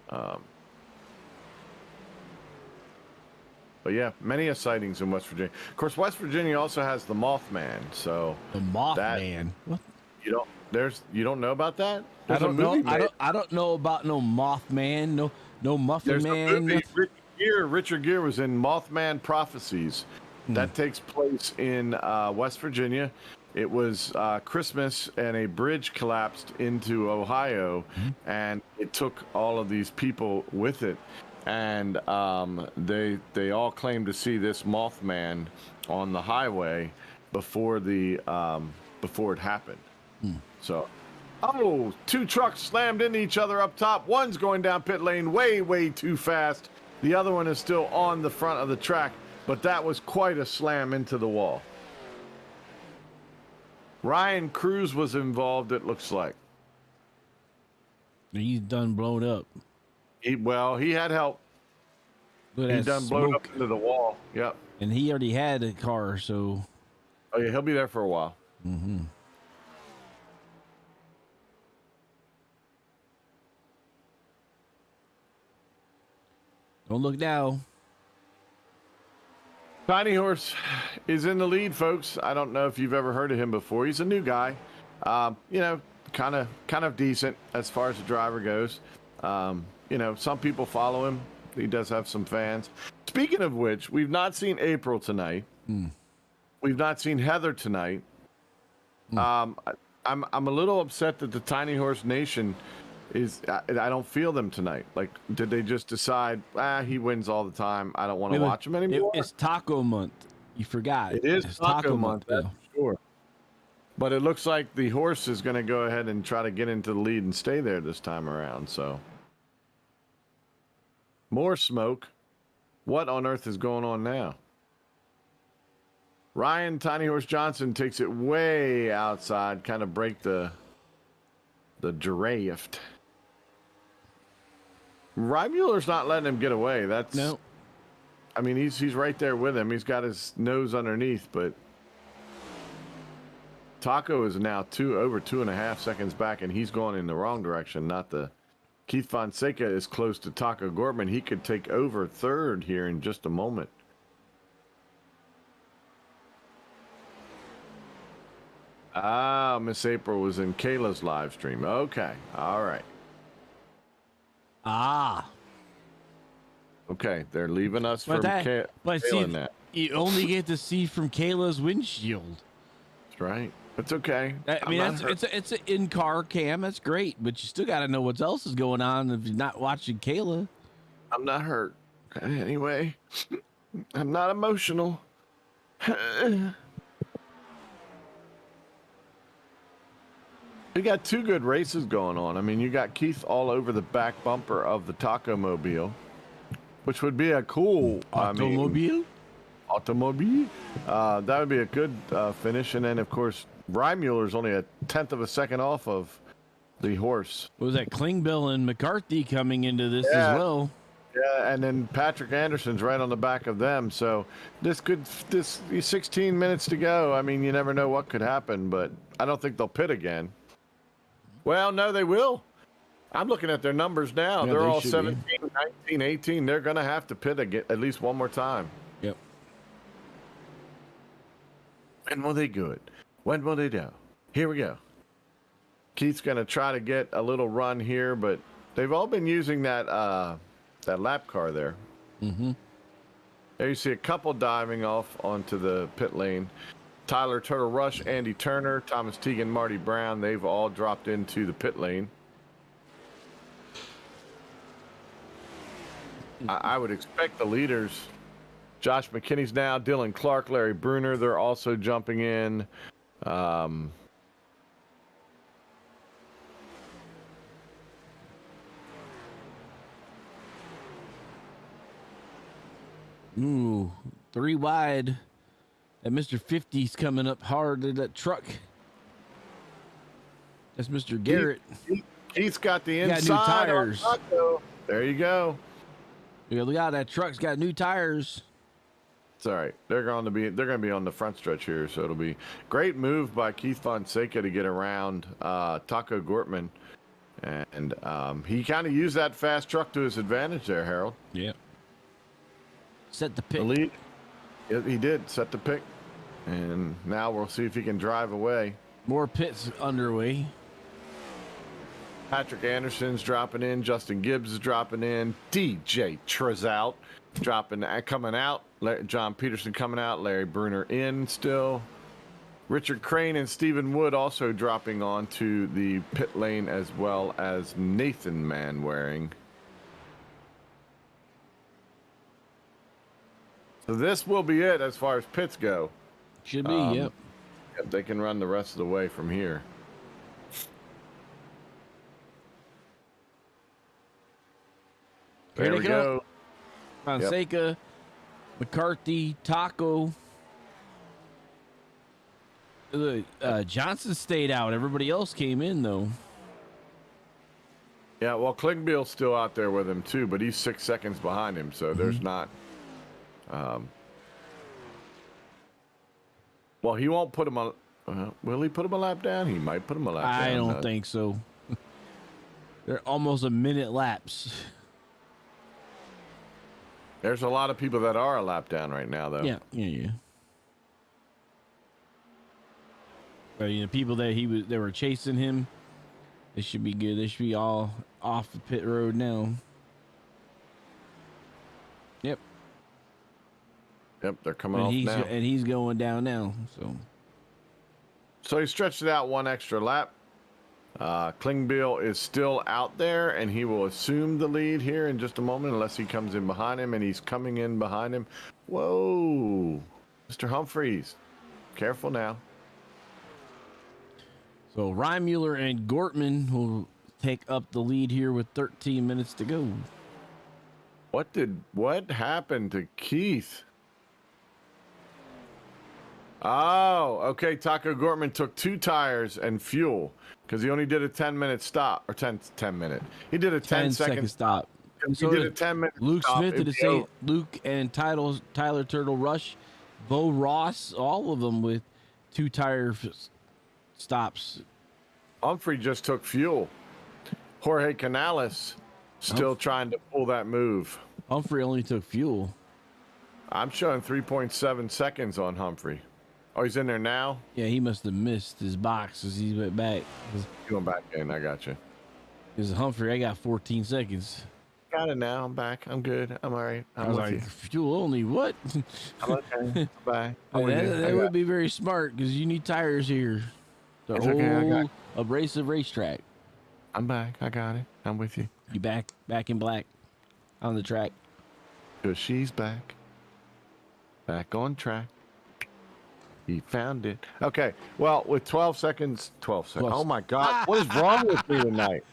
[SPEAKER 4] But yeah, many sightings in West Virginia. Of course, West Virginia also has the Mothman. So
[SPEAKER 3] The Mothman. What?
[SPEAKER 4] you don't know about that?
[SPEAKER 3] I
[SPEAKER 4] There's a
[SPEAKER 3] don't know.
[SPEAKER 4] movie made.
[SPEAKER 3] I don't know about no Mothman. No Muffin
[SPEAKER 4] There's
[SPEAKER 3] Man.
[SPEAKER 4] a movie.
[SPEAKER 3] nothing.
[SPEAKER 4] Richard Gere was in Mothman Prophecies. That takes place in West Virginia. It was Christmas, and a bridge collapsed into Ohio, and it took all of these people with it. And they all claimed to see this Mothman on the highway before it happened. So, two trucks slammed into each other up top. One's going down pit lane way too fast. The other one is still on the front of the track, but that was quite a slam into the wall. Ryan Cruz was involved, it looks like.
[SPEAKER 3] He's done blown up.
[SPEAKER 4] He had help.
[SPEAKER 3] Look at
[SPEAKER 4] He
[SPEAKER 3] that
[SPEAKER 4] done blown
[SPEAKER 3] smoke.
[SPEAKER 4] up into the wall. Yep.
[SPEAKER 3] And he already had a car, so.
[SPEAKER 4] Oh yeah, he'll be there for a while.
[SPEAKER 3] Mm-hmm. Don't look now.
[SPEAKER 4] Tiny Horse is in the lead, folks. I don't know if you've ever heard of him before. He's a new guy. Kind of decent as far as the driver goes. Some people follow him. He does have some fans. Speaking of which, we've not seen April tonight. We've not seen Heather tonight. I'm a little upset that the Tiny Horse Nation I don't feel them tonight. Like, did they just decide, he wins all the time, I don't want to watch him anymore?
[SPEAKER 3] It's Taco Month. You forgot.
[SPEAKER 4] It's Taco Month, that's
[SPEAKER 3] yeah.
[SPEAKER 4] for sure. But it looks like the horse is going to go ahead and try to get into the lead and stay there this time around. So, more smoke. What on earth is going on now? Ryan Tiny Horse Johnson takes it way outside, kind of break the draft. Reimuller's not letting him get away. That's
[SPEAKER 3] No.
[SPEAKER 4] I mean, he's right there with him. He's got his nose underneath, but Taco is now over 2.5 seconds back, and he's going in the wrong direction. Not the Keith Fonseca is close to Taco Gorman. He could take over third here in just a moment. Miss April was in Kayla's live stream. Okay, all right. Okay, they're leaving us from Kayla now.
[SPEAKER 3] You only get to see from Kayla's windshield.
[SPEAKER 4] That's right. It's okay.
[SPEAKER 3] I mean, it's an in-car cam. That's great, but you still got to know what else is going on if you're not watching Kayla.
[SPEAKER 4] I'm not hurt. Anyway, I'm not emotional. We got two good races going on. I mean, you got Keith all over the back bumper of the Taco Mobile, which would be a cool
[SPEAKER 3] Automobile.
[SPEAKER 4] That would be a good finish. And then, of course, Reimuller's only a 1/10 of a second off of the horse.
[SPEAKER 3] What was that? Klingbeil and McCarthy coming into this as well.
[SPEAKER 4] Yeah, and then Patrick Anderson's right on the back of them. So this 16 minutes to go. I mean, you never know what could happen, but I don't think they'll pit again. Well, no, they will. I'm looking at their numbers now.
[SPEAKER 3] Yeah,
[SPEAKER 4] They're
[SPEAKER 3] they
[SPEAKER 4] all
[SPEAKER 3] should
[SPEAKER 4] 17, 19, 18. They're going to have to pit at least one more time.
[SPEAKER 3] Yep.
[SPEAKER 4] When will they do it? When will they do? Here we go. Keith's going to try to get a little run here, but they've all been using that lap car there.
[SPEAKER 3] Mm-hmm.
[SPEAKER 4] There you see a couple diving off onto the pit lane. Tyler Turtle Rush, Andy Turner, Thomas Teagan, Marty Brown, they've all dropped into the pit lane. I would expect the leaders. Josh McKinney's now, Dylan Clark, Larry Bruner, they're also jumping in.
[SPEAKER 3] Ooh, 3 wide. That Mr. 50's coming up hard to that truck. That's Mr. Garrett.
[SPEAKER 4] Keith's got the
[SPEAKER 3] Got
[SPEAKER 4] inside.
[SPEAKER 3] new tires.
[SPEAKER 4] There you go.
[SPEAKER 3] Yeah, look out, that truck's got new tires.
[SPEAKER 4] It's all right. They're going to be on the front stretch here, so it'll be great move by Keith Fonseca to get around Taco Gortman, and he kind of used that fast truck to his advantage there, Harold.
[SPEAKER 3] Yeah. Set the pick.
[SPEAKER 4] The lead. He did set the pick, and now we'll see if he can drive away.
[SPEAKER 3] More pits underway.
[SPEAKER 4] Patrick Anderson's dropping in. Justin Gibbs is dropping in. DJ Trezout coming out. John Peterson coming out. Larry Bruner in still. Richard Crane and Stephen Wood also dropping onto the pit lane, as well as Nathan Manwaring. So this will be it as far as pits go.
[SPEAKER 3] Should be, yep.
[SPEAKER 4] If they can run the rest of the way from here. There we go.
[SPEAKER 3] Fonseca, McCarthy, Taco. Johnson stayed out. Everybody else came in, though.
[SPEAKER 4] Yeah, well, Klingbeil's still out there with him, too, but he's 6 seconds behind him, so there's not... well, he won't put him on... will he put him a lap down? He might put him a lap down.
[SPEAKER 3] I don't think so. They're almost a minute laps.
[SPEAKER 4] There's a lot of people that are a lap down right now, though.
[SPEAKER 3] Yeah. But, people that were chasing him, they should be good. They should be all off the pit road now. Yep.
[SPEAKER 4] Yep, they're coming off now.
[SPEAKER 3] And he's going down now.
[SPEAKER 4] So he stretched it out one extra lap. Klingbeil is still out there, and he will assume the lead here in just a moment, unless he comes in behind him, and he's coming in behind him. Whoa, Mr. Humphreys, careful now.
[SPEAKER 3] So Reimuller and Gortman will take up the lead here with 13 minutes to go.
[SPEAKER 4] What happened to Keith? Oh, okay. Taco Gortman took 2 tires and fuel because he only did a 10-minute stop, or 10 minute. He did a 10-second stop. He did a 10-minute
[SPEAKER 3] Luke
[SPEAKER 4] stop.
[SPEAKER 3] Smith did the same. Luke and Tyler Turtle Rush, Bo Ross, all of them with 2 tire stops.
[SPEAKER 4] Humphrey just took fuel. Jorge Canales still trying to pull that move.
[SPEAKER 3] Humphrey only took fuel.
[SPEAKER 4] I'm showing 3.7 seconds on Humphrey. Oh, he's in there now?
[SPEAKER 3] Yeah, he must have missed his box as he went back.
[SPEAKER 4] Going back in, I got you.
[SPEAKER 3] Because Humphrey, I got 14 seconds.
[SPEAKER 4] Got it now. I'm back. I'm good. I'm all right.
[SPEAKER 3] I was like, fuel only, what?
[SPEAKER 4] I'm okay. Bye.
[SPEAKER 3] That would be very smart because you need tires here. The whole abrasive racetrack.
[SPEAKER 4] I'm back. I got it. I'm with you.
[SPEAKER 3] You back in black on the track.
[SPEAKER 4] Because she's back. Back on track. He found it. Okay. Well, with 12 seconds. Oh, my God. What is wrong with me tonight?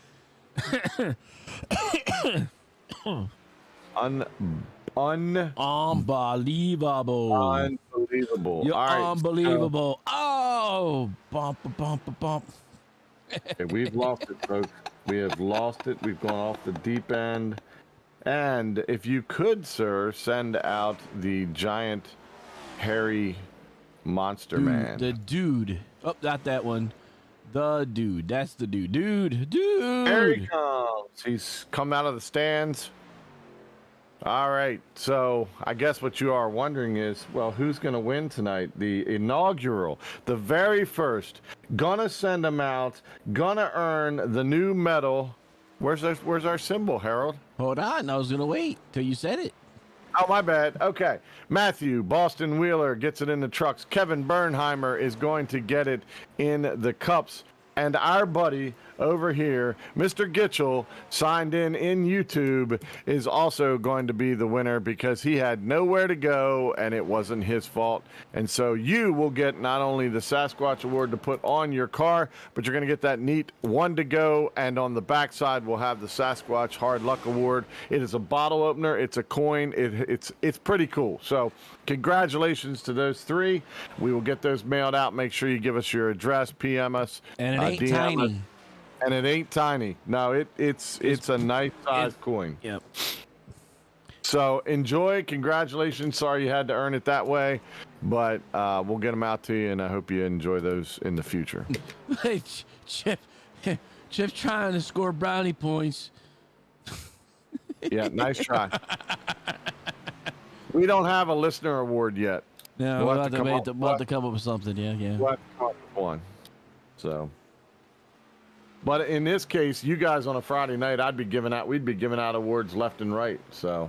[SPEAKER 3] Unbelievable.
[SPEAKER 4] Unbelievable.
[SPEAKER 3] You're
[SPEAKER 4] all right,
[SPEAKER 3] unbelievable. Oh, bump.
[SPEAKER 4] Okay, we've lost it, folks. We have lost it. We've gone off the deep end. And if you could, sir, send out the giant, hairy monster man.
[SPEAKER 3] The dude. Oh, not that one. The dude. That's the dude. Dude.
[SPEAKER 4] There he comes. He's come out of the stands. All right. So I guess what you are wondering is, well, who's going to win tonight? The inaugural, the very first. Gonna send him out. Gonna earn the new medal. Where's our symbol, Harold?
[SPEAKER 3] Hold on. I was going to wait till you said it.
[SPEAKER 4] Oh, my bad. Okay. Matthew Boston Wheeler gets it in the trucks. Kevin Bernheimer is going to get it in the cups. And our buddy over here, Mr. Gitchell, signed in YouTube, is also going to be the winner because he had nowhere to go and it wasn't his fault. And so you will get not only the Sasquatch Award to put on your car, but you're going to get that neat one to go. And on the backside, we'll have the Sasquatch Hard Luck Award. It is a bottle opener. It's a coin. It's pretty cool. So congratulations to those 3. We will get those mailed out. Make sure you give us your address, PM us.
[SPEAKER 3] And it ain't
[SPEAKER 4] DM
[SPEAKER 3] tiny.
[SPEAKER 4] us. And it ain't tiny. No, it's a nice size coin.
[SPEAKER 3] Yep.
[SPEAKER 4] So enjoy. Congratulations. Sorry you had to earn it that way, but we'll get them out to you, and I hope you enjoy those in the future.
[SPEAKER 3] Hey, Chip trying to score brownie points.
[SPEAKER 4] Yeah, nice try. We don't have a listener award yet.
[SPEAKER 3] No, we'll have to come up with something. Yeah.
[SPEAKER 4] We'll have to come up with one. So, but in this case, you guys on a Friday night, we'd be giving out awards left and right. So,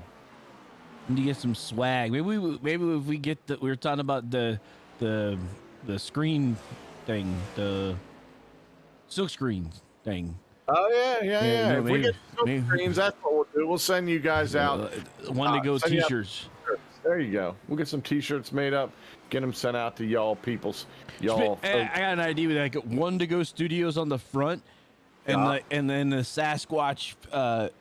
[SPEAKER 3] need to get some swag. Maybe if we get we were talking about the screen thing, the silk screen thing.
[SPEAKER 4] Oh yeah. If we get silk screens, that's what we'll do. We'll send you guys out
[SPEAKER 3] one to go t-shirts.
[SPEAKER 4] There you go. We'll get some t-shirts made up, get them sent out to y'all peoples. Y'all.
[SPEAKER 3] I got an idea with that. One to go studios on the front, and and then the Sasquatch, the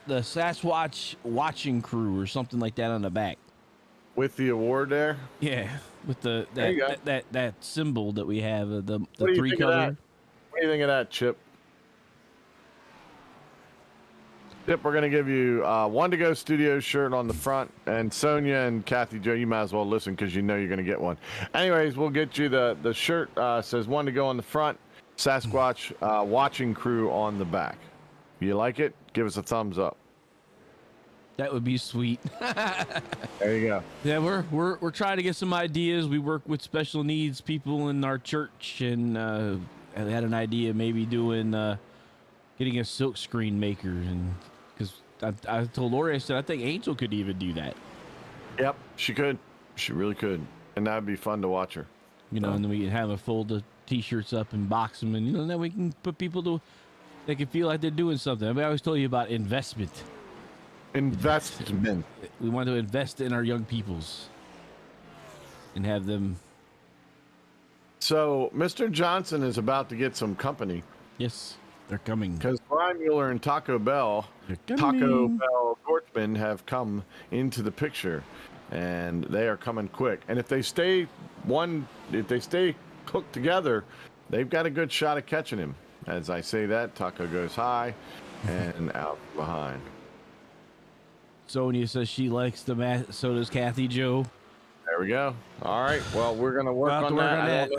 [SPEAKER 3] Sasquatch watching crew or something like that on the back.
[SPEAKER 4] With the award there.
[SPEAKER 3] Yeah, with that symbol that we have, the three color.
[SPEAKER 4] What do you think of that, Chip? Chip, we're going to give you one to go studio shirt on the front, and Sonia and Kathy Joe, you might as well listen because you know you're going to get one. Anyways, we'll get you the shirt. Says one to go on the front, Sasquatch watching crew on the back. You like it? Give us a thumbs up.
[SPEAKER 3] That would be sweet.
[SPEAKER 4] There you go.
[SPEAKER 3] Yeah, we're trying to get some ideas. We work with special needs people in our church, and I had an idea maybe doing getting a silk screen maker, and because I told Lori, I said I think Angel could even do that. Yep,
[SPEAKER 4] she could. She really could, and that'd be fun to watch her.
[SPEAKER 3] And then we can have a fold the t-shirts up and box them, and then we can put people to they can feel like they're doing something. I always told you about investment.
[SPEAKER 4] Investment.
[SPEAKER 3] We want to invest in our young peoples and have them.
[SPEAKER 4] So Mr. Johnson is about to get some company.
[SPEAKER 3] Yes, they're coming.
[SPEAKER 4] Because Brian Mueller and Taco Bell Gortzman have come into the picture, and they are coming quick. And if they stay cooked together, they've got a good shot at catching him. As I say that, Taco goes high and out behind.
[SPEAKER 3] Sonia says she likes the math. So does Kathy Joe.
[SPEAKER 4] There we go. All right. Well, we're going to work on that.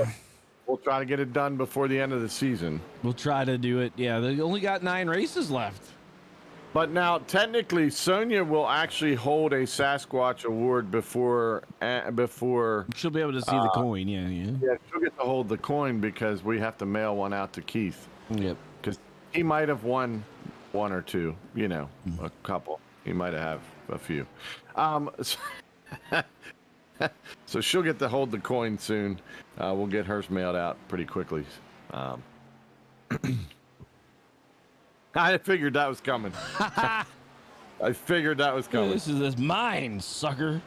[SPEAKER 4] We'll try to get it done before the end of the season.
[SPEAKER 3] We'll try to do it. Yeah, they only got 9 races left.
[SPEAKER 4] But now, technically, Sonia will actually hold a Sasquatch award before.
[SPEAKER 3] She'll be able to see the coin. Yeah.
[SPEAKER 4] Yeah, she'll get to hold the coin because we have to mail one out to Keith.
[SPEAKER 3] Yep.
[SPEAKER 4] Because he might have won one or two. A couple. He might have a few. So she'll get to hold the coin soon. We'll get hers mailed out pretty quickly. I figured that was coming.
[SPEAKER 3] This is mine, sucker.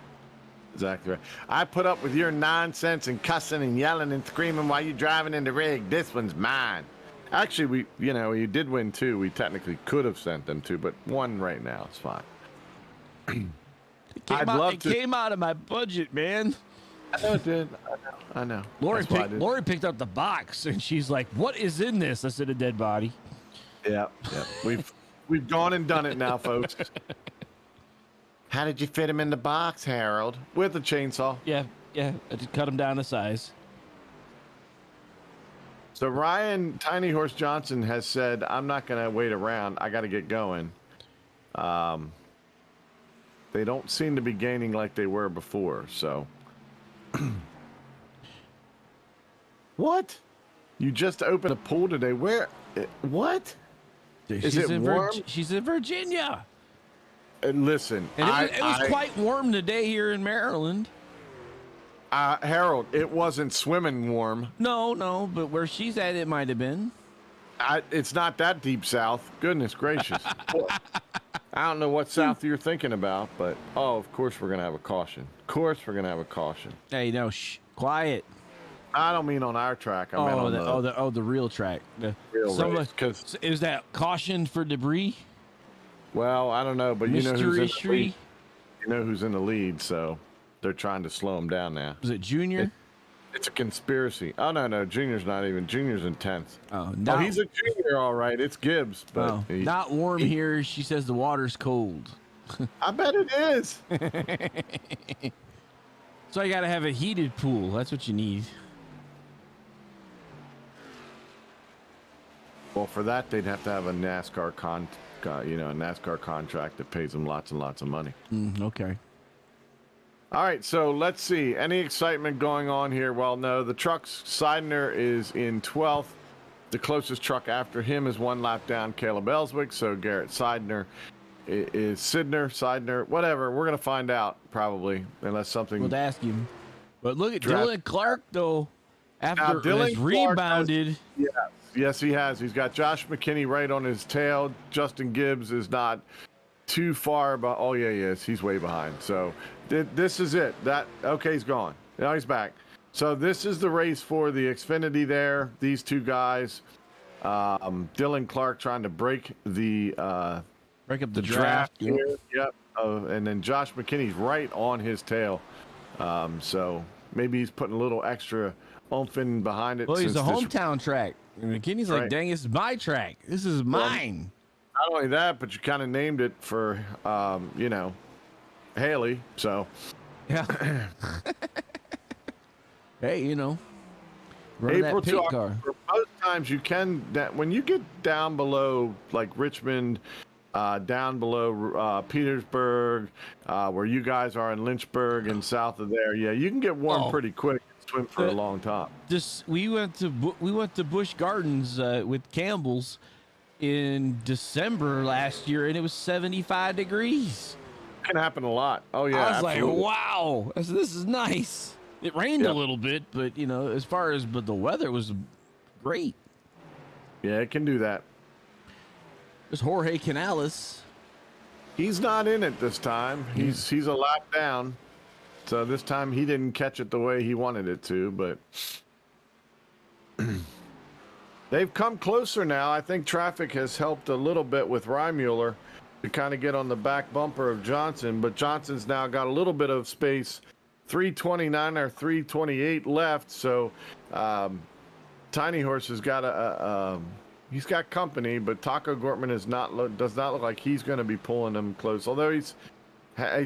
[SPEAKER 4] Exactly right. I put up with your nonsense and cussing and yelling and screaming while you're driving in the rig. This one's mine. Actually, you did win 2. We technically could have sent them 2, but 1 right now is fine.
[SPEAKER 3] It came out of my budget, man.
[SPEAKER 4] I know it did. I know.
[SPEAKER 3] Lori picked up the box, and she's like, "What is in this?" I said, "A dead body."
[SPEAKER 4] Yeah. We've gone and done it now, folks. How did you fit him in the box, Harold? With a chainsaw.
[SPEAKER 3] Yeah. I just cut him down to size.
[SPEAKER 4] So Ryan Tiny Horse Johnson has said, "I'm not going to wait around. I got to get going." They don't seem to be gaining like they were before, so. What? You just opened a pool today. Where? What? Is it warm?
[SPEAKER 3] She's in Virginia.
[SPEAKER 4] Listen,
[SPEAKER 3] and it was quite warm today here in Maryland.
[SPEAKER 4] Harold, it wasn't swimming warm.
[SPEAKER 3] No, but where she's at, it might have been.
[SPEAKER 4] It's not that deep south. Goodness gracious. I don't know what south you're thinking about, but of course we're gonna have a caution.
[SPEAKER 3] Hey, no, quiet.
[SPEAKER 4] I don't mean on our track. I meant on
[SPEAKER 3] the real track. The
[SPEAKER 4] real race. Cause
[SPEAKER 3] is that caution for debris?
[SPEAKER 4] Well, I don't know, but you know who's in the
[SPEAKER 3] Mystery
[SPEAKER 4] lead. You know who's in the lead, so they're trying to slow him down now.
[SPEAKER 3] Was it Junior?
[SPEAKER 4] It's a conspiracy. Oh no, Junior's not even. Junior's in 10th.
[SPEAKER 3] No,
[SPEAKER 4] he's a junior, all right. It's Gibbs, but
[SPEAKER 3] not warm here. She says the water's cold.
[SPEAKER 4] I bet it is.
[SPEAKER 3] So you got to have a heated pool. That's what you need.
[SPEAKER 4] Well, for that, they'd have to have a NASCAR contract that pays them lots and lots of money.
[SPEAKER 3] Okay.
[SPEAKER 4] All right, so let's see. Any excitement going on here? Well, no. The trucks, Seidner is in 12th. The closest truck after him is one lap down, Caleb Ellswick. So Garrett Seidner is Seidner, whatever. We're going to find out probably, unless something.
[SPEAKER 3] We'll ask him. But look at
[SPEAKER 4] Draft-
[SPEAKER 3] Dylan Clark, though. After
[SPEAKER 4] Dylan
[SPEAKER 3] has
[SPEAKER 4] Clark
[SPEAKER 3] rebounded.
[SPEAKER 4] Yes, he has. He's got Josh McKinney right on his tail. Justin Gibbs is not too far, but oh yeah, yes, he's way behind. So this is it. Okay, he's gone. Now he's back. So this is the race for the Xfinity there. These two guys, Dylan Clark trying to break the
[SPEAKER 3] Break up the draft.
[SPEAKER 4] here. Yep. And then Josh McKinney's right on his tail. So maybe he's putting a little extra oomph in behind it.
[SPEAKER 3] Well, he's a
[SPEAKER 4] since this-
[SPEAKER 3] hometown track. And McKinney's like,
[SPEAKER 4] Right.
[SPEAKER 3] dang, it's my track. This is mine.
[SPEAKER 4] Not only that, but you kind of named it for, Hayleigh. So
[SPEAKER 3] Yeah. Hey, run that pit
[SPEAKER 4] to
[SPEAKER 3] car.
[SPEAKER 4] October. Most times you can, when you get down below like Richmond, down below Petersburg, where you guys are in Lynchburg and south of there, yeah, you can get warm pretty quick and swim for a long time.
[SPEAKER 3] We went to Busch Gardens with Campbell's in December last year, and it was 75 degrees.
[SPEAKER 4] It can happen a lot. Oh yeah,
[SPEAKER 3] I was
[SPEAKER 4] absolutely.
[SPEAKER 3] like, wow, this is nice. It rained a little bit, but as far as the weather was great.
[SPEAKER 4] Yeah, it can do that.
[SPEAKER 3] There's Jorge Canales.
[SPEAKER 4] He's not in it this time. He's a lap down. So this time he didn't catch it the way he wanted it to, but they've come closer now. I think traffic has helped a little bit with Reimuller to kind of get on the back bumper of Johnson, but Johnson's now got a little bit of space. 329 or 328 left, so Tiny Horse has got he's got company, but Taco Gortman does not look like he's going to be pulling him close. Although he's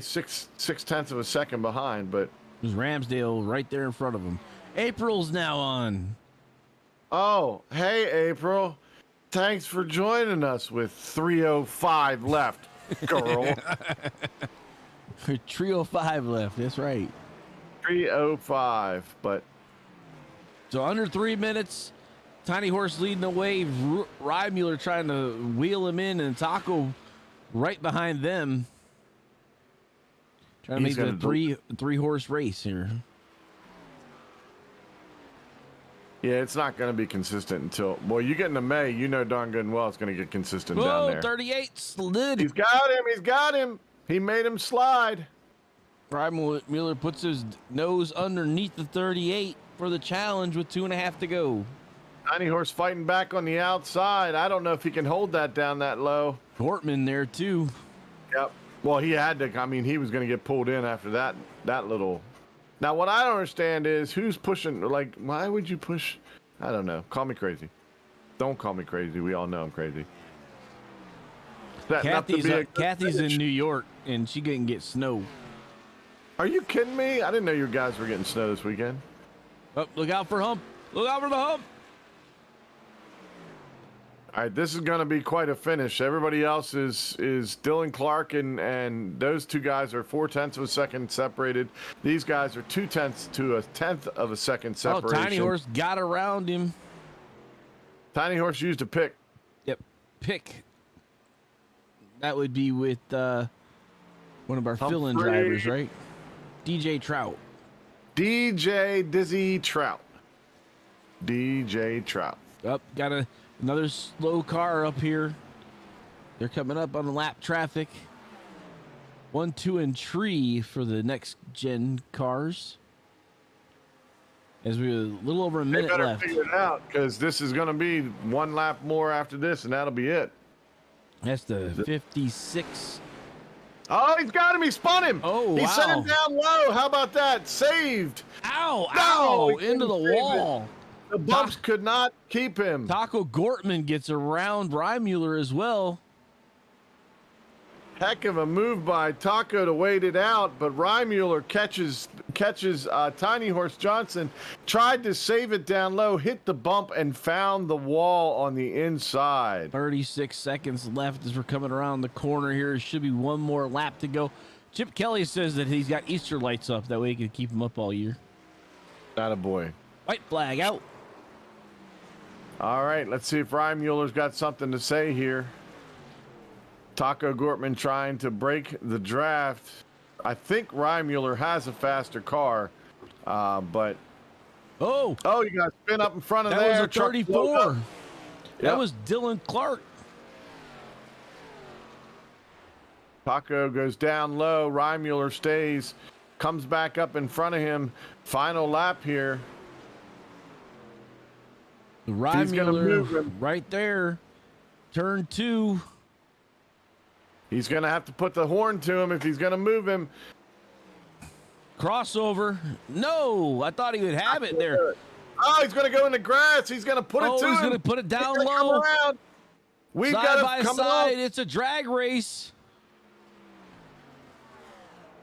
[SPEAKER 4] six tenths of a second behind, but
[SPEAKER 3] There's Ramsdale right there in front of him. April's now on.
[SPEAKER 4] oh, hey April, thanks for joining us with 3:05 left, girl.
[SPEAKER 3] Trio 5 left. That's right.
[SPEAKER 4] 3:05, but
[SPEAKER 3] So under 3 minutes, Tiny Horse leading the way. Reimuller trying to wheel him in, and Taco right behind them. Trying to
[SPEAKER 4] He's
[SPEAKER 3] make the
[SPEAKER 4] gonna
[SPEAKER 3] three horse race here.
[SPEAKER 4] yeah, it's not going to be consistent until, well, you get into May, you know darn good and well it's going to get consistent down
[SPEAKER 3] Whoa,
[SPEAKER 4] there.
[SPEAKER 3] 38 slid.
[SPEAKER 4] He's got him. He made him slide.
[SPEAKER 3] Reimuller puts his nose underneath the 38 for the challenge with 2.5 to go.
[SPEAKER 4] Tiny Horse fighting back on the outside. I don't know if he can hold that down that low.
[SPEAKER 3] Gortman there too.
[SPEAKER 4] Yep. Well, he had to. I mean, he was going to get pulled in after that little. Now, what I don't understand is who's pushing. Like, why would you push? I don't know. Call me crazy. Don't call me crazy. We all know I'm crazy.
[SPEAKER 3] Kathy's in New York, and she didn't get snow.
[SPEAKER 4] Are you kidding me? I didn't know you guys were getting snow this weekend.
[SPEAKER 3] Oh, look out for hump. Look out for the hump.
[SPEAKER 4] All right, this is going to be quite a finish. Everybody else is Dylan Clark, and those two guys are 0.4 of a second separated. These guys are 0.2 to a tenth of a second separation.
[SPEAKER 3] Oh, Tiny Horse got around him.
[SPEAKER 4] Tiny Horse used a pick.
[SPEAKER 3] Yep, pick. That would be with one of our fill-in drivers, right? DJ Trout.
[SPEAKER 4] DJ Dizzy Trout. DJ Trout.
[SPEAKER 3] Up, got another slow car up here. They're coming up on the lap traffic. 1, 2, and 3 for the next gen cars. As we're a little over a minute
[SPEAKER 4] They better
[SPEAKER 3] left.
[SPEAKER 4] figure it out because this is going to be one lap more after this, and that'll be it.
[SPEAKER 3] That's the 56.
[SPEAKER 4] Oh, he's got him. He spun him.
[SPEAKER 3] Oh,
[SPEAKER 4] He sent
[SPEAKER 3] wow.
[SPEAKER 4] him down low. How about that? Saved.
[SPEAKER 3] Ow,
[SPEAKER 4] No,
[SPEAKER 3] ow,
[SPEAKER 4] he
[SPEAKER 3] into the
[SPEAKER 4] couldn't save
[SPEAKER 3] wall.
[SPEAKER 4] The bumps could not keep him.
[SPEAKER 3] Taco Gortman gets around Reimuller as well.
[SPEAKER 4] Heck of a move by Taco to wait it out, but Reimuller catches Tiny Horse Johnson, tried to save it down low, hit the bump, and found the wall on the inside.
[SPEAKER 3] 36 seconds left as we're coming around the corner here. There should be one more lap to go. Chip Kelly says that he's got Easter lights up. That way he can keep them up all year.
[SPEAKER 4] Attaboy.
[SPEAKER 3] White flag out.
[SPEAKER 4] All right, let's see if Reimuller's got something to say here. Taco Gortman trying to break the draft. I think Reimuller has a faster car, but...
[SPEAKER 3] Oh,
[SPEAKER 4] you got to spin up in front of
[SPEAKER 3] that
[SPEAKER 4] there.
[SPEAKER 3] was a 34. That
[SPEAKER 4] Yep.
[SPEAKER 3] was Dylan Clark.
[SPEAKER 4] Taco goes down low. Reimuller stays, comes back up in front of him. Final lap here. He's gonna move
[SPEAKER 3] Reimuller
[SPEAKER 4] him.
[SPEAKER 3] right there. Turn 2.
[SPEAKER 4] He's going to have to put the horn to him if he's going to move him.
[SPEAKER 3] Crossover. No, I thought he would have it there.
[SPEAKER 4] Oh, he's going to go in the grass. He's going to put it to
[SPEAKER 3] Oh,
[SPEAKER 4] him.
[SPEAKER 3] he's going to put it down
[SPEAKER 4] He's gonna come
[SPEAKER 3] low.
[SPEAKER 4] around. We've
[SPEAKER 3] Side
[SPEAKER 4] got
[SPEAKER 3] by
[SPEAKER 4] to come
[SPEAKER 3] side.
[SPEAKER 4] on.
[SPEAKER 3] It's a drag race.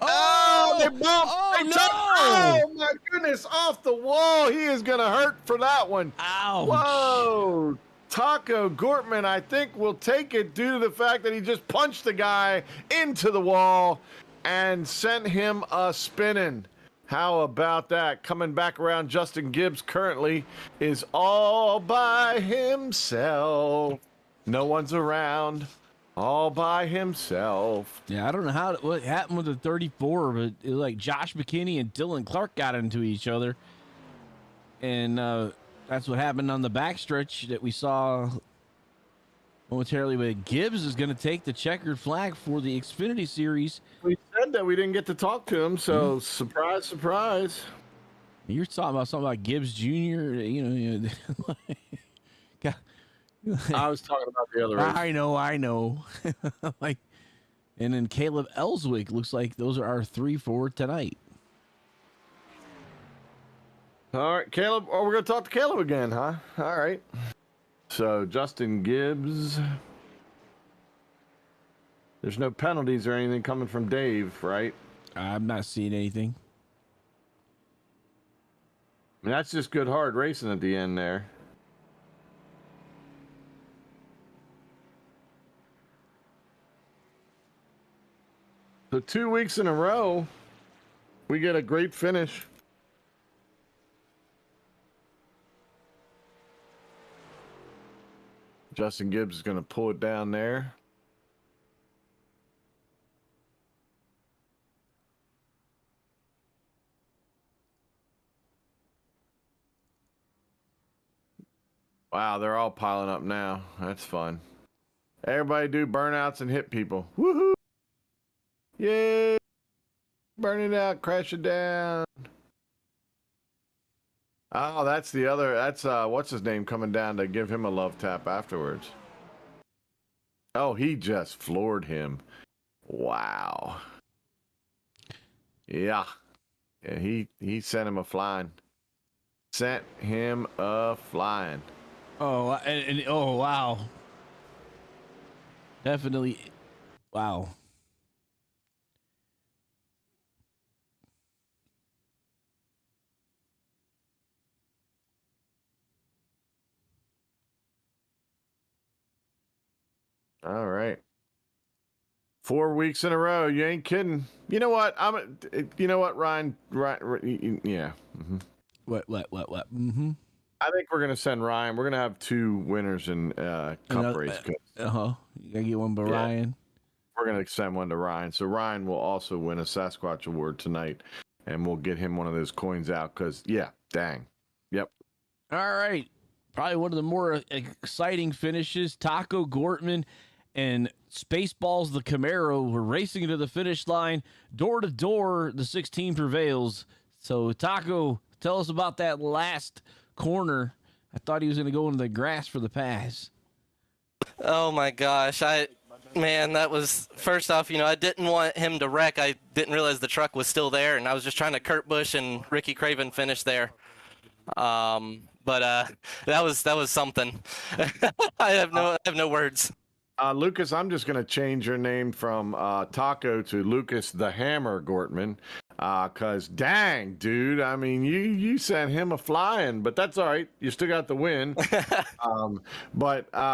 [SPEAKER 4] Oh, they bumped.
[SPEAKER 3] Oh,
[SPEAKER 4] They
[SPEAKER 3] no.
[SPEAKER 4] touched- Oh, my goodness. Off the wall. He is going to hurt for that one.
[SPEAKER 3] Ouch.
[SPEAKER 4] Whoa. Taco Gortman, I think, will take it due to the fact that he just punched the guy into the wall and sent him a spinning. How about that? Coming back around, Justin Gibbs currently is all by himself. No one's around. All by himself.
[SPEAKER 3] Yeah, I don't know what happened with the 34, but it was like Josh McKinney and Dylan Clark got into each other. And that's what happened on the backstretch that we saw momentarily. But Gibbs is going to take the checkered flag for the Xfinity Series.
[SPEAKER 4] We said that we didn't get to talk to him, so surprise, surprise.
[SPEAKER 3] You're talking about something about Gibbs Jr., you know.
[SPEAKER 4] I was talking about the other race.
[SPEAKER 3] I know. Like, and then Caleb Ellswick looks like those are our 3 for tonight.
[SPEAKER 4] All right, Caleb. Oh, we're going to talk to Caleb again, huh? All right. So, Justin Gibbs. There's no penalties or anything coming from Dave, right?
[SPEAKER 3] I'm not seeing anything.
[SPEAKER 4] I mean, that's just good hard racing at the end there. So 2 weeks in a row, we get a great finish. Justin Gibbs is going to pull it down there. Wow, they're all piling up now. That's fun. Everybody do burnouts and hit people. Woohoo! Yay! Burn it out, crash it down. Oh, that's the other. That's what's his name coming down to give him a love tap afterwards. Oh, he just floored him. Wow. Yeah. He sent him a flying. Sent him a flying.
[SPEAKER 3] Oh, and oh, wow. Definitely. Wow.
[SPEAKER 4] All right. 4 weeks in a row. You ain't kidding. You know what? You know what, Ryan? Yeah. Mm-hmm.
[SPEAKER 3] What? Mm-hmm.
[SPEAKER 4] I think we're gonna send Ryan. We're gonna have 2 winners in Cup race.
[SPEAKER 3] You gotta get one by Ryan.
[SPEAKER 4] We're gonna send one to Ryan. So Ryan will also win a Sasquatch Award tonight, and we'll get him one of those coins out. Cause dang. Yep.
[SPEAKER 3] All right. Probably one of the more exciting finishes. Taco Gortman and Spaceballs the Camaro were racing to the finish line. Door to door, the 16 prevails. So, Taco, tell us about that last corner. I thought he was going to go into the grass for the pass.
[SPEAKER 8] Oh, my gosh. Man, that was, first off, I didn't want him to wreck. I didn't realize the truck was still there, and I was just trying to Kurt Busch and Ricky Craven finish there. But that was something. I have no words.
[SPEAKER 4] Lucas, I'm just going to change your name from Taco to Lucas the Hammer Gortman. Because dang, dude, I mean, you sent him a flying, but that's all right. You still got the win.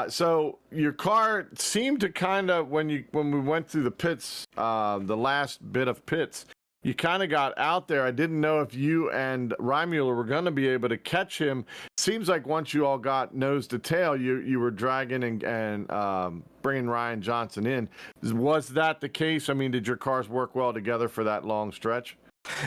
[SPEAKER 4] So your car seemed to kind of, when we went through the pits, the last bit of pits, you kind of got out there. I didn't know if you and Reimuller were going to be able to catch him. Seems like once you all got nose to tail, you were dragging and bringing Ryan Johnson in. Was that the case? I mean, did your cars work well together for that long stretch?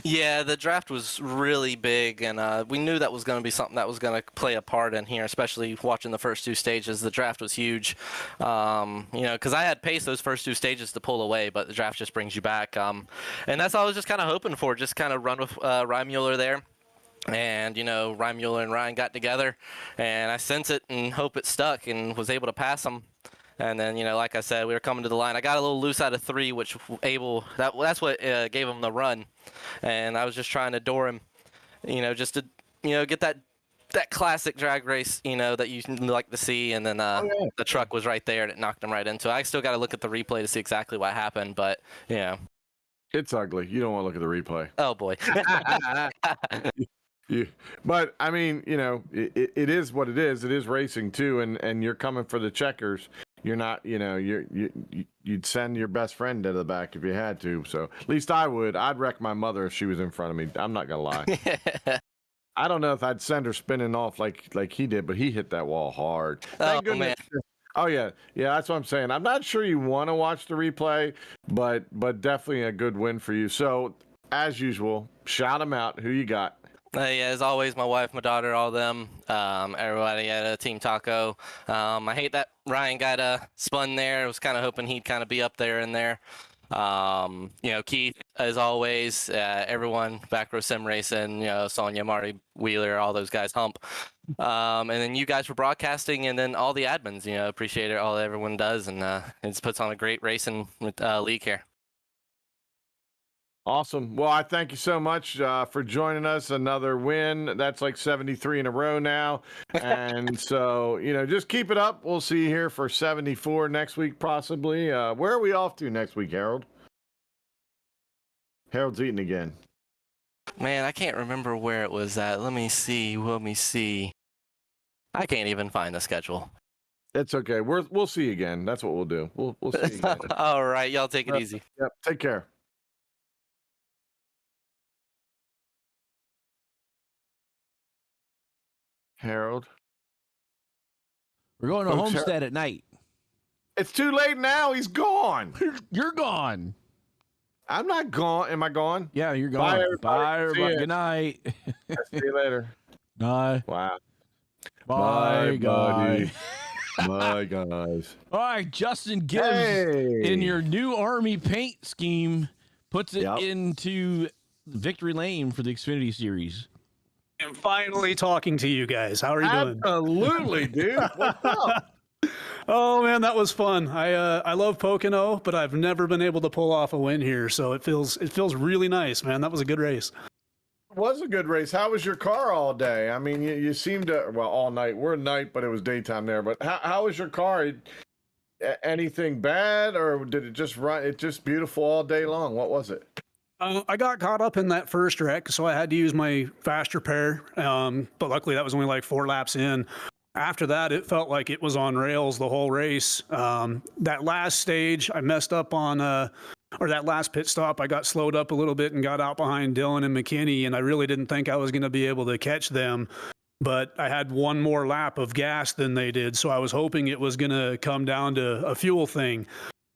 [SPEAKER 8] Yeah, the draft was really big, and we knew that was going to be something that was going to play a part in here, especially watching the first two stages. The draft was huge, because I had paced those first two stages to pull away, but the draft just brings you back. And that's what I was just kind of hoping for, just kind of run with Reimuller there. And, Reimuller and Ryan got together, and I sensed it and hope it stuck and was able to pass him. And then, like I said, we were coming to the line. I got a little loose out of 3, which that's what gave him the run. And I was just trying to door him, just to, get that classic drag race, that you like to see. And then the truck was right there and it knocked him right into it. I still got to look at the replay to see exactly what happened, but,
[SPEAKER 4] It's ugly. You don't want to look at the replay.
[SPEAKER 8] Oh, boy.
[SPEAKER 4] But, I mean, it is what it is. It is racing, too, and you're coming for the checkers. You're not, you'd send your best friend to the back if you had to. So at least I would. I'd wreck my mother if she was in front of me. I'm not going to lie. I don't know if I'd send her spinning off like he did, but he hit that wall hard. Thank goodness. Man. Oh, yeah. Yeah, that's what I'm saying. I'm not sure you want to watch the replay, but definitely a good win for you. So, as usual, shout them out. Who you got?
[SPEAKER 8] Yeah, as always, my wife, my daughter, all them, everybody at Team Taco. I hate that Ryan got spun there. I was kind of hoping he'd kind of be up there in there. Keith, as always, everyone, Back Row Sim Racing, Sonia, Marty, Wheeler, all those guys, Hump. And then you guys for broadcasting, and then all the admins, appreciate it, all everyone does, and it puts on a great racing league here.
[SPEAKER 4] Awesome. Well, I thank you so much for joining us. Another win. That's like 73 in a row now. And so, just keep it up. We'll see you here for 74 next week, possibly. Where are we off to next week, Harold? Harold's eating again.
[SPEAKER 8] Man, I can't remember where it was at. Let me see. I can't even find the schedule.
[SPEAKER 4] It's okay. We'll see you again. That's what we'll do. We'll see you again.
[SPEAKER 8] All right. Y'all take it easy.
[SPEAKER 4] Yep. Take care. Harold.
[SPEAKER 3] We're going to Homestead at night.
[SPEAKER 4] It's too late now. He's gone.
[SPEAKER 3] You're gone.
[SPEAKER 4] I'm not gone. Am I gone?
[SPEAKER 3] Yeah, you're gone.
[SPEAKER 4] Bye, everybody.
[SPEAKER 3] Bye, everybody. Good night.
[SPEAKER 4] See you later.
[SPEAKER 3] Bye.
[SPEAKER 4] Wow.
[SPEAKER 3] Bye, guys.
[SPEAKER 4] Bye, guys.
[SPEAKER 3] All right, Justin Gibbs, in your new Army paint scheme, puts it into victory lane for the Xfinity Series.
[SPEAKER 9] I'm finally talking to you guys. How are you doing?
[SPEAKER 4] Absolutely, dude. What's up?
[SPEAKER 9] Oh man, that was fun. I love Pocono, but I've never been able to pull off a win here, so it feels really nice, man. That was a good race.
[SPEAKER 4] It was a good race. How was your car all day? I mean, you seemed to, well, all night. We're night, but it was daytime there. But how was your car? Anything bad, or did it just run? It's just beautiful all day long. What was it?
[SPEAKER 9] I got caught up in that first wreck, so I had to use my fast repair. But luckily, that was only like 4 laps in. After that, it felt like it was on rails the whole race. That last stage, I messed up on, or that last pit stop, I got slowed up a little bit and got out behind Dylan and McKinney, and I really didn't think I was going to be able to catch them. But I had one more lap of gas than they did, so I was hoping it was going to come down to a fuel thing.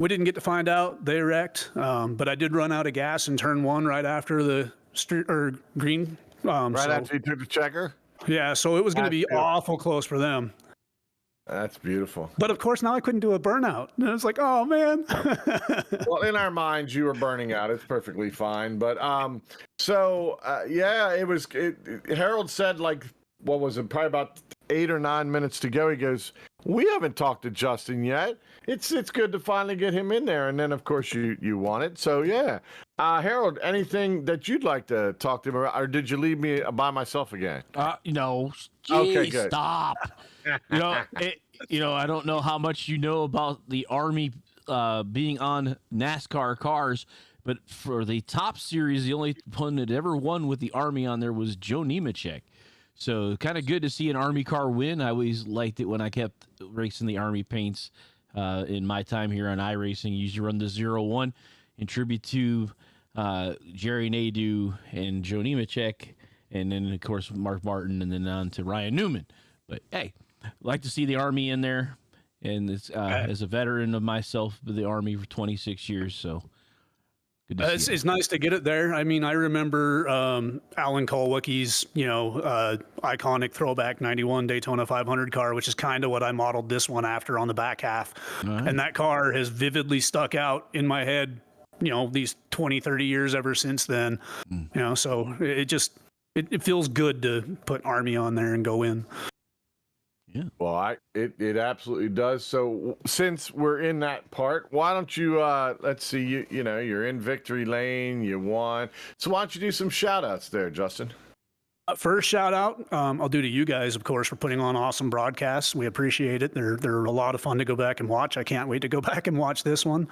[SPEAKER 9] We didn't get to find out. They wrecked, but I did run out of gas in turn 1 right after the green.
[SPEAKER 4] After you took the checker?
[SPEAKER 9] Yeah, so it was going to be awful close for them.
[SPEAKER 4] That's beautiful.
[SPEAKER 9] But of course, now I couldn't do a burnout. And I was like, oh, man.
[SPEAKER 4] Well, in our minds, you were burning out. It's perfectly fine. But yeah, it was. Harold said, like, what was it? Probably about 8 or 9 minutes to go. He goes, we haven't talked to Justin yet. It's good to finally get him in there. And then, of course, you won it. So, yeah. Harold, anything that you'd like to talk to him about? Or did you leave me by myself again?
[SPEAKER 3] Okay, good. Stop. I don't know how much you know about the Army being on NASCAR cars, but for the top series, the only one that ever won with the Army on there was Joe Nemechek. So kind of good to see an Army car win. I always liked it when I kept racing the Army paints in my time here on iRacing. Usually run the 0-1 in tribute to Jerry Nadeau and Joe Nemechek, and then, of course, Mark Martin, and then on to Ryan Newman. But, hey, like to see the Army in there, and it's, as a veteran of myself, the Army for 26 years, so good to see it.
[SPEAKER 9] It's nice to get it there. I mean, I remember Alan Kulwicki's, iconic throwback 91 Daytona 500 car, which is kind of what I modeled this one after on the back half.
[SPEAKER 3] Right.
[SPEAKER 9] And that car has vividly stuck out in my head, these 20, 30 years ever since then. So it feels good to put Army on there and go in.
[SPEAKER 3] Yeah.
[SPEAKER 4] Well, it absolutely does. So since we're in that part, why don't you let's see, you're in victory lane, you won. So why don't you do some shout outs there, Justin?
[SPEAKER 9] First shout out, I'll do to you guys, of course, for putting on awesome broadcasts. We appreciate it. They're a lot of fun to go back and watch. I can't wait to go back and watch this one.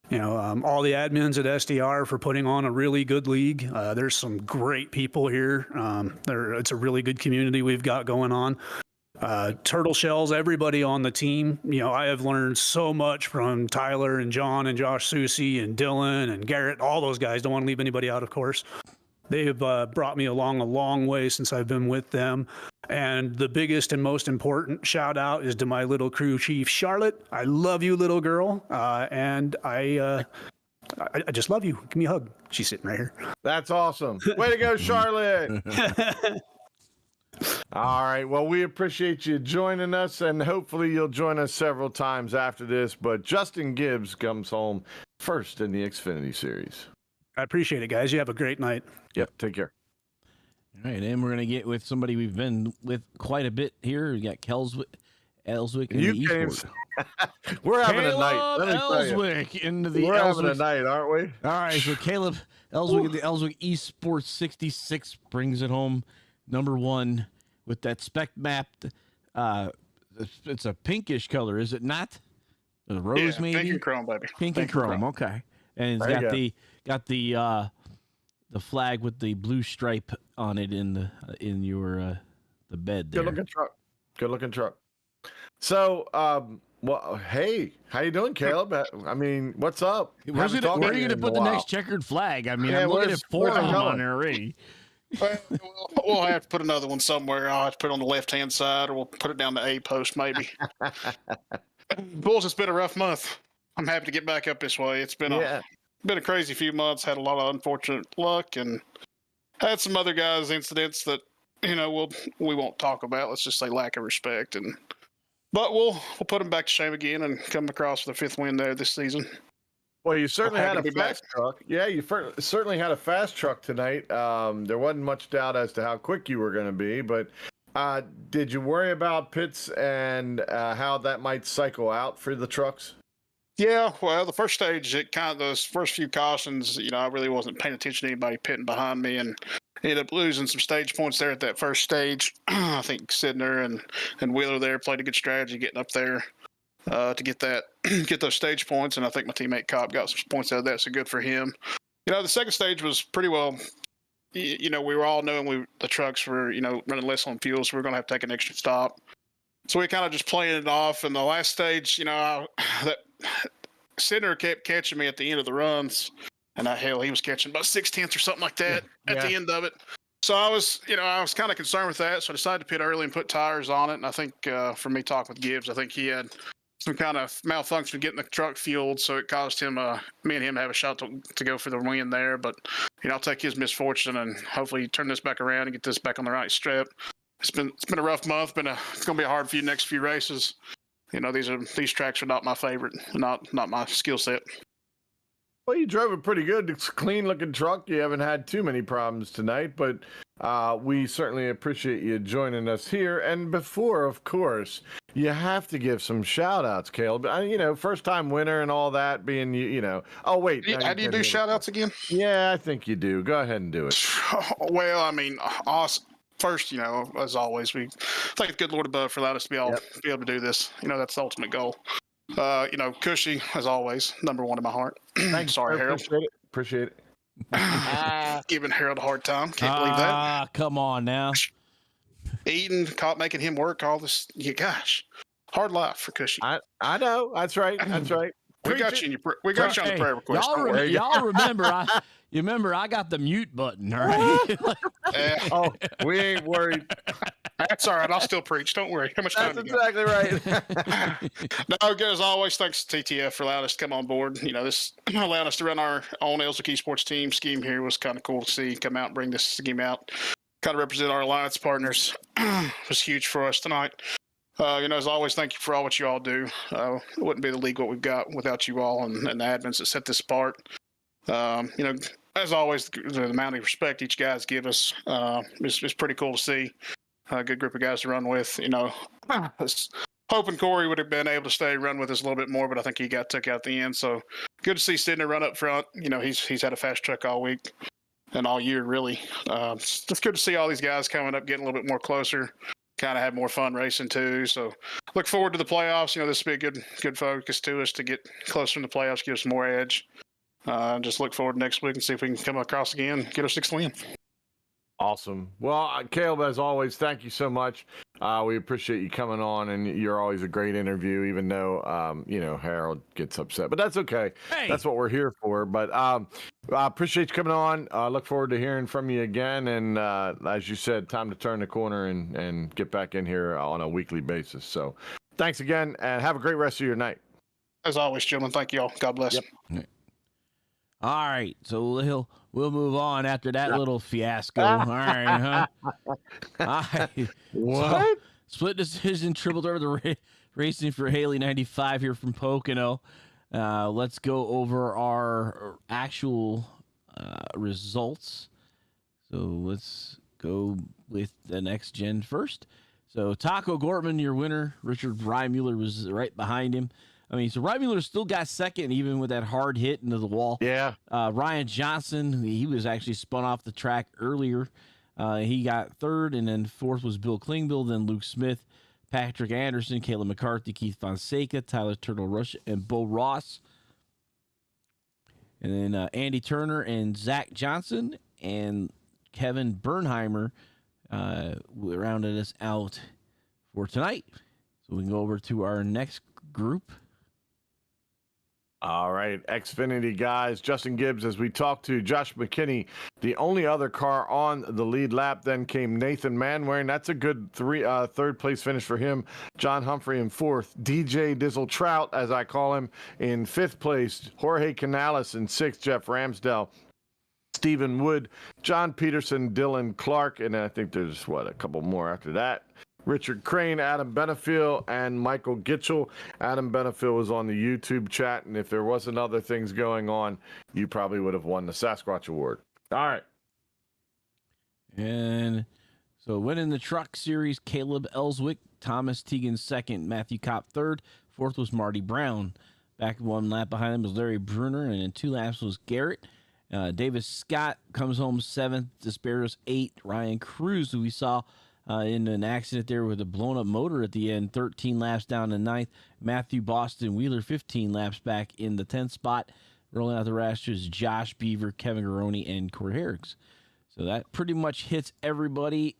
[SPEAKER 9] All the admins at SDR for putting on a really good league. There's some great people here. It's a really good community we've got going on. Turtle Shells, everybody on the team. I have learned so much from Tyler and John and Josh Susie and Dylan and Garrett, all those guys. Don't want to leave anybody out, of course. They have brought me along a long way since I've been with them. And the biggest and most important shout out is to my little crew chief, Charlotte. I love you, little girl. And I just love you. Give me a hug. She's sitting right here.
[SPEAKER 4] That's awesome. Way to go, Charlotte. All right. Well, we appreciate you joining us, and hopefully you'll join us several times after this. But Justin Gibbs comes home first in the Xfinity Series.
[SPEAKER 9] I appreciate it, guys. You have a great night.
[SPEAKER 4] Yep. Take care.
[SPEAKER 3] All right, and we're going to get with somebody we've been with quite a bit here. We got Ellswick in the esports.
[SPEAKER 4] We're having a night.
[SPEAKER 3] Let me Ellswick into the
[SPEAKER 4] We're
[SPEAKER 3] Ellswick.
[SPEAKER 4] having a night, aren't we?
[SPEAKER 3] All right, so Caleb Ellswick in the Ellswick Esports 66 brings it home. Number one with that spec mapped. It's a pinkish color, is it not? A rose, maybe.
[SPEAKER 10] Pink and chrome, baby.
[SPEAKER 3] Pink and chrome. Okay, and it's got the flag with the blue stripe on it in your the bed there.
[SPEAKER 4] Good looking truck. So, well, hey, how you doing, Caleb? I mean, what's up?
[SPEAKER 3] Where are you going to put the next checkered flag? I mean, I'm looking at 4 of them on there already.
[SPEAKER 10] We'll have to put another one somewhere. I'll have to put it on the left-hand side, or we'll put it down the A post, maybe. Bulls, it's been a rough month. I'm happy to get back up this way. It's been a crazy few months. Had a lot of unfortunate luck, and had some other guys' incidents that we won't talk about. Let's just say lack of respect, but we'll put them back to shame again and come across with a 5th win there this season.
[SPEAKER 4] Well, you certainly had a fast truck. Yeah, you certainly had a fast truck tonight. There wasn't much doubt as to how quick you were going to be, but did you worry about pits and how that might cycle out for the trucks?
[SPEAKER 10] Yeah, well, the first stage, those first few cautions, I really wasn't paying attention to anybody pitting behind me, and ended up losing some stage points there at that first stage. I think Sidner and Wheeler there played a good strategy getting up there to get those stage points, and I think my teammate Cobb got some points out of that, so good for him. The second stage was pretty well. We were all knowing the trucks were running less on fuel, so we are going to have to take an extra stop. So we kind of just playing it off. In the last stage, that Sidner kept catching me at the end of the runs, and he was catching about 6/10 or something like that at the end of it. So I was kind of concerned with that, so I decided to pit early and put tires on it. And I think for me talking with Gibbs, I think he had some kind of malfunction getting the truck fueled, so it caused me and him to have a shot to go for the win there. But I'll take his misfortune and hopefully turn this back around and get this back on the right strip. It's been a rough month. It's going to be a hard few next few races. These tracks are not my favorite, not my skill set.
[SPEAKER 4] Well, you drove a pretty good, clean looking truck. You haven't had too many problems tonight, but we certainly appreciate you joining us here. And before, of course, you have to give some shout outs, Caleb. First time winner and all that being, Oh, wait.
[SPEAKER 10] How do you do shout outs again?
[SPEAKER 4] Yeah, I think you do. Go ahead and do it.
[SPEAKER 10] Well, I mean, awesome. first, as always, we thank the good Lord above for allowing us to be able to do this. That's the ultimate goal. Cushy, as always, number one in my heart.
[SPEAKER 4] Thanks.
[SPEAKER 10] Sorry, Harold.
[SPEAKER 4] Appreciate it.
[SPEAKER 10] Giving Harold a hard time. Can't believe that.
[SPEAKER 3] Come on now.
[SPEAKER 10] Eating, caught making him work all this. Gosh, hard life for Cushy.
[SPEAKER 4] I know. That's right. That's right.
[SPEAKER 10] We got you on the prayer request.
[SPEAKER 3] Y'all remember? You remember I got the mute button, all right?
[SPEAKER 4] Oh, we ain't worried.
[SPEAKER 10] That's all right. I'll still preach. Don't worry. How much time?
[SPEAKER 4] That's exactly right.
[SPEAKER 10] No, good as always. Thanks to TTF for allowing us to come on board. This allowing us to run our own Ellsworth Esports team scheme here was kind of cool to see come out and bring this scheme out. Kind of represent our alliance partners. Was huge for us tonight. As always, thank you for all what you all do. It wouldn't be the league what we've got without you all and the admins that set this apart. As always, the amount of respect each guys give us is pretty cool to see. A good group of guys to run with. I was hoping Corey would have been able to stay run with us a little bit more, but I think he got took out at the end. So good to see Sidney run up front. He's had a fast truck all week and all year, really. It's just good to see all these guys coming up, getting a little bit more closer. Kind of have more fun racing too. So look forward to the playoffs. This will be a good focus to us to get closer in the playoffs, give us more edge. Just look forward to next week and see if we can come across again, get our sixth win.
[SPEAKER 4] Awesome. Well, Caleb, as always, thank you so much. We appreciate you coming on, and you're always a great interview, even though, Harold gets upset. But that's okay. Hey. That's what we're here for. But I appreciate you coming on. Look forward to hearing from you again. And as you said, time to turn the corner and get back in here on a weekly basis. So thanks again, and have a great rest of your night.
[SPEAKER 10] As always, gentlemen, thank you all. God bless.
[SPEAKER 3] Yep. All right, so we'll move on after that little fiasco. All right, huh? All right.
[SPEAKER 4] What?
[SPEAKER 3] So, split decision, triple over the racing for Hayleigh 95 here from Pocono. Let's go over our actual results. So let's go with the next gen first. So Taco Gortman, your winner. Richard Reimuller was right behind him. So Reimuller still got second, even with that hard hit into the wall.
[SPEAKER 4] Yeah.
[SPEAKER 3] Ryan Johnson, he was actually spun off the track earlier. He got third, and then fourth was Bill Klingbill, then Luke Smith, Patrick Anderson, Caleb McCarthy, Keith Fonseca, Tyler Turtle Rush, and Bo Ross. And then Andy Turner and Zach Johnson and Kevin Bernheimer rounded us out for tonight. So we can go over to our next group.
[SPEAKER 4] All right, Xfinity guys. Justin Gibbs, as we talked to Josh McKinney, the only other car on the lead lap. Then came Nathan Manwaring. That's a good third place finish for him. John Humphrey in fourth. DJ Dizzle Trout, as I call him, in fifth place. Jorge Canales in sixth. Jeff Ramsdell, Stephen Wood, John Peterson, Dylan Clark, and I think there's a couple more after that. Richard Crane, Adam Benefiel, and Michael Gitchell. Adam Benefiel was on the YouTube chat, and if there wasn't other things going on, you probably would have won the Sasquatch Award. All right.
[SPEAKER 3] And so winning the Truck Series, Caleb Ellswick, Thomas Teagan second, Matthew Kopp third. Fourth was Marty Brown. Back one lap behind him was Larry Bruner, and in 2 laps was Garrett. Davis Scott comes home seventh. Desperados 8th. Ryan Cruz, who we saw in an accident there with a blown-up motor at the end, 13 laps down to 9th. Matthew Boston Wheeler, 15 laps back in the 10th spot. Rolling out the rasters, Josh Beaver, Kevin Garoni, and Corey Herrigs. So that pretty much hits everybody.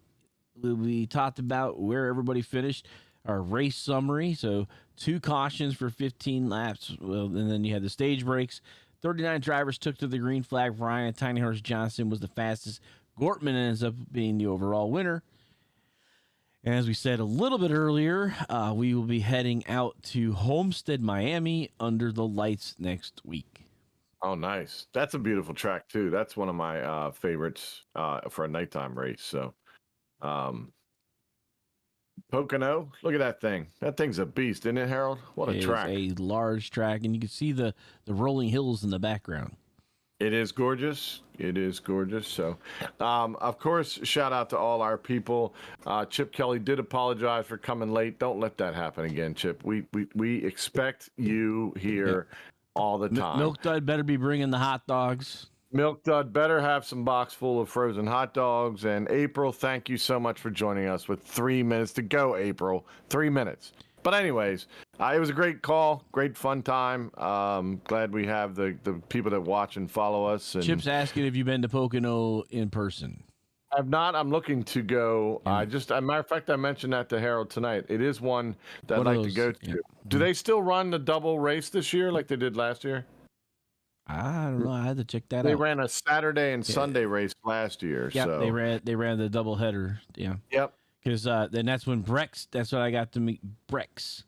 [SPEAKER 3] We talked about where everybody finished. Our race summary. So 2 cautions for 15 laps. Well, and then you had the stage breaks. 39 drivers took to the green flag. Ryan Tiny Horse Johnson was the fastest. Gortman ends up being the overall winner. And as we said a little bit earlier, we will be heading out to Homestead, Miami under the lights next week.
[SPEAKER 4] Oh, nice. That's a beautiful track, too. That's one of my favorites for a nighttime race. So, Pocono, look at that thing. That thing's a beast, isn't it, Harold? What a track.
[SPEAKER 3] It's a large track, and you can see the rolling hills in the background.
[SPEAKER 4] It is gorgeous. It is gorgeous. So, of course, shout out to all our people. Chip Kelly did apologize for coming late. Don't let that happen again, Chip. We expect you here all the time.
[SPEAKER 3] Milk Dud better be bringing the hot dogs.
[SPEAKER 4] Milk Dud better have some box full of frozen hot dogs. And April, thank you so much for joining us with 3 minutes to go, April. 3 minutes. But anyways, it was a great call, great fun time. Glad we have the people that watch and follow us. And
[SPEAKER 3] Chip's asking if you've been to Pocono in person.
[SPEAKER 4] I've not. I'm looking to go. As a matter of fact, I mentioned that to Harold tonight. It is one that I'd like to go to.
[SPEAKER 3] Yeah.
[SPEAKER 4] Do they still run the double race this year like they did last year?
[SPEAKER 3] I don't know. I had to check that out.
[SPEAKER 4] They ran a Saturday and Sunday race last year.
[SPEAKER 3] Yeah,
[SPEAKER 4] so.
[SPEAKER 3] they ran the double header. Yeah.
[SPEAKER 4] Yep.
[SPEAKER 3] Because then that's when that's when I got to meet
[SPEAKER 4] Braxton.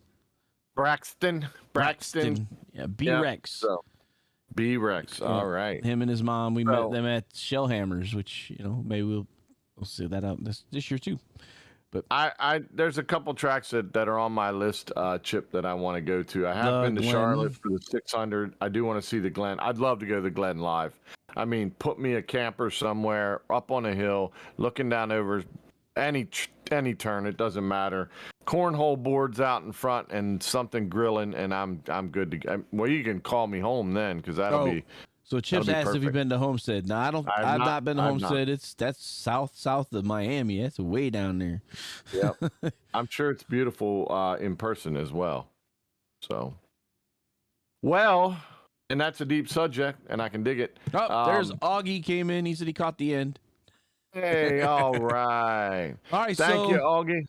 [SPEAKER 3] Yeah, B-Rex.
[SPEAKER 4] So. B-Rex. All right.
[SPEAKER 3] Him and his mom, we met them at Shellhammers, which, maybe we'll see that out this year too. But
[SPEAKER 4] there's a couple tracks that are on my list, Chip, that I want to go to. I have been to Charlotte for the 600. I do want to see the Glen. I'd love to go to the Glen live. I mean, put me a camper somewhere up on a hill, looking down over any turn. It doesn't matter. Cornhole boards out in front and something grilling, and I'm good to go. Well, you can call me home then, because that'll be.
[SPEAKER 3] So Chip's asked
[SPEAKER 4] perfect.
[SPEAKER 3] if you've been to Homestead. No, I've not been to Homestead. That's south of Miami. That's way down there.
[SPEAKER 4] Yeah, I'm sure it's beautiful in person as well. So, well, and that's a deep subject, and I can dig it.
[SPEAKER 3] Oh, there's Augie came in. He said he caught the end.
[SPEAKER 4] Hey, all right.
[SPEAKER 3] All right,
[SPEAKER 4] Thank you, Augie.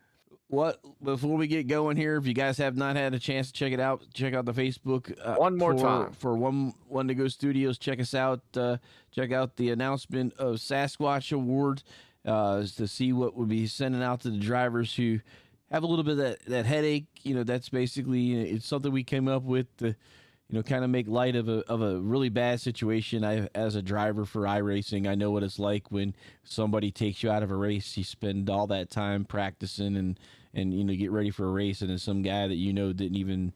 [SPEAKER 3] Before we get going here, if you guys have not had a chance to check it out, check out the Facebook
[SPEAKER 4] one more time
[SPEAKER 3] for one to go studios. Check us out. Check out the announcement of Sasquatch Award to see what we'll be sending out to the drivers who have a little bit of that headache. That's basically it's something we came up with to kind of make light of a really bad situation. As a driver for iRacing, I know what it's like when somebody takes you out of a race. You spend all that time practicing and get ready for a race, and then some guy that didn't even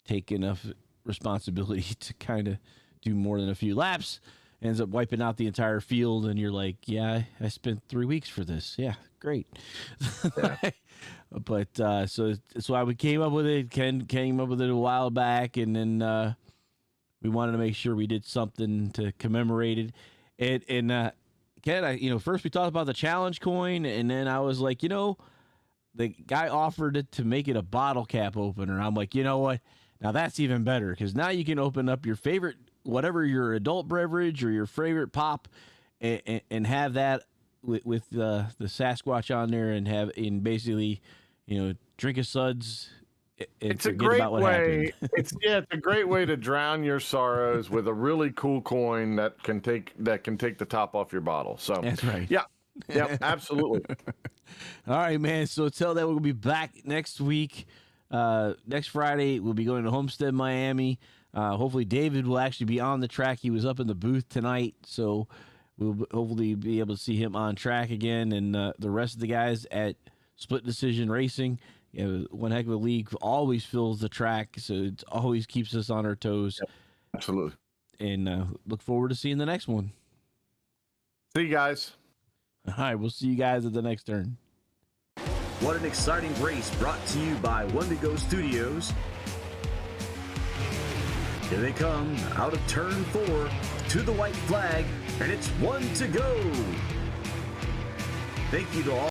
[SPEAKER 3] take enough responsibility to kind of do more than a few laps ends up wiping out the entire field, and you're like, yeah, I spent 3 weeks for this. Yeah, great. Yeah. But so that's why we came up with it. Ken came up with it a while back, and then we wanted to make sure we did something to commemorate it. And Ken, first we talked about the challenge coin, and then I was like, the guy offered it to make it a bottle cap opener. I'm like, you know what? Now that's even better, because now you can open up your favorite, whatever your adult beverage or your favorite pop, and have that with the Sasquatch on there, and basically, drink a suds.
[SPEAKER 4] It's a great way. It's a great way to drown your sorrows with a really cool coin that can take the top off your bottle. So
[SPEAKER 3] that's right.
[SPEAKER 4] Yeah, absolutely.
[SPEAKER 3] All right, man. So tell that we'll be back next week. Next Friday, we'll be going to Homestead, Miami. Hopefully, David will actually be on the track. He was up in the booth tonight, so we'll hopefully be able to see him on track again. And the rest of the guys at Split Decision Racing, one heck of a league, always fills the track, so it always keeps us on our toes.
[SPEAKER 4] Yep, absolutely.
[SPEAKER 3] And look forward to seeing the next one.
[SPEAKER 4] See you guys.
[SPEAKER 3] All right, we'll see you guys at the next turn.
[SPEAKER 2] What an exciting race brought to you by One to Go Studios. Here they come out of turn 4 to the white flag, and it's 1 to go. Thank you to all.